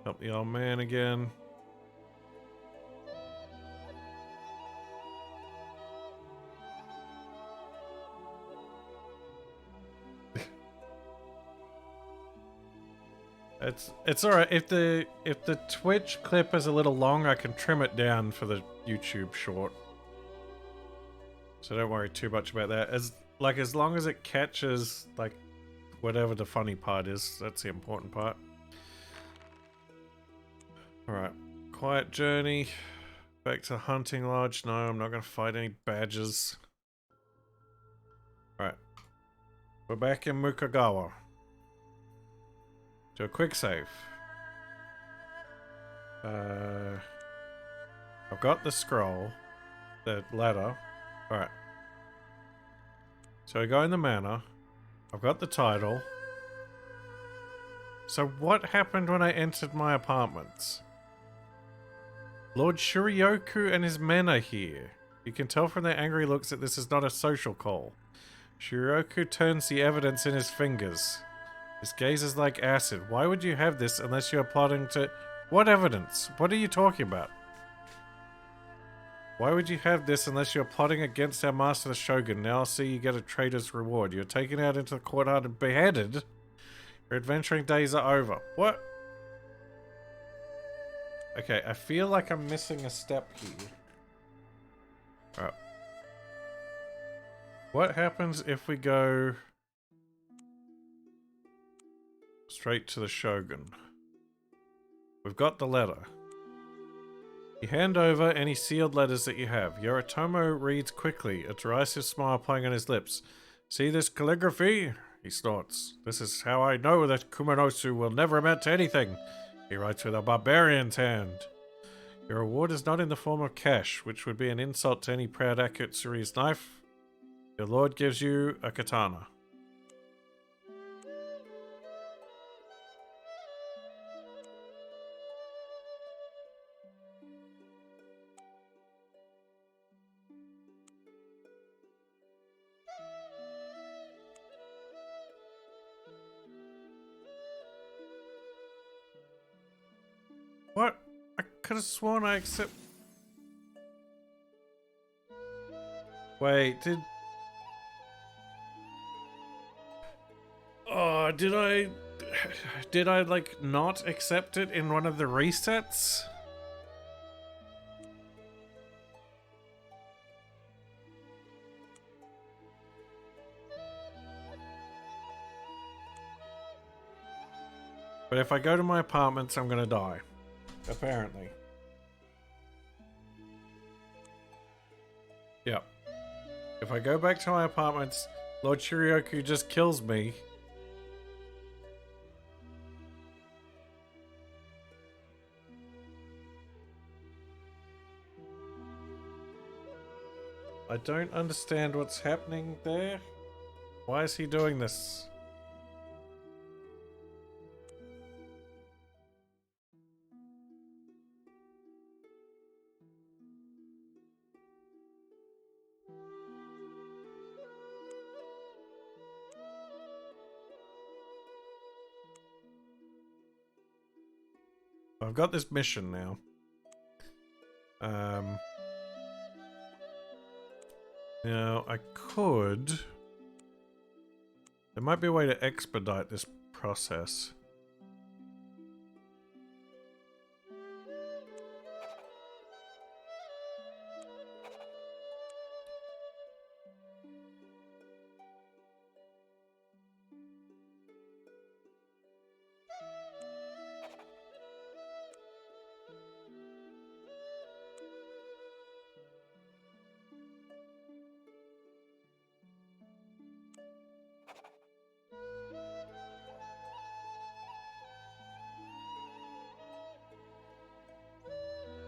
Help the old man again. It's alright. If the Twitch clip is a little long, I can trim it down for the YouTube short. So don't worry too much about that. As long as it catches like whatever the funny part is, that's the important part. Alright. Quiet journey. Back to hunting lodge. No, I'm not gonna fight any badgers. Alright. We're back in Mukogawa. Do a quick save. I've got the scroll. The ladder. Alright. So I go in the manor. I've got the title. So what happened when I entered my apartments? Lord Shurioku and his men are here. You can tell from their angry looks that this is not a social call. Shurioku turns the evidence in his fingers. His gaze is like acid. Why would you have this unless you are plotting to... What evidence? What are you talking about? Why would you have this unless you're plotting against our master the Shogun? Now I'll see you get a traitor's reward. You're taken out into the courtyard and beheaded. Your adventuring days are over. What? Okay, I feel like I'm missing a step here. Alright. What happens if we go straight to the Shogun? We've got the letter. You hand over any sealed letters that you have. Yoritomo reads quickly, a derisive smile playing on his lips. See this calligraphy? He snorts. This is how I know that Kumanosu will never amount to anything. He writes with a barbarian's hand. Your reward is not in the form of cash, which would be an insult to any proud Akutsuru's knife. Your lord gives you a katana. What? I could have sworn I accept... Wait, did... Oh, did I... Did I, like, not accept it in one of the resets? But if I go to my apartments, I'm gonna die. Apparently. Yep. If I go back to my apartments, Lord Shiryoku just kills me. I don't understand what's happening there. Why is he doing this? I've got this mission now. Now, I could... There might be a way to expedite this process.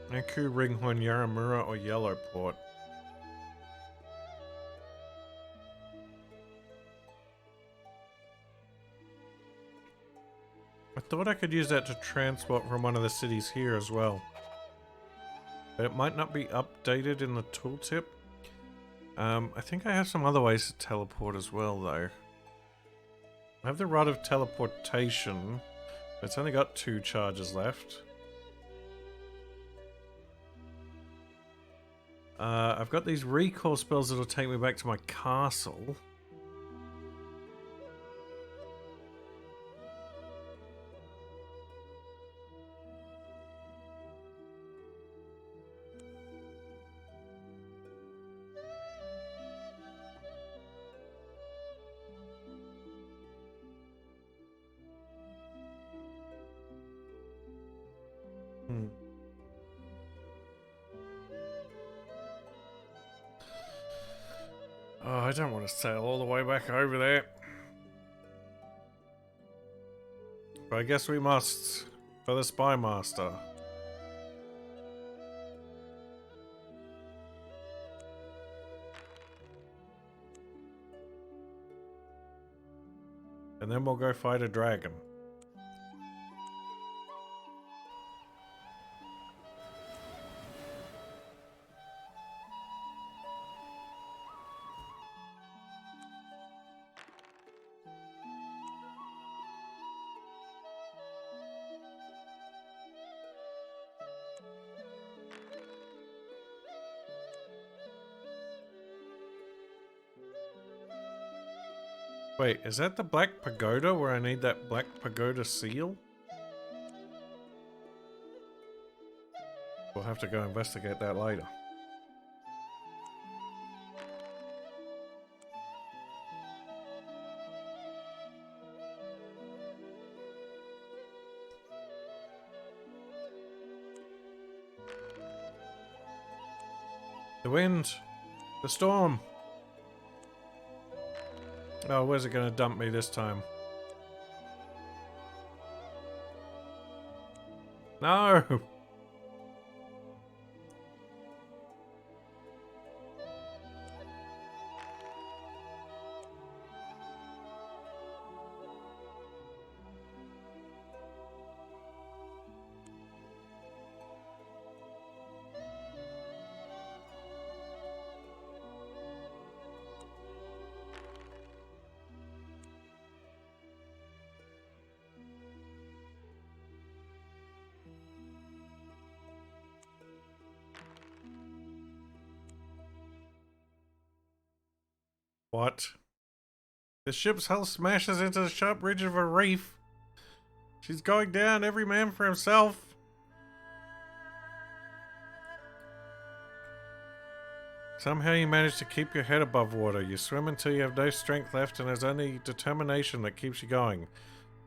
Aku, Ringhorn, Yaramura, or Yellowport. I thought I could use that to transport from one of the cities here as well. But it might not be updated in the tooltip. I think I have some other ways to teleport as well, though. I have the Rod of Teleportation. It's only got 2 charges left. I've got these recall spells that'll take me back to my castle. Oh, I don't want to sail all the way back over there. But I guess we must, for the Spy Master. And then we'll go fight a dragon. Wait, is that the Black Pagoda where I need that Black Pagoda seal? We'll have to go investigate that later. The wind. The storm. Oh, where's it gonna dump me this time? No! What? The ship's hull smashes into the sharp ridge of a reef. She's going down, every man for himself. Somehow you manage to keep your head above water. You swim until you have no strength left and there's only determination that keeps you going.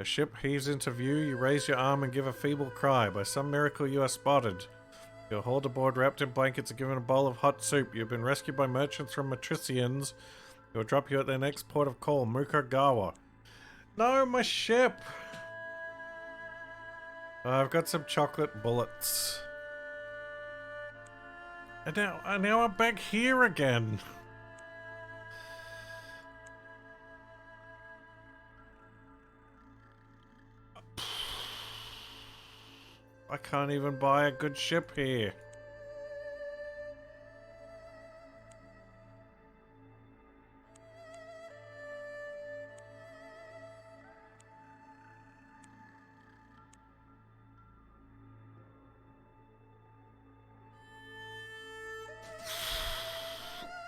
A ship heaves into view, you raise your arm and give a feeble cry. By some miracle you are spotted. You're hauled aboard wrapped in blankets and given a bowl of hot soup. You've been rescued by merchants from Matricians who will drop you at their next port of call, Mukogawa. No, my ship! I've got some chocolate bullets. And now I'm back here again. I can't even buy a good ship here.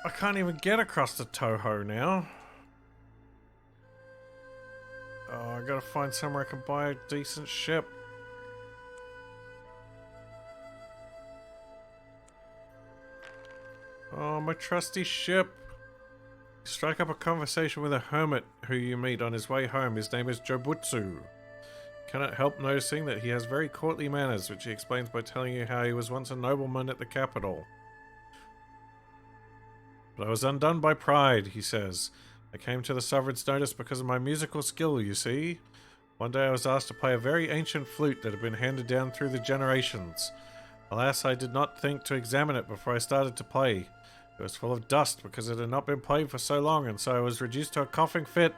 I can't even get across the Toho now. Oh, I gotta find somewhere I can buy a decent ship. Oh, my trusty ship. You strike up a conversation with a hermit who you meet on his way home. His name is Jobutsu. Cannot help noticing that he has very courtly manners, which he explains by telling you how he was once a nobleman at the capital. But I was undone by pride, he says. I came to the sovereign's notice because of my musical skill, you see. One day I was asked to play a very ancient flute that had been handed down through the generations. Alas, I did not think to examine it before I started to play. It was full of dust because it had not been played for so long, and so I was reduced to a coughing fit.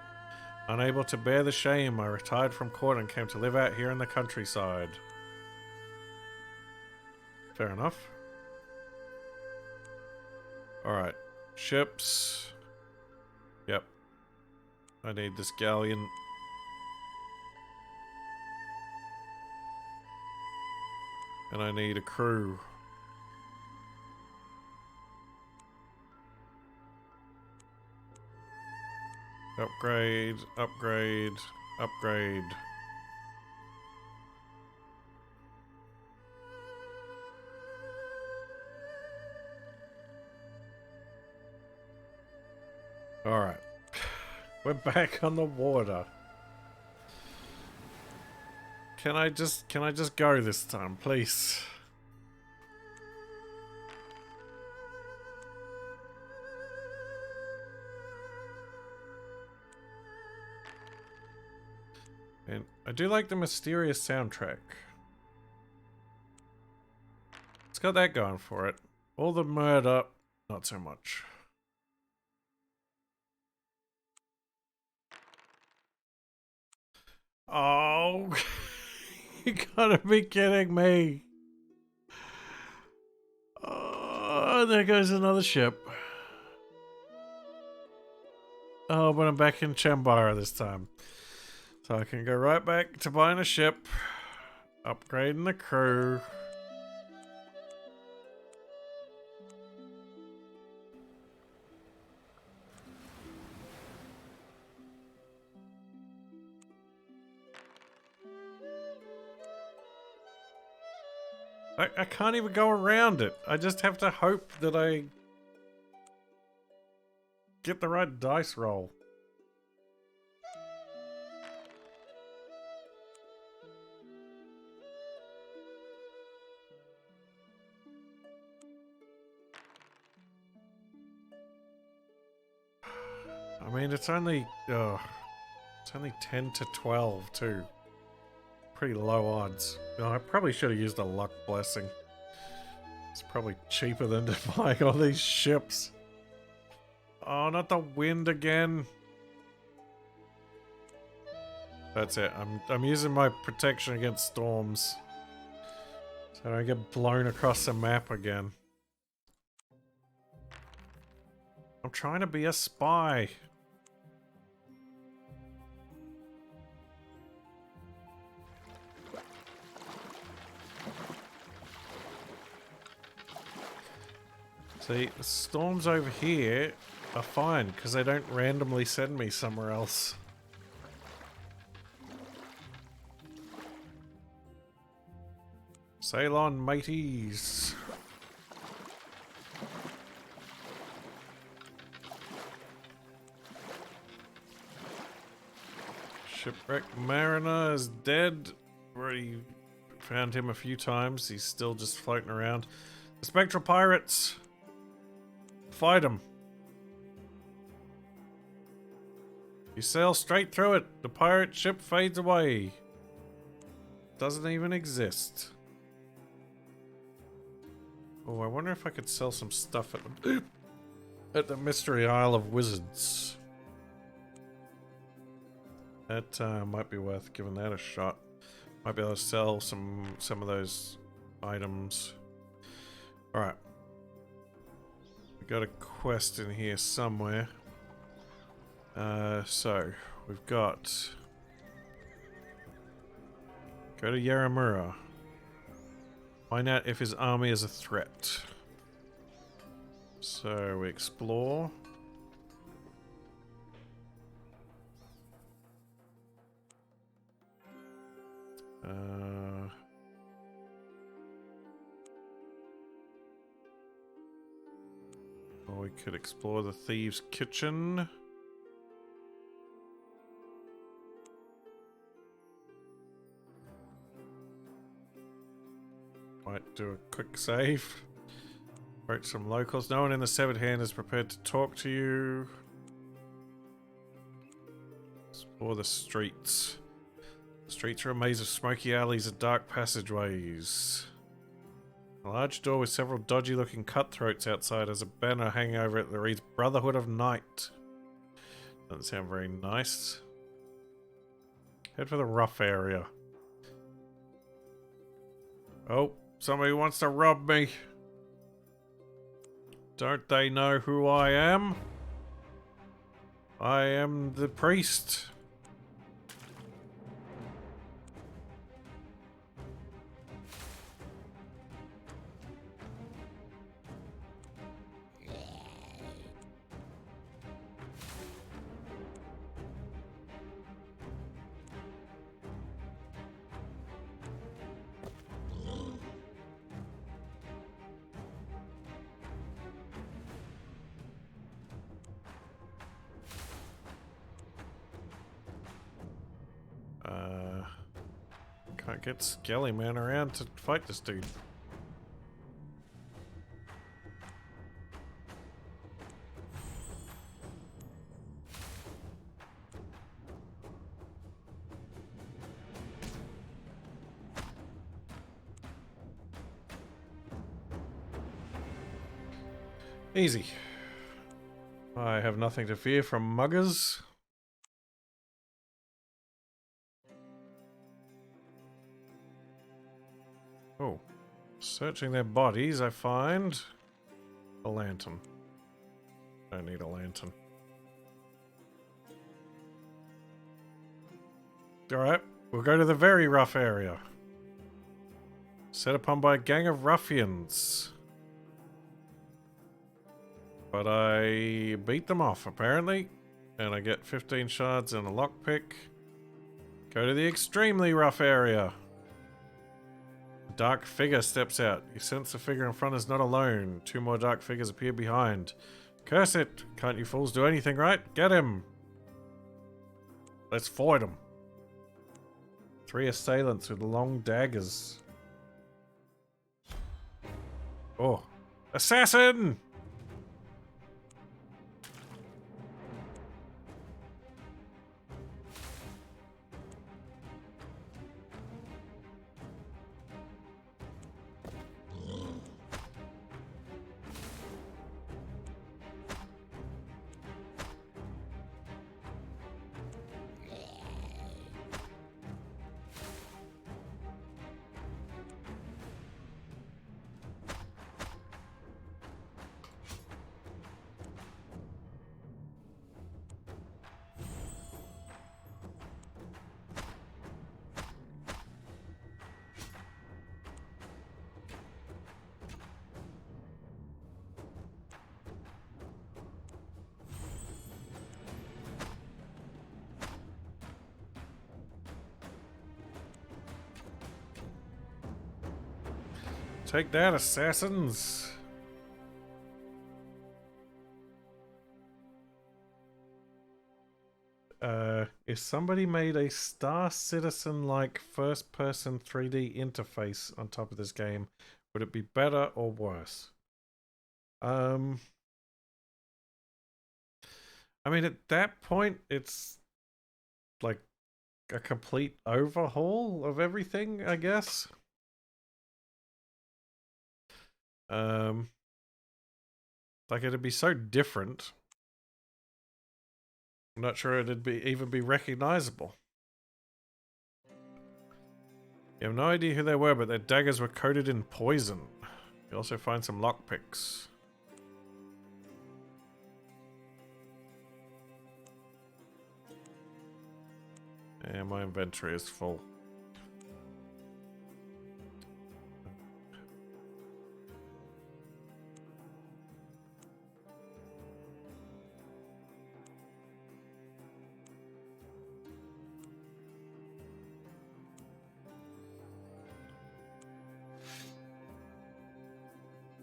Unable to bear the shame, I retired from court and came to live out here in the countryside. Fair enough. Alright. Ships. Yep. I need this galleon. And I need a crew. Upgrade, upgrade, upgrade. Alright. We're back on the water. Can I just go this time, please? And I do like the mysterious soundtrack. It's got that going for it. All the murder, not so much. Oh, you gotta be kidding me. Oh, there goes another ship. Oh, but I'm back in Chambara this time. So I can go right back to buying a ship, upgrading the crew. I can't even go around it. I just have to hope that I get the right dice roll. I mean, it's only 10 to 12 too. Pretty low odds. No, I probably should have used a luck blessing. It's probably cheaper than to buy all these ships. Oh, not the wind again. That's it. I'm using my protection against storms, so I don't get blown across the map again. I'm trying to be a spy. See, the storms over here are fine because they don't randomly send me somewhere else. Sail on, mateys. Shipwrecked mariner is dead. Already found him a few times. He's still just floating around. The spectral pirates. Fight them. You sail straight through it. The pirate ship fades away. Doesn't even exist. Oh, I wonder if I could sell some stuff at the Mystery Isle of Wizards. That might be worth giving that a shot. Might be able to sell some of those items. Alright. We got a quest in here somewhere. So, we've got... Go to Yaramura. Find out if his army is a threat. So, we explore. Or we could explore the thieves' kitchen. Might do a quick save. Approach some locals. No one in the Severed Hand is prepared to talk to you. Explore the streets. The streets are a maze of smoky alleys and dark passageways. A large door with several dodgy-looking cutthroats outside has a banner hanging over it that reads Brotherhood of Night. Doesn't sound very nice. Head for the rough area. Oh, somebody wants to rob me. Don't they know who I am? I am the priest. Can't get Skelly Man around to fight this dude. Easy. I have nothing to fear from muggers. Oh. Searching their bodies, I find a lantern. Don't need a lantern. Alright, we'll go to the very rough area. Set upon by a gang of ruffians. But I beat them off, apparently. And I get 15 shards and a lockpick. Go to the extremely rough area. A dark figure steps out. You sense the figure in front is not alone. 2 more dark figures appear behind. Curse it! Can't you fools do anything right? Get him! Let's fight him. 3 assailants with long daggers. Oh. Take that, assassins! If somebody made a Star Citizen-like first-person 3D interface on top of this game, would it be better or worse? I mean, at that point, it's like a complete overhaul of everything, I guess. Like it'd be so different. I'm not sure it'd even be recognizable. You have no idea who they were, but their daggers were coated in poison. You also find some lockpicks. And my inventory is full.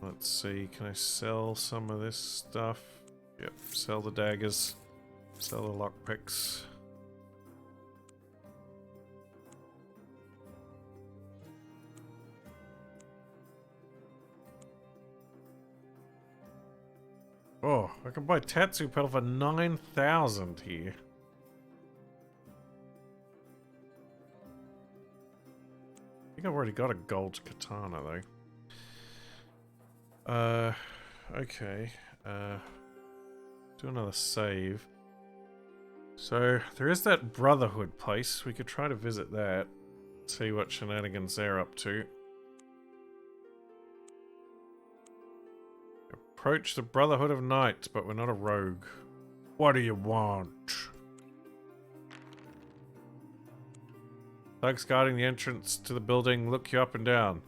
Let's see, can I sell some of this stuff? Yep, sell the daggers, sell the lockpicks. Oh, I can buy Tatsu Pedal for 9,000 here. I think I've already got a gold katana though. Okay. Do another save. So, there is that Brotherhood place. We could try to visit that. See what shenanigans they're up to. Approach the Brotherhood of Knights, but we're not a rogue. What do you want? Thugs guarding the entrance to the building look you up and down.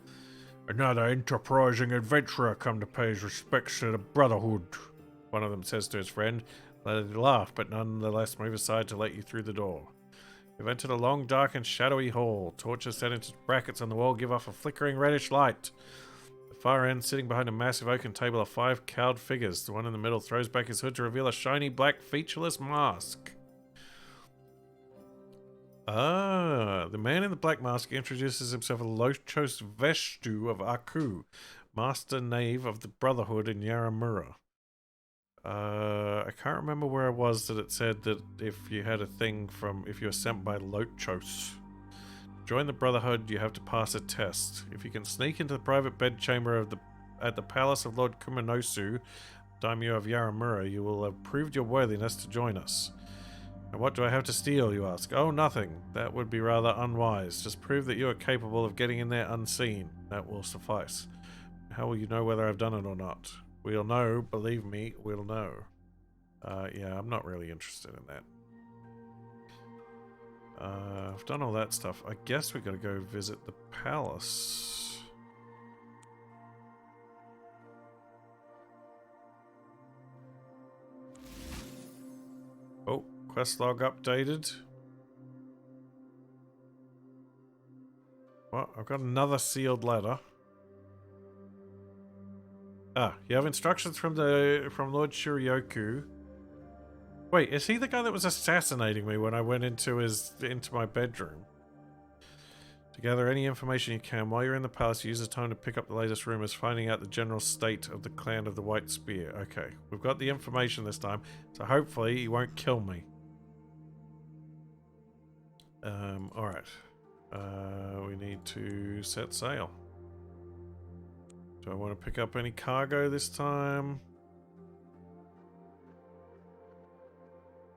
Another enterprising adventurer come to pay his respects to the Brotherhood, one of them says to his friend. They laugh, but nonetheless move aside to let you through the door. You've entered a long, dark and shadowy hall. Torches set into brackets on the wall give off a flickering reddish light. At the far end, sitting behind a massive oaken table, are 5 cowled figures. The one in the middle throws back his hood to reveal a shiny black featureless mask. Ah, the man in the black mask introduces himself as Lochos Veshtu of Aku, Master Knave of the Brotherhood in Yaramura. I can't remember where it was that it said that if you had a thing from if you were sent by Lochos. To join the Brotherhood, you have to pass a test. If you can sneak into the private bedchamber at the palace of Lord Kumanosu, Daimyo of Yaramura, you will have proved your worthiness to join us. And what do I have to steal, you ask? Oh, nothing. That would be rather unwise. Just prove that you are capable of getting in there unseen. That will suffice. How will you know whether I've done it or not? We'll know. Believe me, we'll know. Yeah, I'm not really interested in that. I've done all that stuff. I guess we gotta go visit the palace. Oh, quest log updated. What? I've got another sealed letter. Ah, you have instructions from Lord Shiryoku. Wait, is he the guy that was assassinating me when I went into my bedroom? To gather any information you can while you're in the palace, use the time to pick up the latest rumors, finding out the general state of the clan of the White Spear. Okay, we've got the information this time, so hopefully he won't kill me. Alright. We need to set sail. Do I want to pick up any cargo this time?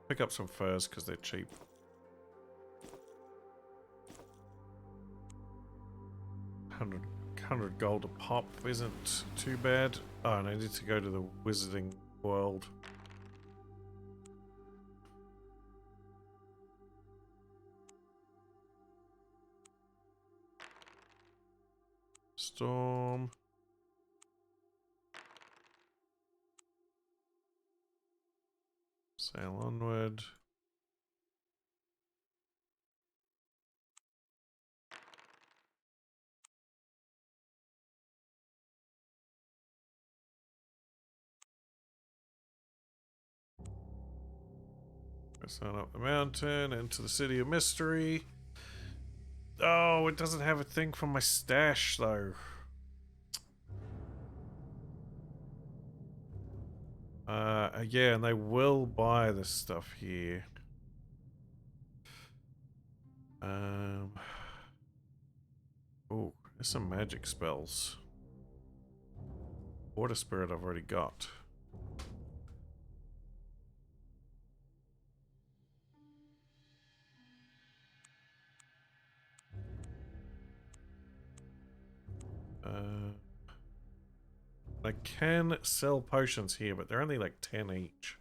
Pick up some furs because they're cheap. 100 gold a pop isn't too bad. Oh, and I need to go to the Wizarding World. Storm. Sail onward. Press on up the mountain into the City of Mystery. Oh, it doesn't have a thing for my stash though. Yeah, and they will buy this stuff here. Oh, there's some magic spells. Water Spirit I've already got. I can sell potions here, but they're only like 10 each.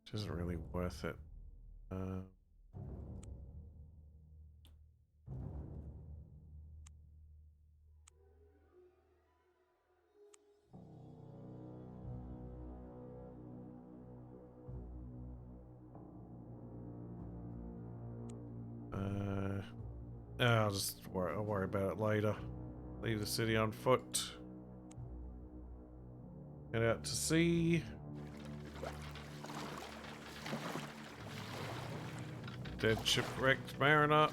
Which isn't really worth it. I'll worry about it later. Leave the city on foot. Head out to sea. Dead shipwrecked mariner.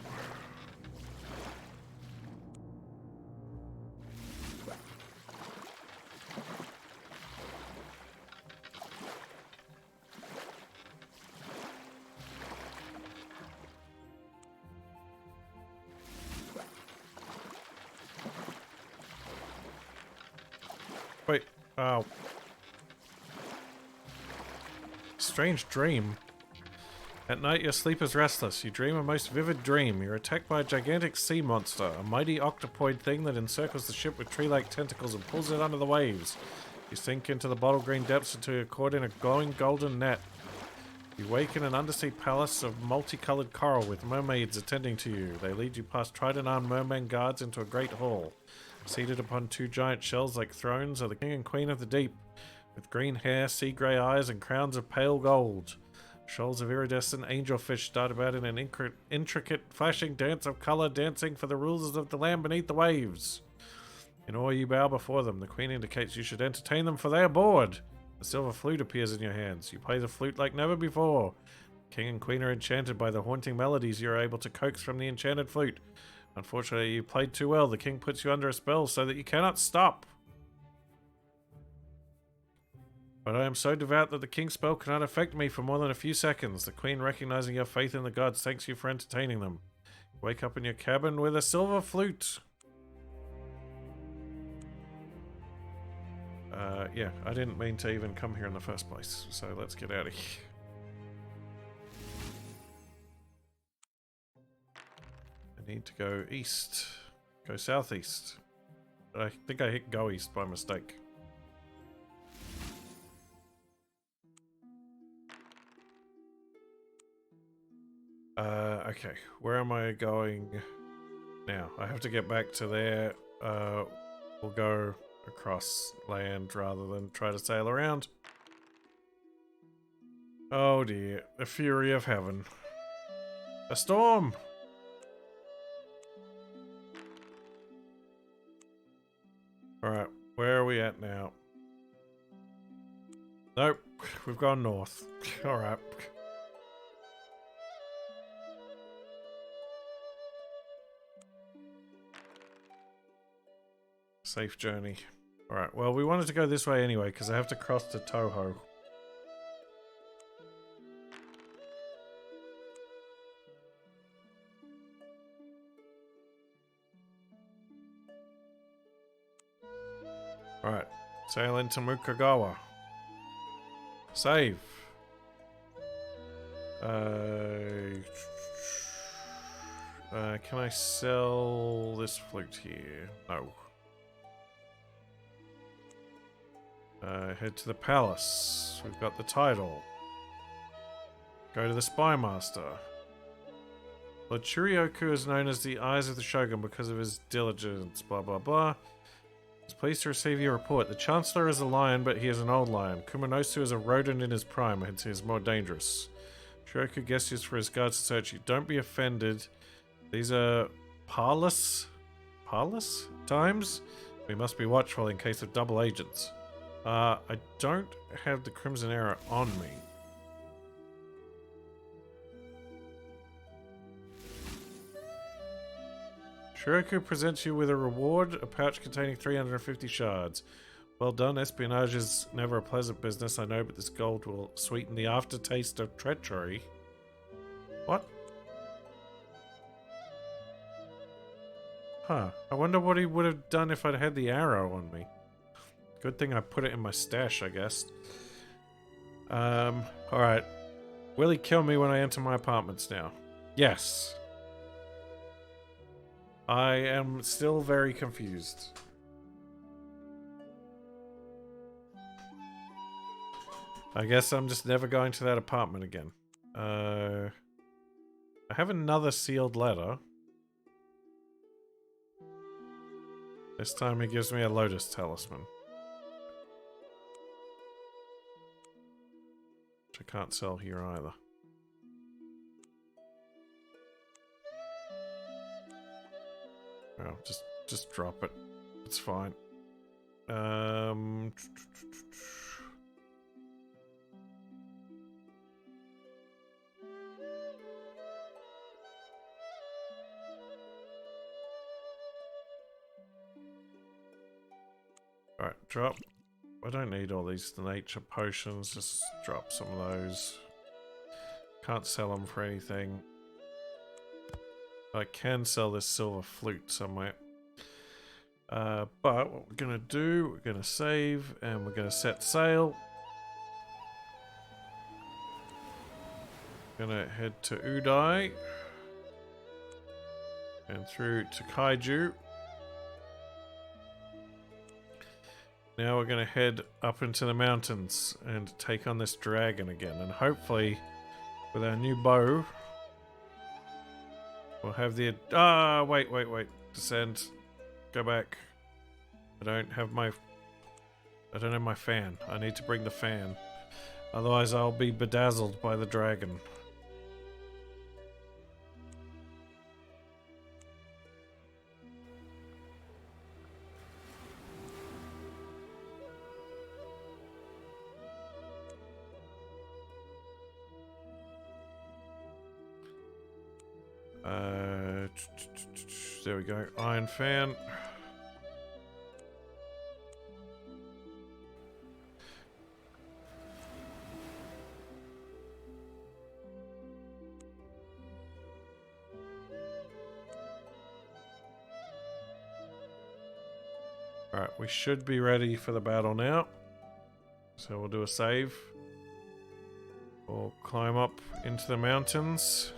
Wait, oh. Strange dream. At night your sleep is restless. You dream a most vivid dream. You're attacked by a gigantic sea monster, a mighty octopoid thing that encircles the ship with tree-like tentacles and pulls it under the waves. You sink into the bottle green depths until you're caught in a glowing golden net. You wake in an undersea palace of multicolored coral with mermaids attending to you. They lead you past trident-armed merman guards into a great hall. Seated upon two giant shells like thrones are the king and queen of the deep, with green hair, sea grey eyes, and crowns of pale gold. Shoals of iridescent angelfish dart about in an intricate flashing dance of colour, dancing for the rulers of the land beneath the waves. In awe you bow before them. The queen indicates you should entertain them, for they are bored. A silver flute appears in your hands. You play the flute like never before. King and queen are enchanted by the haunting melodies you are able to coax from the enchanted flute. Unfortunately, you played too well. The king puts you under a spell so that you cannot stop. But I am so devout that the king's spell cannot affect me for more than a few seconds. The queen, recognizing your faith in the gods, thanks you for entertaining them. You wake up in your cabin with a silver flute. Yeah, I didn't mean to even come here in the first place, so let's get out of here. I need to go east. Go southeast. I think I hit go east by mistake. Okay, where am I going now? I have to get back to there. We'll go across land rather than try to sail around. Oh dear, the fury of heaven. A storm! Alright, where are we at now? Nope, we've gone north. Alright. Safe journey. Alright, well, we wanted to go this way anyway, because I have to cross to Toho. Alright, sail into Mukogawa. Save. Can I sell this flute here? No. Head to the palace. We've got the title. Go to the spy master. Lord Churioku is known as the Eyes of the Shogun because of his diligence, blah blah blah. He's pleased to receive your report. The Chancellor is a lion, but he is an old lion. Kumanosu is a rodent in his prime, hence he is more dangerous. Churioku gestures for his guards to search you. Don't be offended. These are parlous times? We must be watchful in case of double agents. I don't have the Crimson Arrow on me. Shuriku presents you with a reward, a pouch containing 350 shards. Well done. Espionage is never a pleasant business, I know, but this gold will sweeten the aftertaste of treachery. What? Huh. I wonder what he would have done if I'd had the arrow on me. Good thing I put it in my stash, I guess. Alright. Will he kill me when I enter my apartments now? Yes. I am still very confused. I guess I'm just never going to that apartment again. I have another sealed letter. This time he gives me a Lotus Talisman. Which I can't sell here either. Well, just drop it. It's fine. Alright, drop. I don't need all these nature potions. Just drop some of those. Can't sell them for anything. I can sell this silver flute somewhere. But what we're going to do, we're going to save and we're going to set sail. Going to head to Udai. And through to Kaiju. Now we're going to head up into the mountains and take on this dragon again. And hopefully, with our new bow, we'll have the... Ah, wait. Descend. Go back. I don't have my fan. I need to bring the fan. Otherwise I'll be bedazzled by the dragon. There we go. Iron fan. Alright, we should be ready for the battle now. So we'll do a save. We'll climb up into the mountains.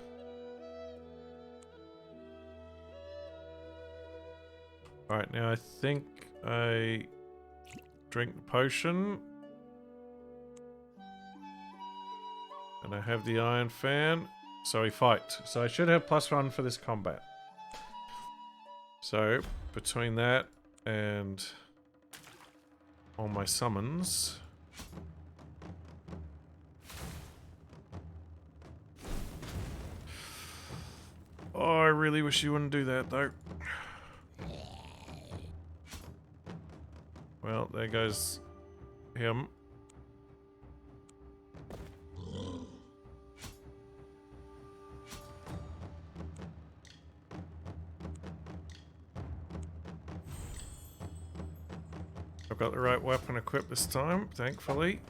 Alright, now I think I drink the potion. And I have the iron fan. So we fight. So I should have +1 for this combat. So, between that and all my summons... Oh, I really wish you wouldn't do that, though. Well, there goes him. I've got the right weapon equipped this time, thankfully.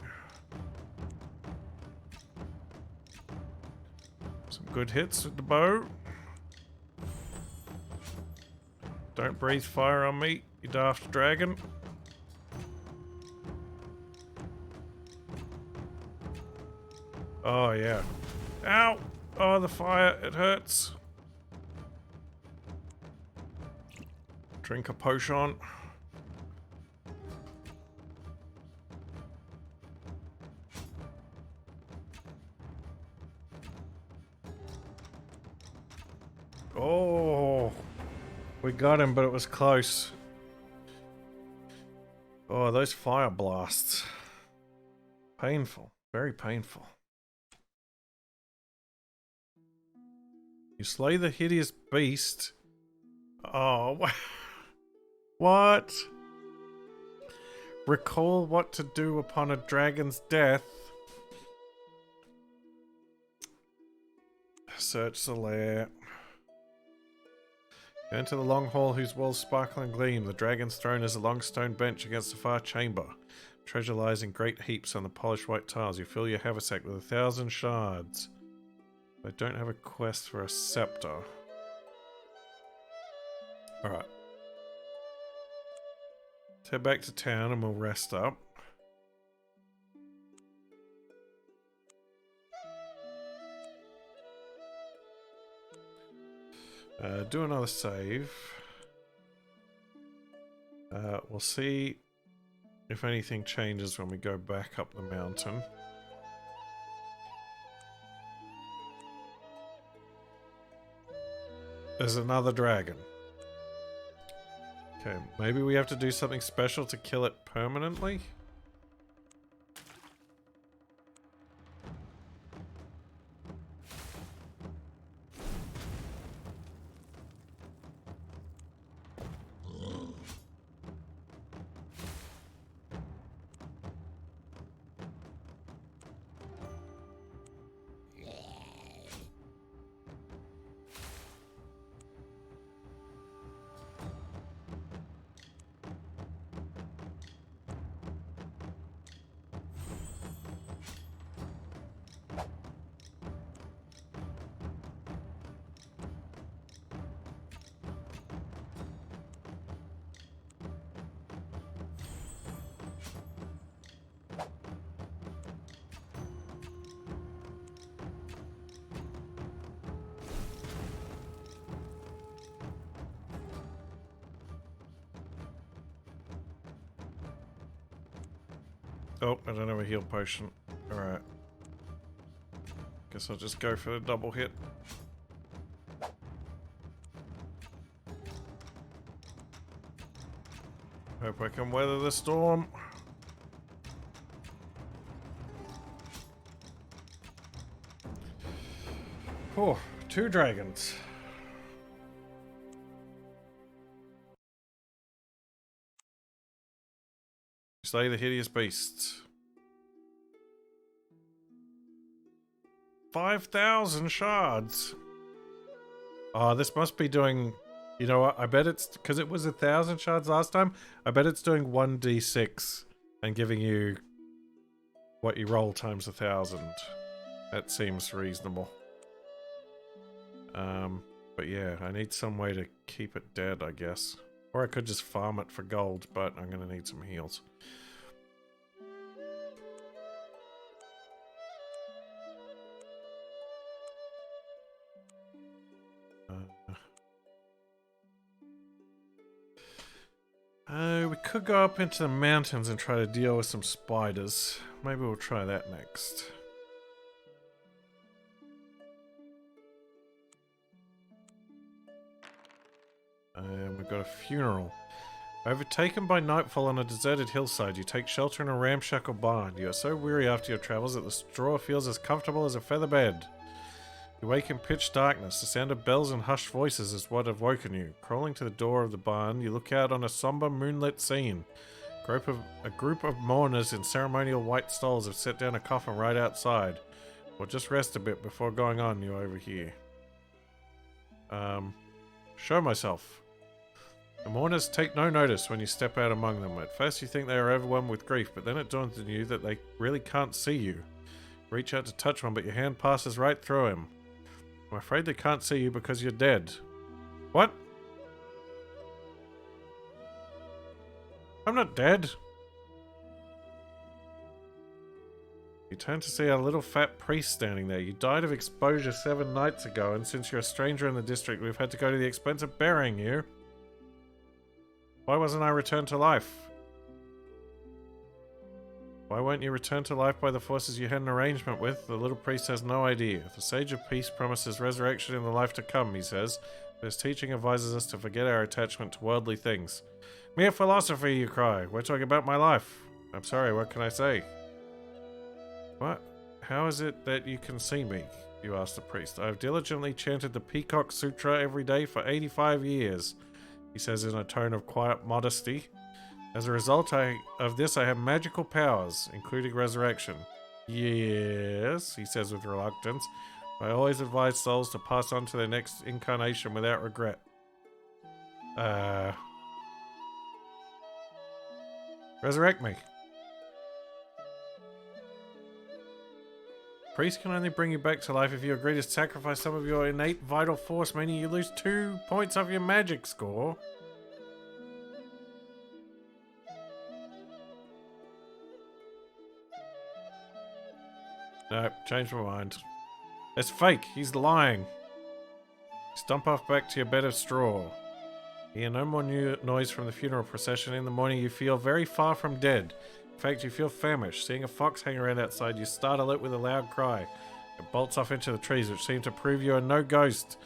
Some good hits with the bow. Don't breathe fire on me, you daft dragon. Oh, yeah. Ow! Oh, the fire, it hurts. Drink a potion. Oh, we got him, but it was close. Oh, those fire blasts. Painful. Very painful. You slay the hideous beast. Oh, what? Recall what to do upon a dragon's death. Search the lair. Enter the long hall whose walls sparkle and gleam. The dragon's throne is a long stone bench against the far chamber. Treasure lies in great heaps on the polished white tiles. You fill your haversack with 1,000 shards. I don't have a quest for a scepter. Alright. Let's head back to town and we'll rest up. Do another save. We'll see if anything changes when we go back up the mountain. There's another dragon. Okay, maybe we have to do something special to kill it permanently? Oh, I don't have a heal potion. Alright. Guess I'll just go for the double hit. Hope I can weather the storm. Oh, 2 dragons. Slay the hideous beasts. 5,000 shards. Oh, this must be doing... You know what? I bet it's... Because it was 1,000 shards last time. I bet it's doing 1d6 and giving you what you roll times 1,000. That seems reasonable. But yeah, I need some way to keep it dead, I guess. Or I could just farm it for gold, but I'm going to need some heals. We could go up into the mountains and try to deal with some spiders. Maybe we'll try that next. And we've got a funeral. Overtaken by nightfall on a deserted hillside, you take shelter in a ramshackle barn. You are so weary after your travels that the straw feels as comfortable as a feather bed. You wake in pitch darkness. The sound of bells and hushed voices is what have woken you. Crawling to the door of the barn, you look out on a somber moonlit scene. A group of mourners in ceremonial white stoles have set down a coffin right outside. We'll just rest a bit before going on, you overhear. Show myself. The mourners take no notice when you step out among them. At first you think they are overwhelmed with grief, but then it dawns on you that they really can't see you. Reach out to touch one, but your hand passes right through him. I'm afraid they can't see you because you're dead. What? I'm not dead. You turn to see a little fat priest standing there. You died of exposure 7 nights ago, and since you're a stranger in the district, we've had to go to the expense of burying you. Why wasn't I returned to life? Why weren't you returned to life by the forces you had an arrangement with? The little priest has no idea. The Sage of Peace promises resurrection in the life to come, he says. But his teaching advises us to forget our attachment to worldly things. Mere philosophy, you cry. We're talking about my life. I'm sorry, what can I say? What? How is it that you can see me? You ask the priest. I have diligently chanted the Peacock Sutra every day for 85 years, he says in a tone of quiet modesty. As a result of this, I have magical powers, including resurrection. Yes, he says with reluctance. I always advise souls to pass on to their next incarnation without regret. Resurrect me. Priest can only bring you back to life if you agree to sacrifice some of your innate vital force, meaning you lose 2 points off your magic score. Nope, changed my mind. It's fake. He's lying. Stomp off back to your bed of straw. You hear no more noise from the funeral procession. In the morning, you feel very far from dead. In fact, you feel famished. Seeing a fox hang around outside, you startle it with a loud cry. It bolts off into the trees, which seem to prove you are no ghost.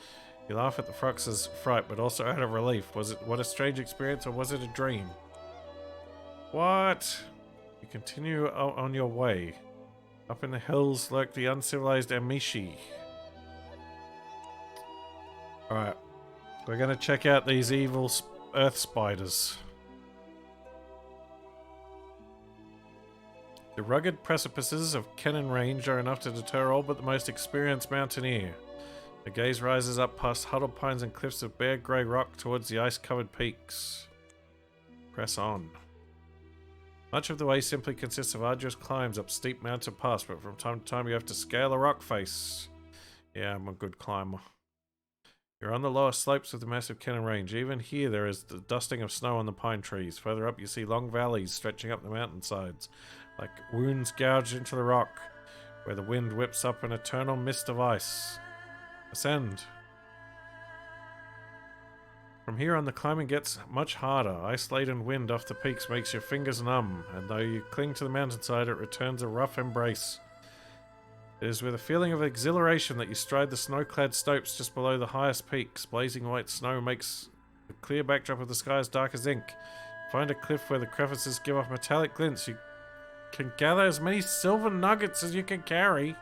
You laugh at the fox's fright, but also out of relief. What a strange experience, or was it a dream? What? You continue on your way. Up in the hills lurk the uncivilized Amishi. Alright. We're going to check out these evil earth spiders. The rugged precipices of Kennen Range are enough to deter all but the most experienced mountaineer. The gaze rises up past huddled pines and cliffs of bare grey rock towards the ice-covered peaks. Press on. Much of the way simply consists of arduous climbs up steep mountain paths, but from time to time you have to scale a rock face. Yeah, I'm a good climber. You're on the lower slopes of the massive Kennen Range. Even here there is the dusting of snow on the pine trees. Further up you see long valleys stretching up the mountainsides, like wounds gouged into the rock, where the wind whips up an eternal mist of ice. Ascend. From here on, the climbing gets much harder. Ice-laden wind off the peaks makes your fingers numb, and though you cling to the mountainside, it returns a rough embrace. It is with a feeling of exhilaration that you stride the snow-clad slopes just below the highest peaks. Blazing white snow makes the clear backdrop of the sky as dark as ink. Find a cliff where the crevices give off metallic glints. You can gather as many silver nuggets as you can carry.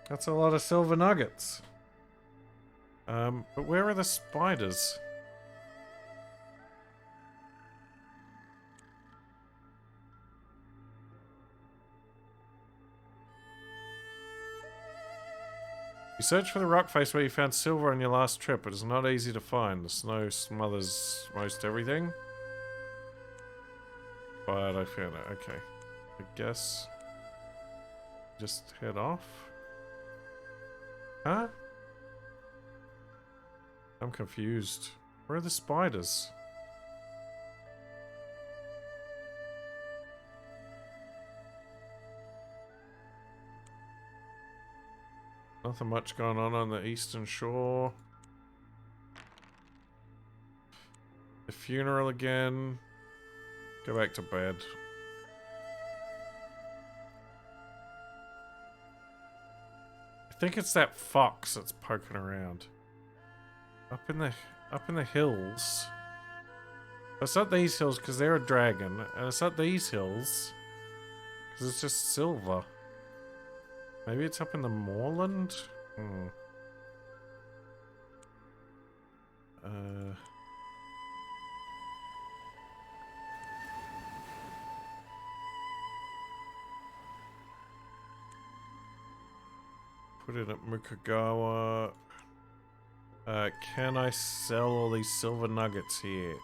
That's a lot of silver nuggets. But where are the spiders? You search for the rock face where you found silver on your last trip. It is not easy to find. The snow smothers most everything. But I found it. Okay. I guess just head off. Huh? I'm confused. Where are the spiders? Nothing much going on the eastern shore. The funeral again. Go back to bed. I think it's that fox that's poking around. Up in the hills. It's not these hills because they're a dragon, and it's not these hills because it's just silver. Maybe it's up in the moorland? Put it at Mukogawa. Can I sell all these silver nuggets here?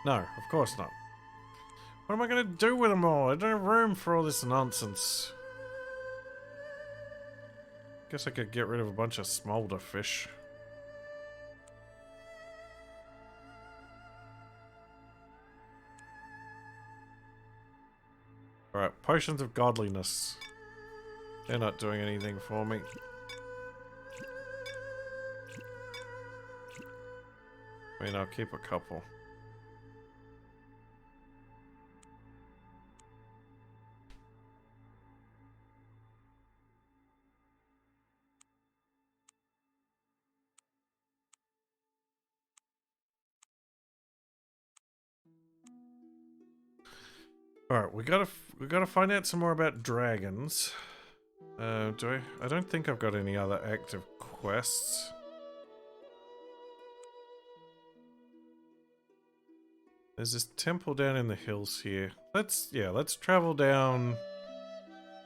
No, of course not. What am I going to do with them all? I don't have room for all this nonsense. Guess I could get rid of a bunch of smolder fish. Alright, potions of godliness. They're not doing anything for me. I mean, I'll keep a couple. Alright, we gotta find out some more about dragons. I don't think I've got any other active quests. There's this temple down in the hills here. Let's travel down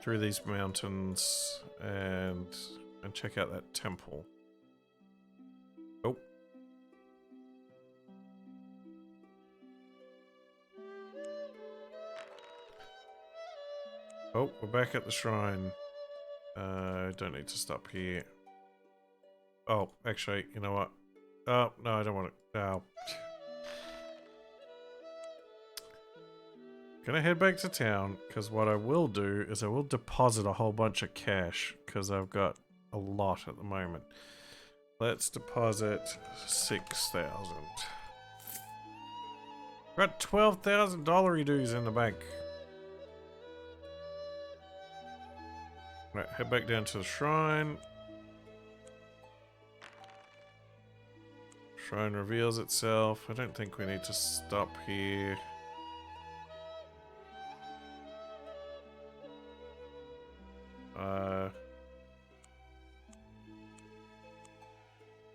through these mountains and check out that temple. Oh. Oh, we're back at the shrine. Don't need to stop here. Oh, actually, you know what? Oh, no, I don't want to. No. Gonna head back to town, because what I will do is I will deposit a whole bunch of cash, because I've got a lot at the moment. Let's deposit 6,000. Got $12,000 dues in the bank. Right, head back down to the shrine. Shrine reveals itself. I don't think we need to stop here.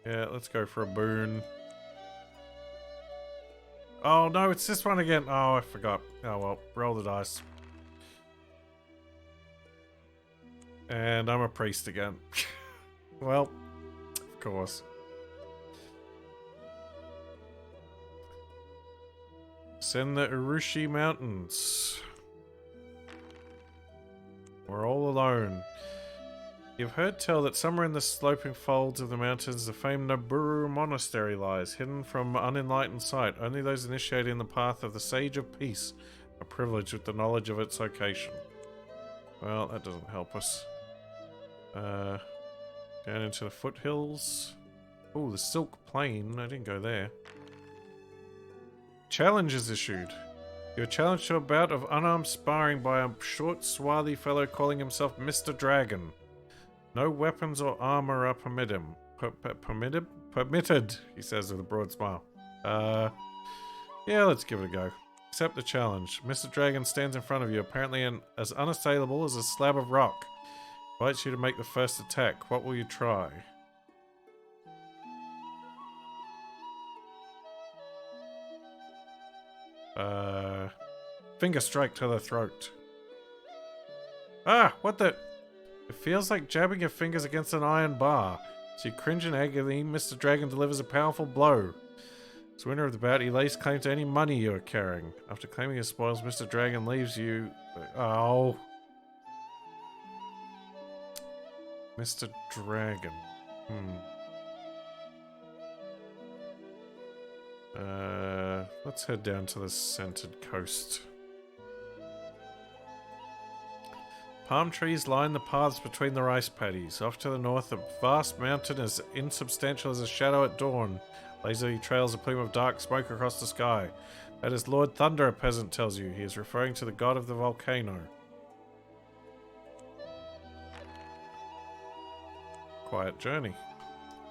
Yeah, let's go for a boon. Oh no, it's this one again. Oh, I forgot. Oh well, roll the dice. And I'm a priest again. Well, of course. Send the Urushi Mountains. We're all alone. You've heard tell that somewhere in the sloping folds of the mountains the famed Naburu Monastery lies, hidden from unenlightened sight. Only those initiated in the path of the Sage of Peace are privileged with the knowledge of its location. Well, that doesn't help us. Down into the foothills. Oh, the Silk Plain. I didn't go there. Challenge is issued. You're challenged to a bout of unarmed sparring by a short, swarthy fellow calling himself Mr. Dragon. No weapons or armor are permitted. Permitted, he says with a broad smile. Yeah, let's give it a go. Accept the challenge. Mr. Dragon stands in front of you, apparently as unassailable as a slab of rock. Invites you to make the first attack. What will you try? Finger strike to the throat. Ah, what the... It feels like jabbing your fingers against an iron bar. So you cringe in agony, Mr. Dragon delivers a powerful blow. As winner of the bout, he lays claim to any money you are carrying. After claiming his spoils, Mr. Dragon leaves you... Oh. Mr. Dragon. Let's head down to the scented coast. Palm trees line the paths between the rice paddies. Off to the north, a vast mountain as insubstantial as a shadow at dawn. Lazily trails a plume of dark smoke across the sky. That is Lord Thunder, a peasant tells you. He is referring to the god of the volcano. Quiet journey.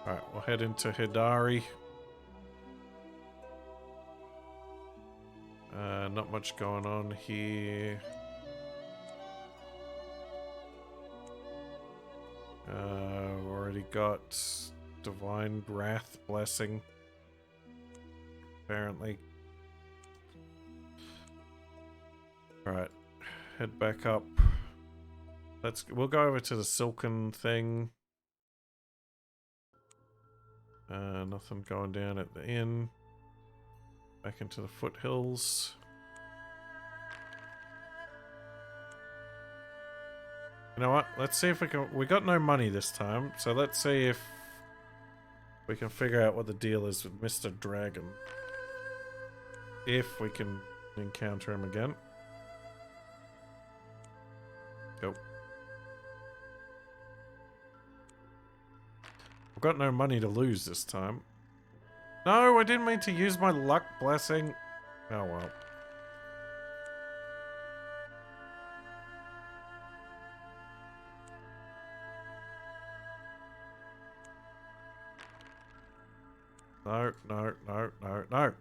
Alright, we'll head into Hidari. Not much going on here. Already got Divine Wrath Blessing. Apparently. Alright. Head back up. We'll go over to the Silken thing. Nothing going down at the inn. Back into the foothills. You know what? Let's see if we can... We got no money this time, so let's see if we can figure out what the deal is with Mr. Dragon. If we can encounter him again. Go. I've got no money to lose this time. No, I didn't mean to use my luck blessing. Oh well. No, no, no, no, no.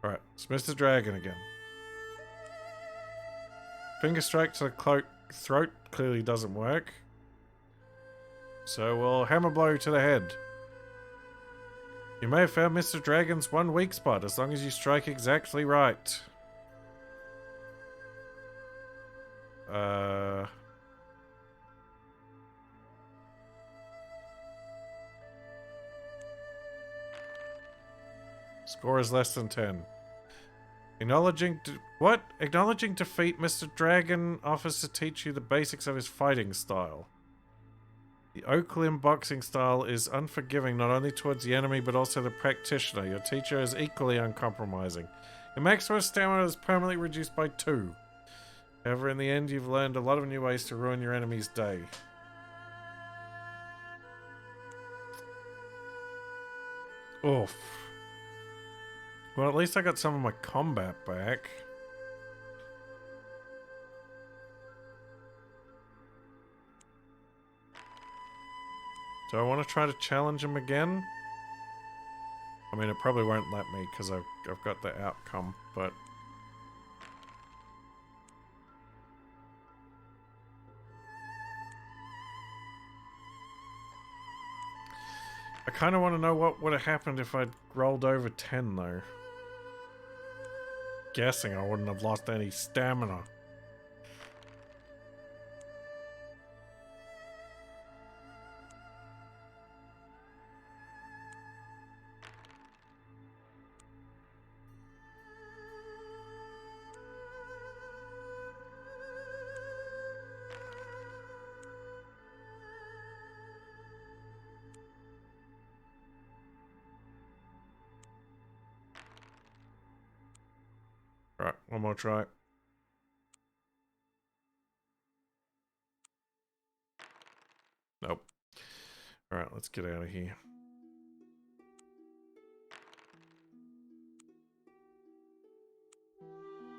Alright, it's Mr. Dragon again. Finger strike to the throat clearly doesn't work. So we'll hammer blow to the head. You may have found Mr. Dragon's one weak spot as long as you strike exactly right. Score is less than 10. Acknowledging defeat, Mr. Dragon offers to teach you the basics of his fighting style. The oak limb boxing style is unforgiving not only towards the enemy but also the practitioner. Your teacher is equally uncompromising. Your maximum stamina is permanently reduced by 2. However, in the end, you've learned a lot of new ways to ruin your enemy's day. Oof. Well, at least I got some of my combat back. Do I want to try to challenge him again? I mean, it probably won't let me because I've got the outcome, but... I kind of want to know what would have happened if I'd rolled over 10, though. Guessing I wouldn't have lost any stamina. Right, one more try. Nope. Alright, let's get out of here.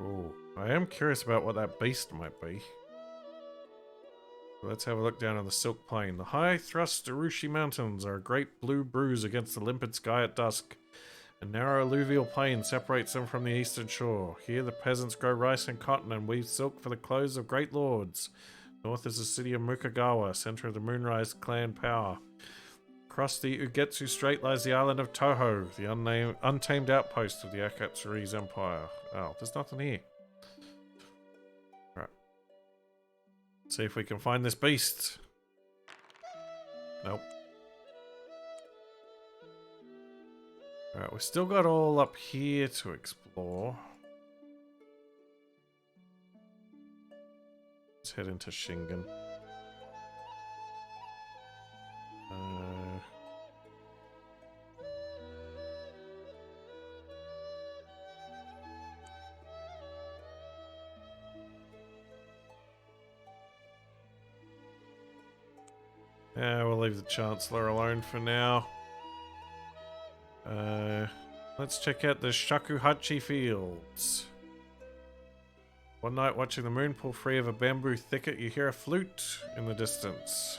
Oh, I am curious about what that beast might be. Let's have a look down on the Silk Plain. The high-thrust Urushi Mountains are a great blue bruise against the limpid sky at dusk. A narrow alluvial plain separates them from the eastern shore. Here the peasants grow rice and cotton and weave silk for the clothes of great lords. North is the city of Mukogawa, center of the Moonrise clan power. Across the Ugetsu Strait lies the island of Toho, the untamed outpost of the Akatsuri's empire. Oh, there's nothing here. Alright. See if we can find this beast. Nope. Alright, we've still got all up here to explore. Let's head into Shinden. Yeah, we'll leave the Chancellor alone for now. Let's check out the Shakuhachi Fields. One night watching the moon pull free of a bamboo thicket, you hear a flute in the distance.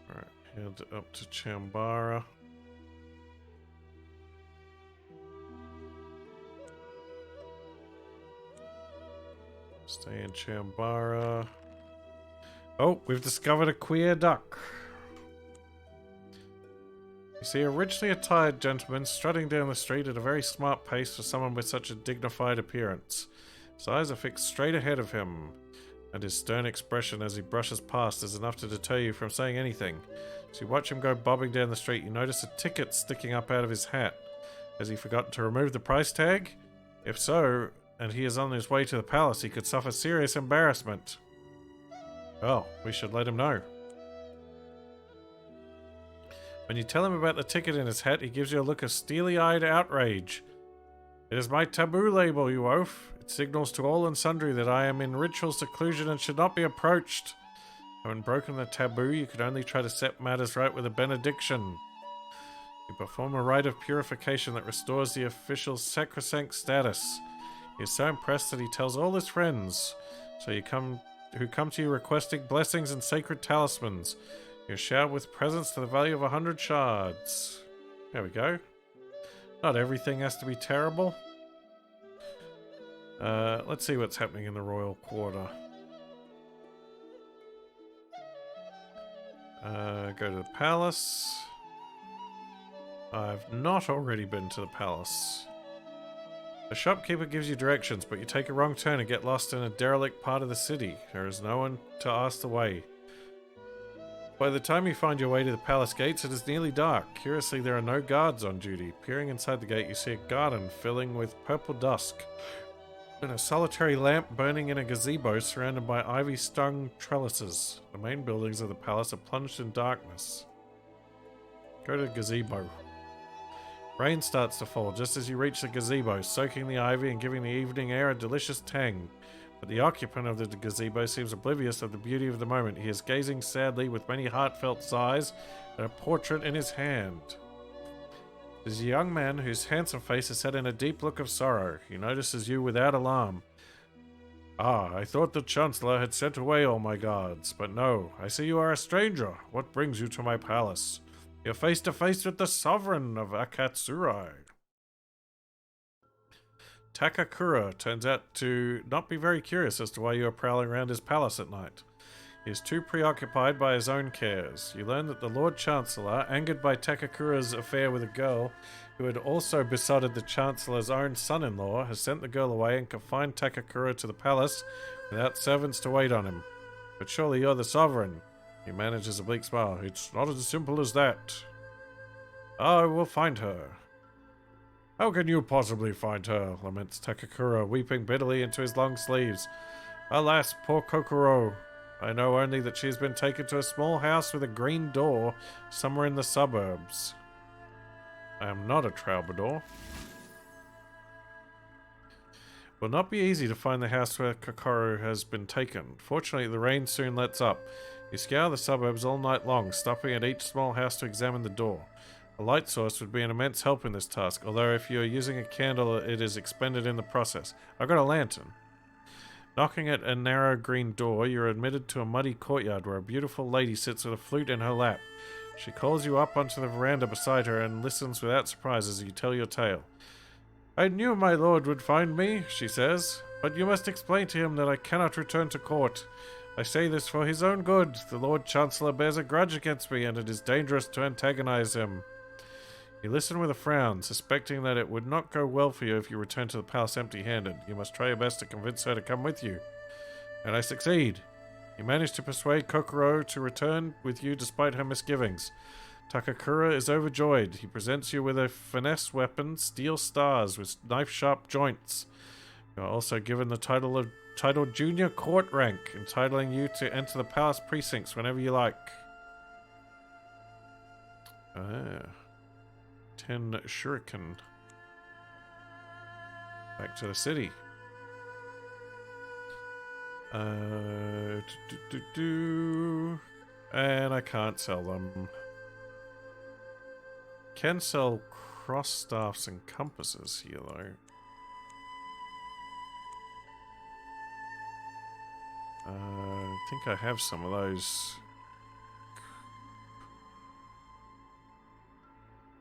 Alright, head up to Chambara. Stay in Chambara. Oh, we've discovered a queer duck. You see a richly attired gentleman strutting down the street at a very smart pace for someone with such a dignified appearance. His eyes are fixed straight ahead of him, and his stern expression as he brushes past is enough to deter you from saying anything. As you watch him go bobbing down the street, you notice a ticket sticking up out of his hat. Has he forgotten to remove the price tag? If so, and he is on his way to the palace, he could suffer serious embarrassment. Well, we should let him know. When you tell him about the ticket in his hat, he gives you a look of steely-eyed outrage. It is my taboo label, you oaf. It signals to all and sundry that I am in ritual seclusion and should not be approached. Having broken the taboo, you could only try to set matters right with a benediction. You perform a rite of purification that restores the official's sacrosanct status. He is so impressed that he tells all his friends, who come to you requesting blessings and sacred talismans. You're showered with presents to the value of 100 shards. There we go. Not everything has to be terrible. Let's see what's happening in the royal quarter. Go to the palace. I've not already been to the palace. The shopkeeper gives you directions, but you take a wrong turn and get lost in a derelict part of the city. There is no one to ask the way. By the time you find your way to the palace gates, it is nearly dark. Curiously, there are no guards on duty. Peering inside the gate, you see a garden filling with purple dusk, and a solitary lamp burning in a gazebo surrounded by ivy-stung trellises. The main buildings of the palace are plunged in darkness. Go to the gazebo. Rain starts to fall just as you reach the gazebo, soaking the ivy and giving the evening air a delicious tang. But the occupant of the gazebo seems oblivious of the beauty of the moment. He is gazing sadly with many heartfelt sighs at a portrait in his hand. There's a young man whose handsome face is set in a deep look of sorrow. He notices you without alarm. Ah, I thought the Chancellor had sent away all my guards, but no, I see you are a stranger. What brings you to my palace? You're face to face with the sovereign of Akatsurai. Takakura turns out to not be very curious as to why you are prowling around his palace at night. He is too preoccupied by his own cares. You learn that the Lord Chancellor, angered by Takakura's affair with a girl who had also besotted the Chancellor's own son-in-law, has sent the girl away and confined Takakura to the palace without servants to wait on him. But surely you're the sovereign. He manages a bleak smile. It's not as simple as that. I will find her. How can you possibly find her? Laments Takakura, weeping bitterly into his long sleeves. Alas, poor Kokoro. I know only that she has been taken to a small house with a green door somewhere in the suburbs. I am not a troubadour. It will not be easy to find the house where Kokoro has been taken. Fortunately, the rain soon lets up. You scour the suburbs all night long, stopping at each small house to examine the door. A light source would be an immense help in this task, although if you are using a candle, it is expended in the process. I've got a lantern. Knocking at a narrow green door, you're admitted to a muddy courtyard where a beautiful lady sits with a flute in her lap. She calls you up onto the veranda beside her and listens without surprise as you tell your tale. I knew my lord would find me, she says, but you must explain to him that I cannot return to court. I say this for his own good. The Lord Chancellor bears a grudge against me, and it is dangerous to antagonize him. You listen with a frown, suspecting that it would not go well for you if you return to the palace empty-handed. You must try your best to convince her to come with you. And I succeed. You manage to persuade Kokoro to return with you despite her misgivings. Takakura is overjoyed. He presents you with a finesse weapon, steel stars with knife-sharp joints. You are also given the title Junior Court Rank, entitling you to enter the palace precincts whenever you like. 10 shuriken. Back to the city. And I can't sell them. Can sell cross staffs and compasses here though. I think I have some of those.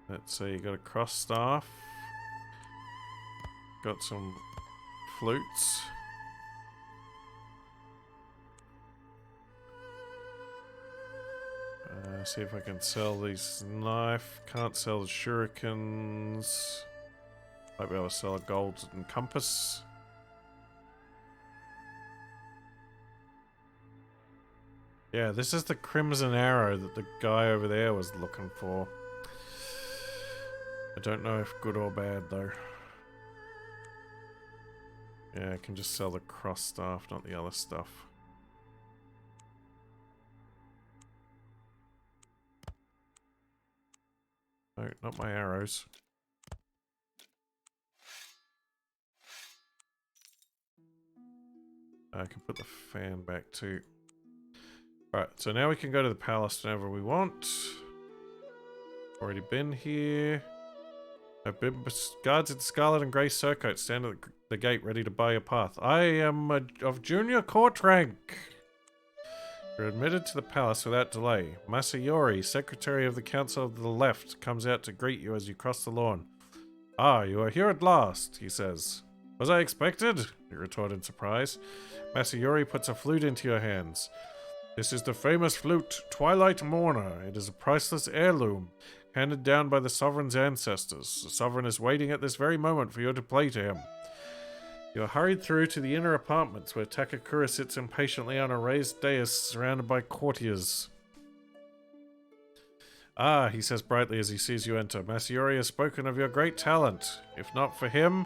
Let's see, got a cross staff. Got some flutes. See if I can sell these knife. Can't sell the shurikens. Might be able to sell a golden compass. Yeah, this is the crimson arrow that the guy over there was looking for. I don't know if good or bad though. Yeah, I can just sell the cross staff, not the other stuff. No, not my arrows. I can put the fan back too. Alright, so now we can go to the palace whenever we want. Already been here. I've been guards in scarlet and grey surcoats stand at the gate ready to bar your path. I am of junior court rank. You're admitted to the palace without delay. Masayori, secretary of the Council of the Left, comes out to greet you as you cross the lawn. Ah, you are here at last, he says. Was I expected? You retort in surprise. Masayori puts a flute into your hands. This is the famous flute, Twilight Mourner. It is a priceless heirloom, handed down by the sovereign's ancestors. The sovereign is waiting at this very moment for you to play to him. You are hurried through to the inner apartments where Takakura sits impatiently on a raised dais surrounded by courtiers. Ah, he says brightly as he sees you enter. Masayori has spoken of your great talent. If not for him,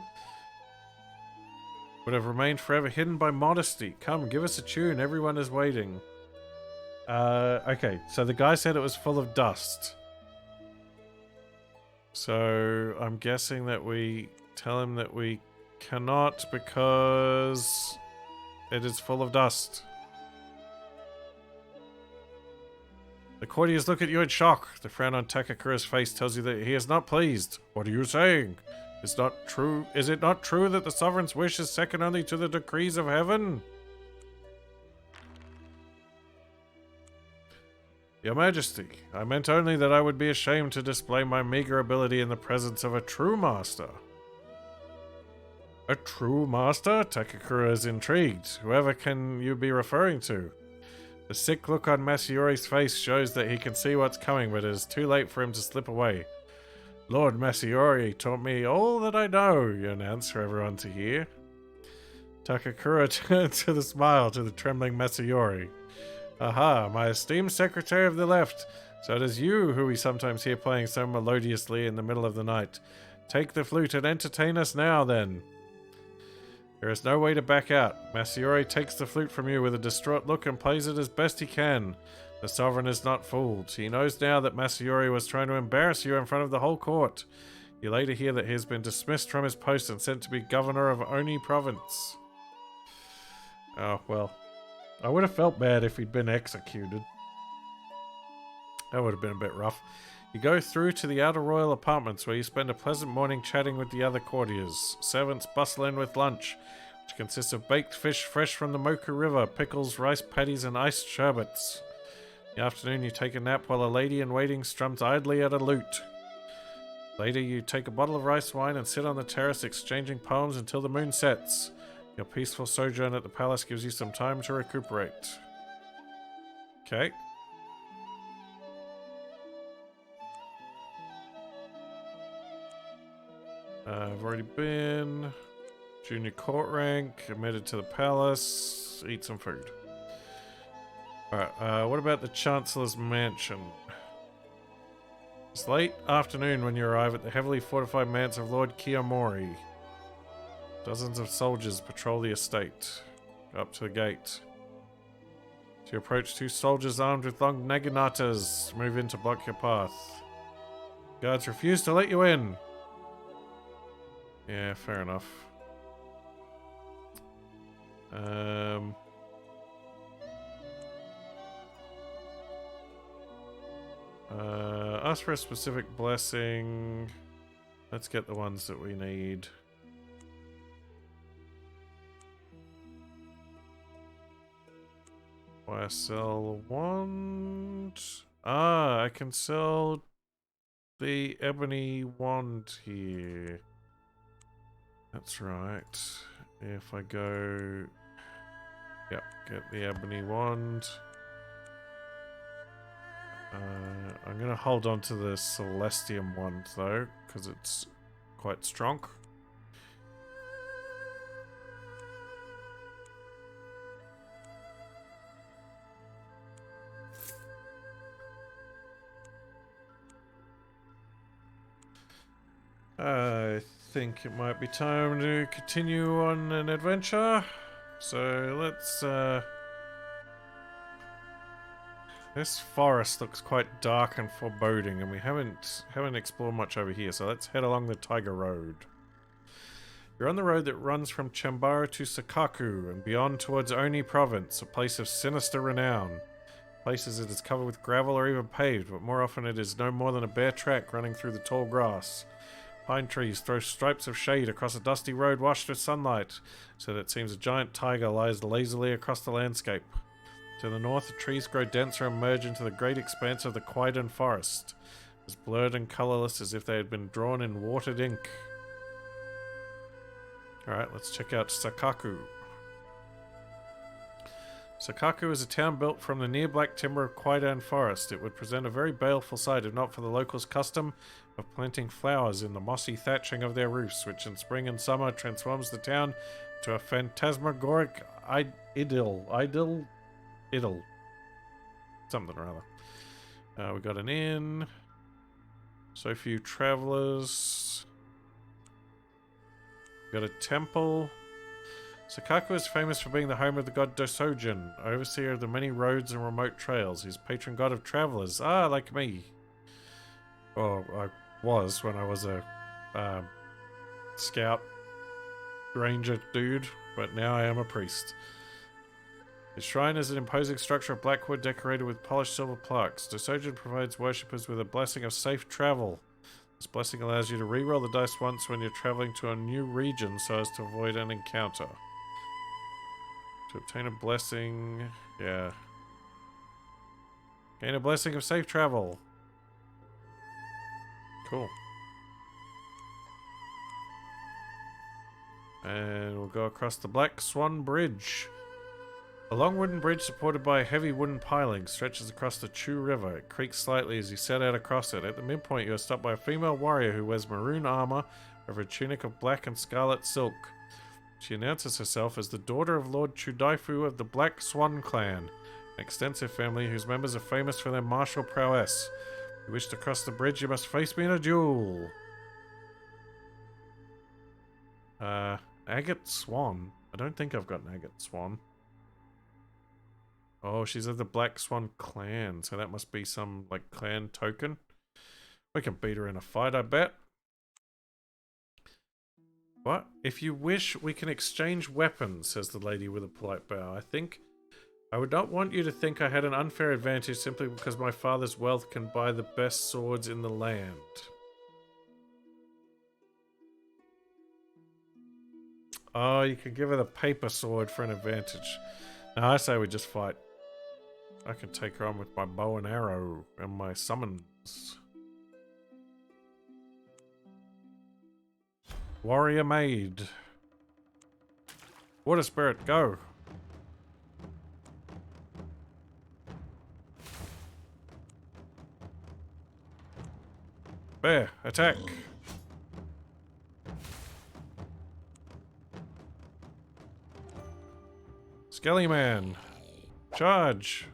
would have remained forever hidden by modesty. Come, give us a tune. Everyone is waiting. Okay, so the guy said it was full of dust. So I'm guessing that we tell him that we cannot because it is full of dust. The courtiers look at you in shock. The frown on Takakura's face tells you that he is not pleased. What are you saying? Is it not true that the sovereign's wish is second only to the decrees of heaven? Your Majesty, I meant only that I would be ashamed to display my meager ability in the presence of a true master. A true master? Takakura is intrigued. Whoever can you be referring to? The sick look on Masayori's face shows that he can see what's coming, but it is too late for him to slip away. Lord Masayori taught me all that I know, you announce for everyone to hear. Takakura turns with a smile to the trembling Masayori. Aha, my esteemed secretary of the left. So it is you who we sometimes hear playing so melodiously in the middle of the night. Take the flute and entertain us now, then. There is no way to back out. Masayori takes the flute from you with a distraught look and plays it as best he can. The sovereign is not fooled. He knows now that Masayori was trying to embarrass you in front of the whole court. You later hear that he has been dismissed from his post and sent to be governor of Oni province. Oh, well. I would have felt bad if he'd been executed. That would have been a bit rough. You go through to the outer royal apartments where you spend a pleasant morning chatting with the other courtiers. Servants bustle in with lunch, which consists of baked fish fresh from the Moku River, pickles, rice patties, and iced sherbets. In the afternoon you take a nap while a lady-in-waiting strums idly at a lute. Later you take a bottle of rice wine and sit on the terrace exchanging poems until the moon sets. Your peaceful sojourn at the palace gives you some time to recuperate. Okay. I've already been. Junior court rank. Admitted to the palace. Eat some food. Alright, what about the Chancellor's mansion? It's late afternoon when you arrive at the heavily fortified mansion of Lord Kiyomori. Dozens of soldiers patrol the estate. Go up to the gate. So you approach two soldiers armed with long naginatas. Move in to block your path. Guards refuse to let you in. Yeah, fair enough. Ask for a specific blessing. Let's get the ones that we need. Why sell wand? Ah, I can sell the ebony wand here. That's right. If I go... Yep, get the ebony wand. I'm going to hold on to the Celestium wand, though, because it's quite strong. I think it might be time to continue on an adventure. So let's this forest looks quite dark and foreboding, and we haven't explored much over here, so let's head along the Tiger Road. You're on the road that runs from Chambara to Sakaku and beyond towards Oni province, a place of sinister renown. Places it is covered with gravel or even paved, but more often it is no more than a bare track running through the tall grass. Pine trees throw stripes of shade across a dusty road washed with sunlight, so that it seems a giant tiger lies lazily across the landscape. To the north, the trees grow denser and merge into the great expanse of the Quiden Forest, as blurred and colorless as if they had been drawn in watered ink. Alright, let's check out Sakaku. Sakaku is a town built from the near black timber of Quaidan Forest. It would present a very baleful sight if not for the locals' custom of planting flowers in the mossy thatching of their roofs, which in spring and summer transforms the town to a phantasmagoric idyll. Something or other. We got an inn. So few travelers. We got a temple. Sakaku is famous for being the home of the god Dosojin, overseer of the many roads and remote trails. He's patron god of travelers. Ah, like me. Well, I was when I was a scout ranger dude, but now I am a priest. His shrine is an imposing structure of black wood decorated with polished silver plaques. Dosojin provides worshippers with a blessing of safe travel. This blessing allows you to re-roll the dice once when you're traveling to a new region so as to avoid an encounter. To obtain a blessing... yeah. Gain a blessing of safe travel. Cool. And we'll go across the Black Swan Bridge. A long wooden bridge supported by heavy wooden pilings stretches across the Chu River. It creaks slightly as you set out across it. At the midpoint, you are stopped by a female warrior who wears maroon armor over a tunic of black and scarlet silk. She announces herself as the daughter of Lord Chudaifu of the Black Swan Clan, an extensive family whose members are famous for their martial prowess. If you wish to cross the bridge, you must face me in a duel. Agate Swan. I don't think I've got an Agate Swan. Oh, she's of the Black Swan clan, so that must be some, like, clan token. We can beat her in a fight, I bet. What? If you wish, we can exchange weapons, says the lady with a polite bow. I would not want you to think I had an unfair advantage simply because my father's wealth can buy the best swords in the land. Oh, you could give her the paper sword for an advantage. No, I say we just fight. I can take her on with my bow and arrow and my summons. Warrior Maid. Water Spirit, go. Bear, attack. Skelly Man, charge.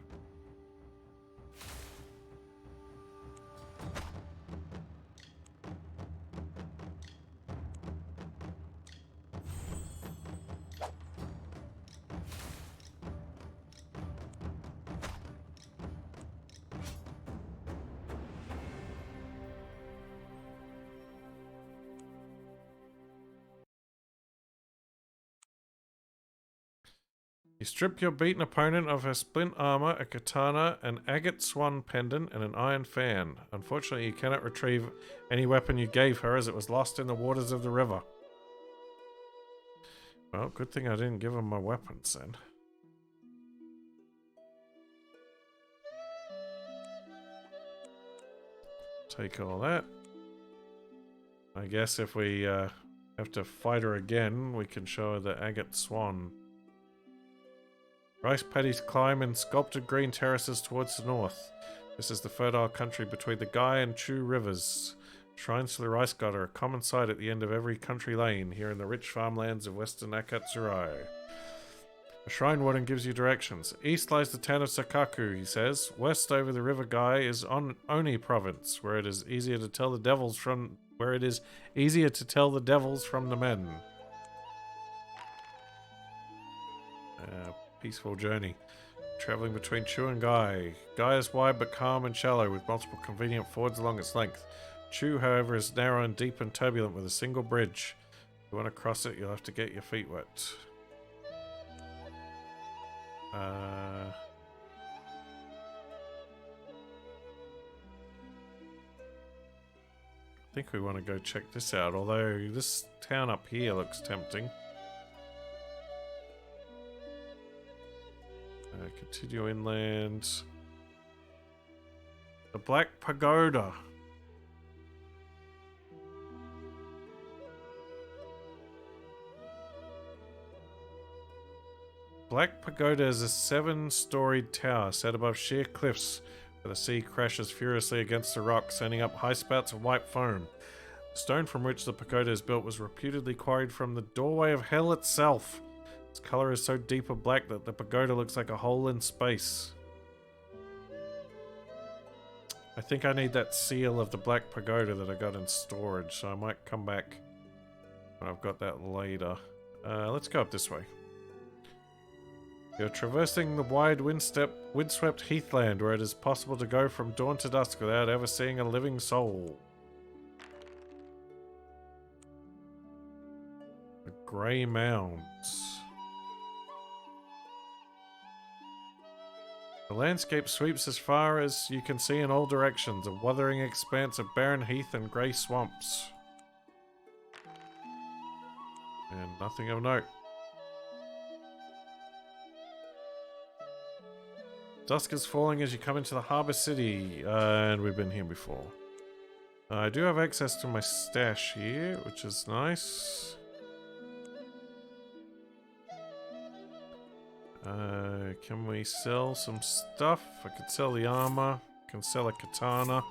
You strip your beaten opponent of her splint armor, a katana, an agate swan pendant, and an iron fan. Unfortunately, you cannot retrieve any weapon you gave her as it was lost in the waters of the river. Well, good thing I didn't give him my weapons then. Take all that. I guess if we have to fight her again, we can show her the agate swan. Rice paddies climb in sculpted green terraces towards the north. This is the fertile country between the Gai and Chu rivers. Shrines to the rice god are a common sight at the end of every country lane here in the rich farmlands of western Akatsurai. A shrine warden gives you directions. East lies the town of Sakaku, he says. West over the river Gai is Oni province, where it is easier to tell the devils from the men. Peaceful journey. Traveling between Chu and Gai. Gai is wide but calm and shallow, with multiple convenient fords along its length. Chu, however, is narrow and deep and turbulent with a single bridge. If you want to cross it, you'll have to get your feet wet. I think we want to go check this out, although this town up here looks tempting. Continue inland. The Black Pagoda. Black Pagoda is a 7-storied tower set above sheer cliffs where the sea crashes furiously against the rocks, sending up high spouts of white foam. The stone from which the pagoda is built was reputedly quarried from the doorway of hell itself. Its color is so deep and black that the pagoda looks like a hole in space. I think I need that seal of the Black Pagoda that I got in storage, so I might come back when I've got that later. Let's go up this way. You're traversing the wide windswept heathland where it is possible to go from dawn to dusk without ever seeing a living soul. The Grey Mounds. The landscape sweeps as far as you can see in all directions, a wuthering expanse of barren heath and grey swamps. And nothing of note. Dusk is falling as you come into the harbour city, and we've been here before. I do have access to my stash here, which is nice. Can we sell some stuff? I could sell the armor. I can sell a katana.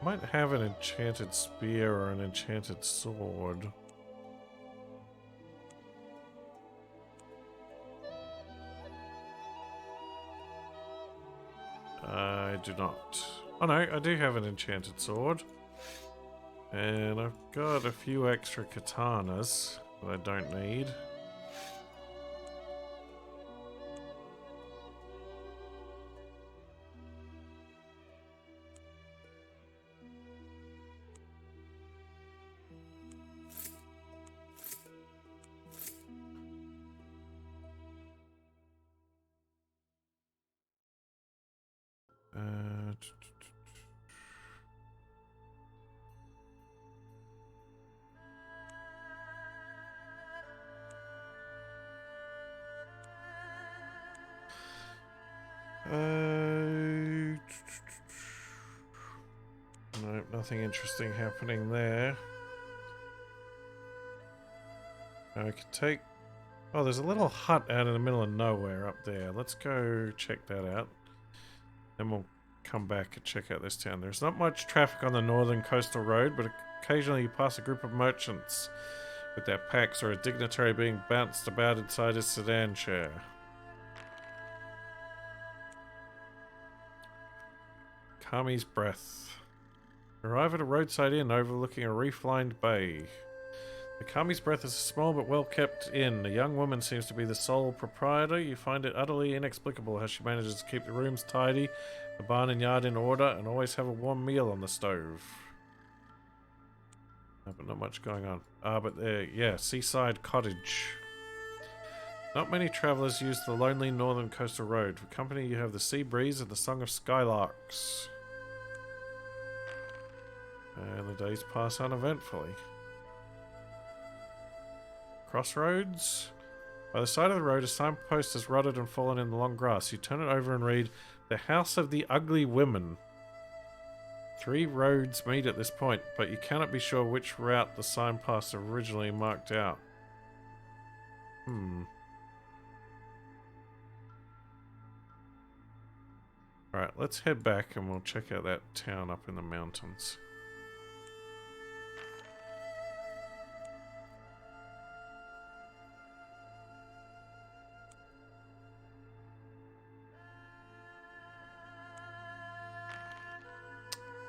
Might have an enchanted spear or an enchanted sword. I do not. Oh no, I do have an enchanted sword. And I've got a few extra katanas that I don't need. Nope, nothing interesting happening there. I could take... Oh, there's a little hut out in the middle of nowhere up there. Let's go check that out. Then we'll come back and check out this town. There's not much traffic on the northern coastal road, but occasionally you pass a group of merchants with their packs or a dignitary being bounced about inside his sedan chair. Kami's Breath. Arrive at a roadside inn overlooking a reef-lined bay. The Kami's Breath is a small but well-kept inn. A young woman seems to be the sole proprietor. You find it utterly inexplicable how she manages to keep the rooms tidy, the barn and yard in order, and always have a warm meal on the stove. But not much going on. But there, yeah, Seaside Cottage. Not many travellers use the lonely northern coastal road. For company you have the sea breeze and the song of skylarks. And the days pass uneventfully. Crossroads? By the side of the road, a signpost has rotted and fallen in the long grass. You turn it over and read, "The House of the Ugly Women." 3 roads meet at this point, but you cannot be sure which route the signpost originally marked out. Alright, let's head back and we'll check out that town up in the mountains.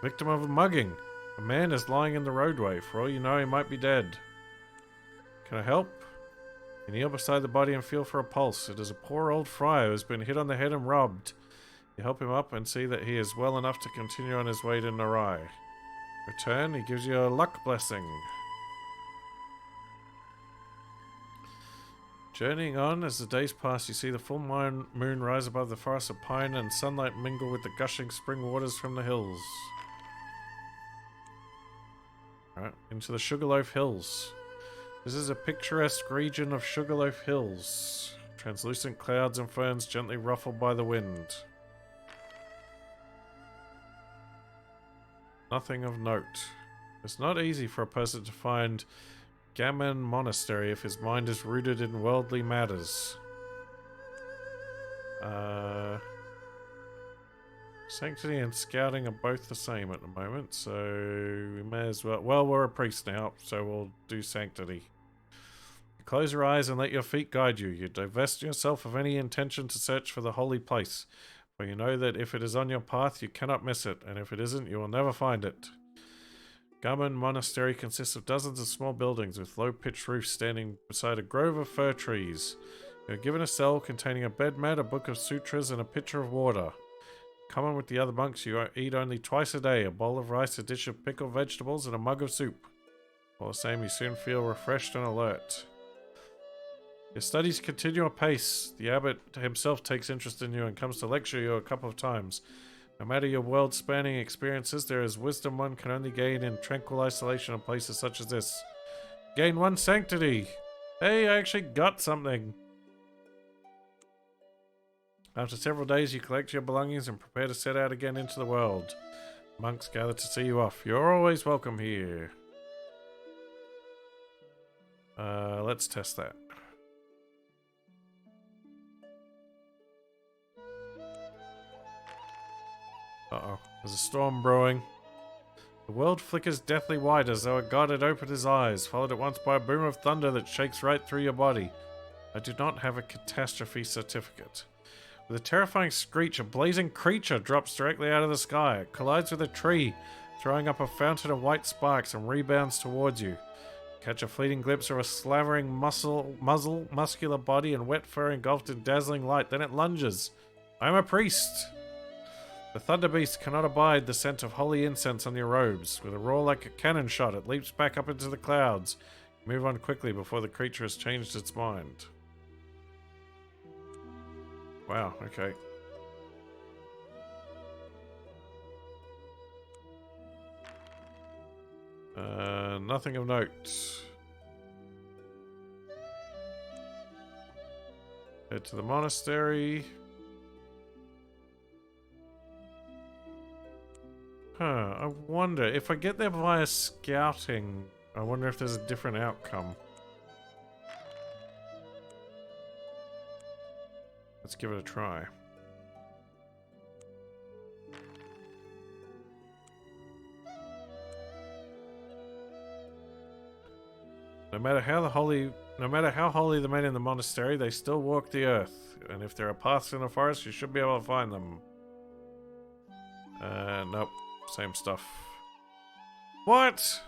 Victim of a mugging. A man is lying in the roadway. For all you know, he might be dead. Can I help? You kneel beside the body and feel for a pulse. It is a poor old friar who has been hit on the head and robbed. You help him up and see that he is well enough to continue on his way to Narai. Return, he gives you a luck blessing. Journeying on, as the days pass, you see the full moon rise above the forest of pine and sunlight mingle with the gushing spring waters from the hills. Alright, into the Sugarloaf Hills. This is a picturesque region of Sugarloaf Hills. Translucent clouds and ferns gently ruffled by the wind. Nothing of note. It's not easy for a person to find Gammon Monastery if his mind is rooted in worldly matters. Sanctity and scouting are both the same at the moment, so we may as well... Well, we're a priest now, so we'll do Sanctity. You close your eyes and let your feet guide you. You divest yourself of any intention to search for the holy place, for you know that if it is on your path, you cannot miss it, and if it isn't, you will never find it. Gammon Monastery consists of dozens of small buildings with low-pitched roofs standing beside a grove of fir trees. You are given a cell containing a bed mat, a book of sutras, and a pitcher of water. Common with the other monks, you eat only twice a day, a bowl of rice, a dish of pickled vegetables, and a mug of soup. All the same, you soon feel refreshed and alert. Your studies continue apace. The abbot himself takes interest in you and comes to lecture you a couple of times. No matter your world-spanning experiences, there is wisdom one can only gain in tranquil isolation in places such as this. Gain one sanctity! Hey, I actually got something! After several days, you collect your belongings and prepare to set out again into the world. Monks gather to see you off. You're always welcome here. Let's test that. Uh-oh. There's a storm brewing. The world flickers deathly white as though a god had opened his eyes, followed at once by a boom of thunder that shakes right through your body. I do not have a catastrophe certificate. With a terrifying screech, a blazing creature drops directly out of the sky. It collides with a tree, throwing up a fountain of white sparks and rebounds towards you. Catch a fleeting glimpse of a slavering muscular body and wet fur engulfed in dazzling light. Then it lunges. I am a priest. The thunder beast cannot abide the scent of holy incense on your robes. With a roar like a cannon shot, it leaps back up into the clouds. Move on quickly before the creature has changed its mind. Wow, okay. Nothing of note. Head to the monastery. I wonder, if I get there via scouting, I wonder if there's a different outcome. Let's give it a try. No matter how holy the men in the monastery, they still walk the earth. And if there are paths in the forest, you should be able to find them. Nope. Same stuff. What?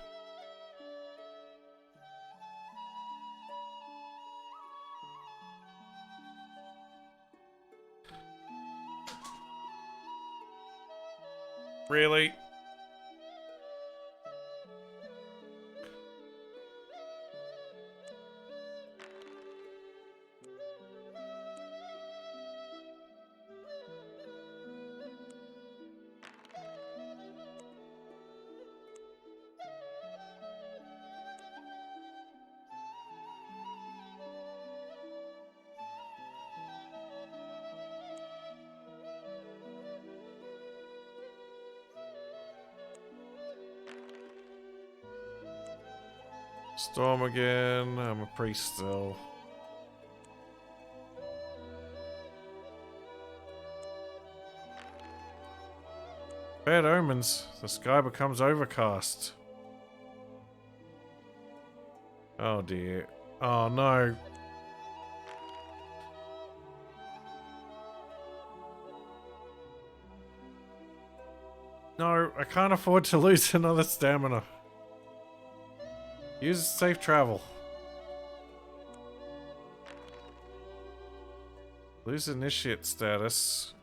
Really? Storm again. I'm a priest still. Bad omens. The sky becomes overcast. Oh dear. Oh no. No, I can't afford to lose another stamina. Use safe travel. Lose initiate status.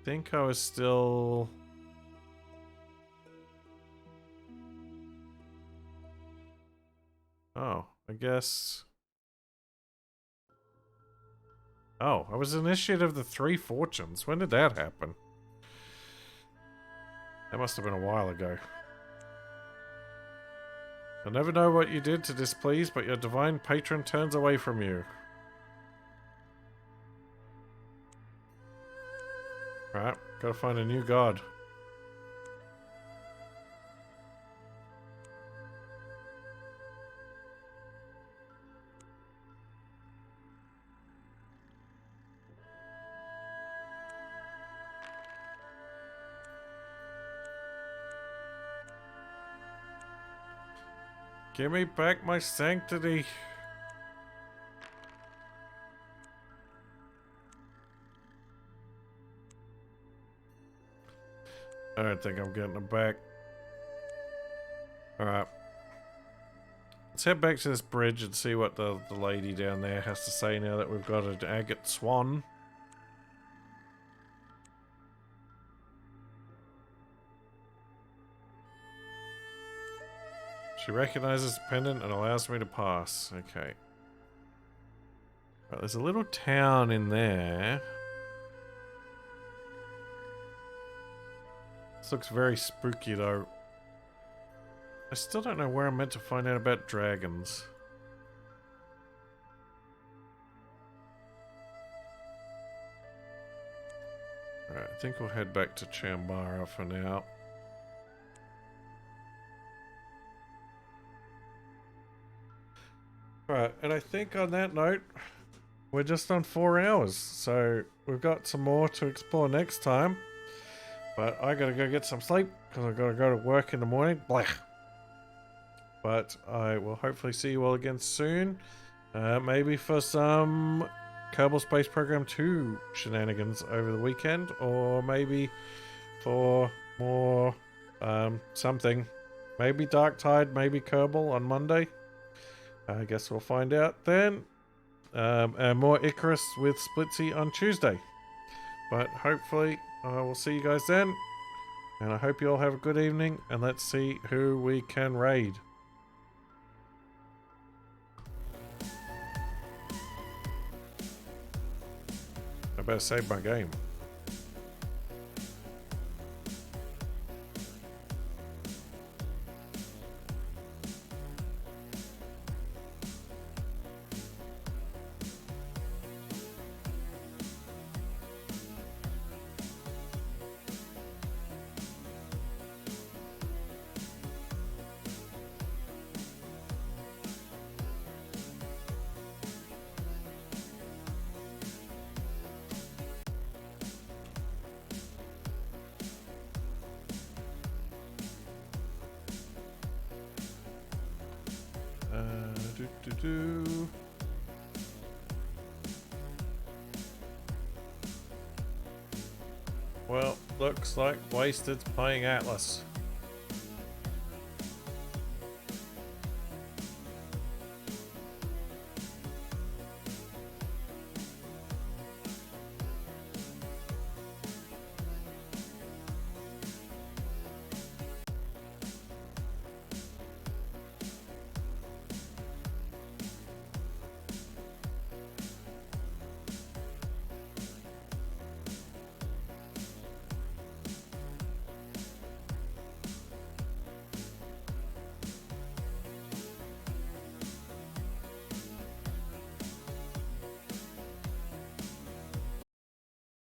Think I was still... Oh, I guess. Oh, I was initiate of the 3 fortunes. When did that happen? That must have been a while ago. You'll never know what you did to displease, but your divine patron turns away from you. Right, gotta find a new god. Give me back my sanctity. I don't think I'm getting it back. Alright. Let's head back to this bridge and see what the lady down there has to say now that we've got an agate swan. She recognizes the pendant and allows me to pass. Okay. Right, there's a little town in there. This looks very spooky though. I still don't know where I'm meant to find out about dragons. Alright, I think we'll head back to Chambara for now. Right, and I think on that note, we're just on 4 hours, so we've got some more to explore next time. But I gotta go get some sleep, because I've gotta go to work in the morning. Blech. But I will hopefully see you all again soon. Maybe for some Kerbal Space Program 2 shenanigans over the weekend, or maybe for more something. Maybe Dark Tide, maybe Kerbal on Monday. I guess we'll find out then. And more Icarus with Splitsy on Tuesday. But hopefully I will see you guys then. And I hope you all have a good evening. And let's see who we can raid. I better save my game. Well, looks like Wasted's playing Atlas.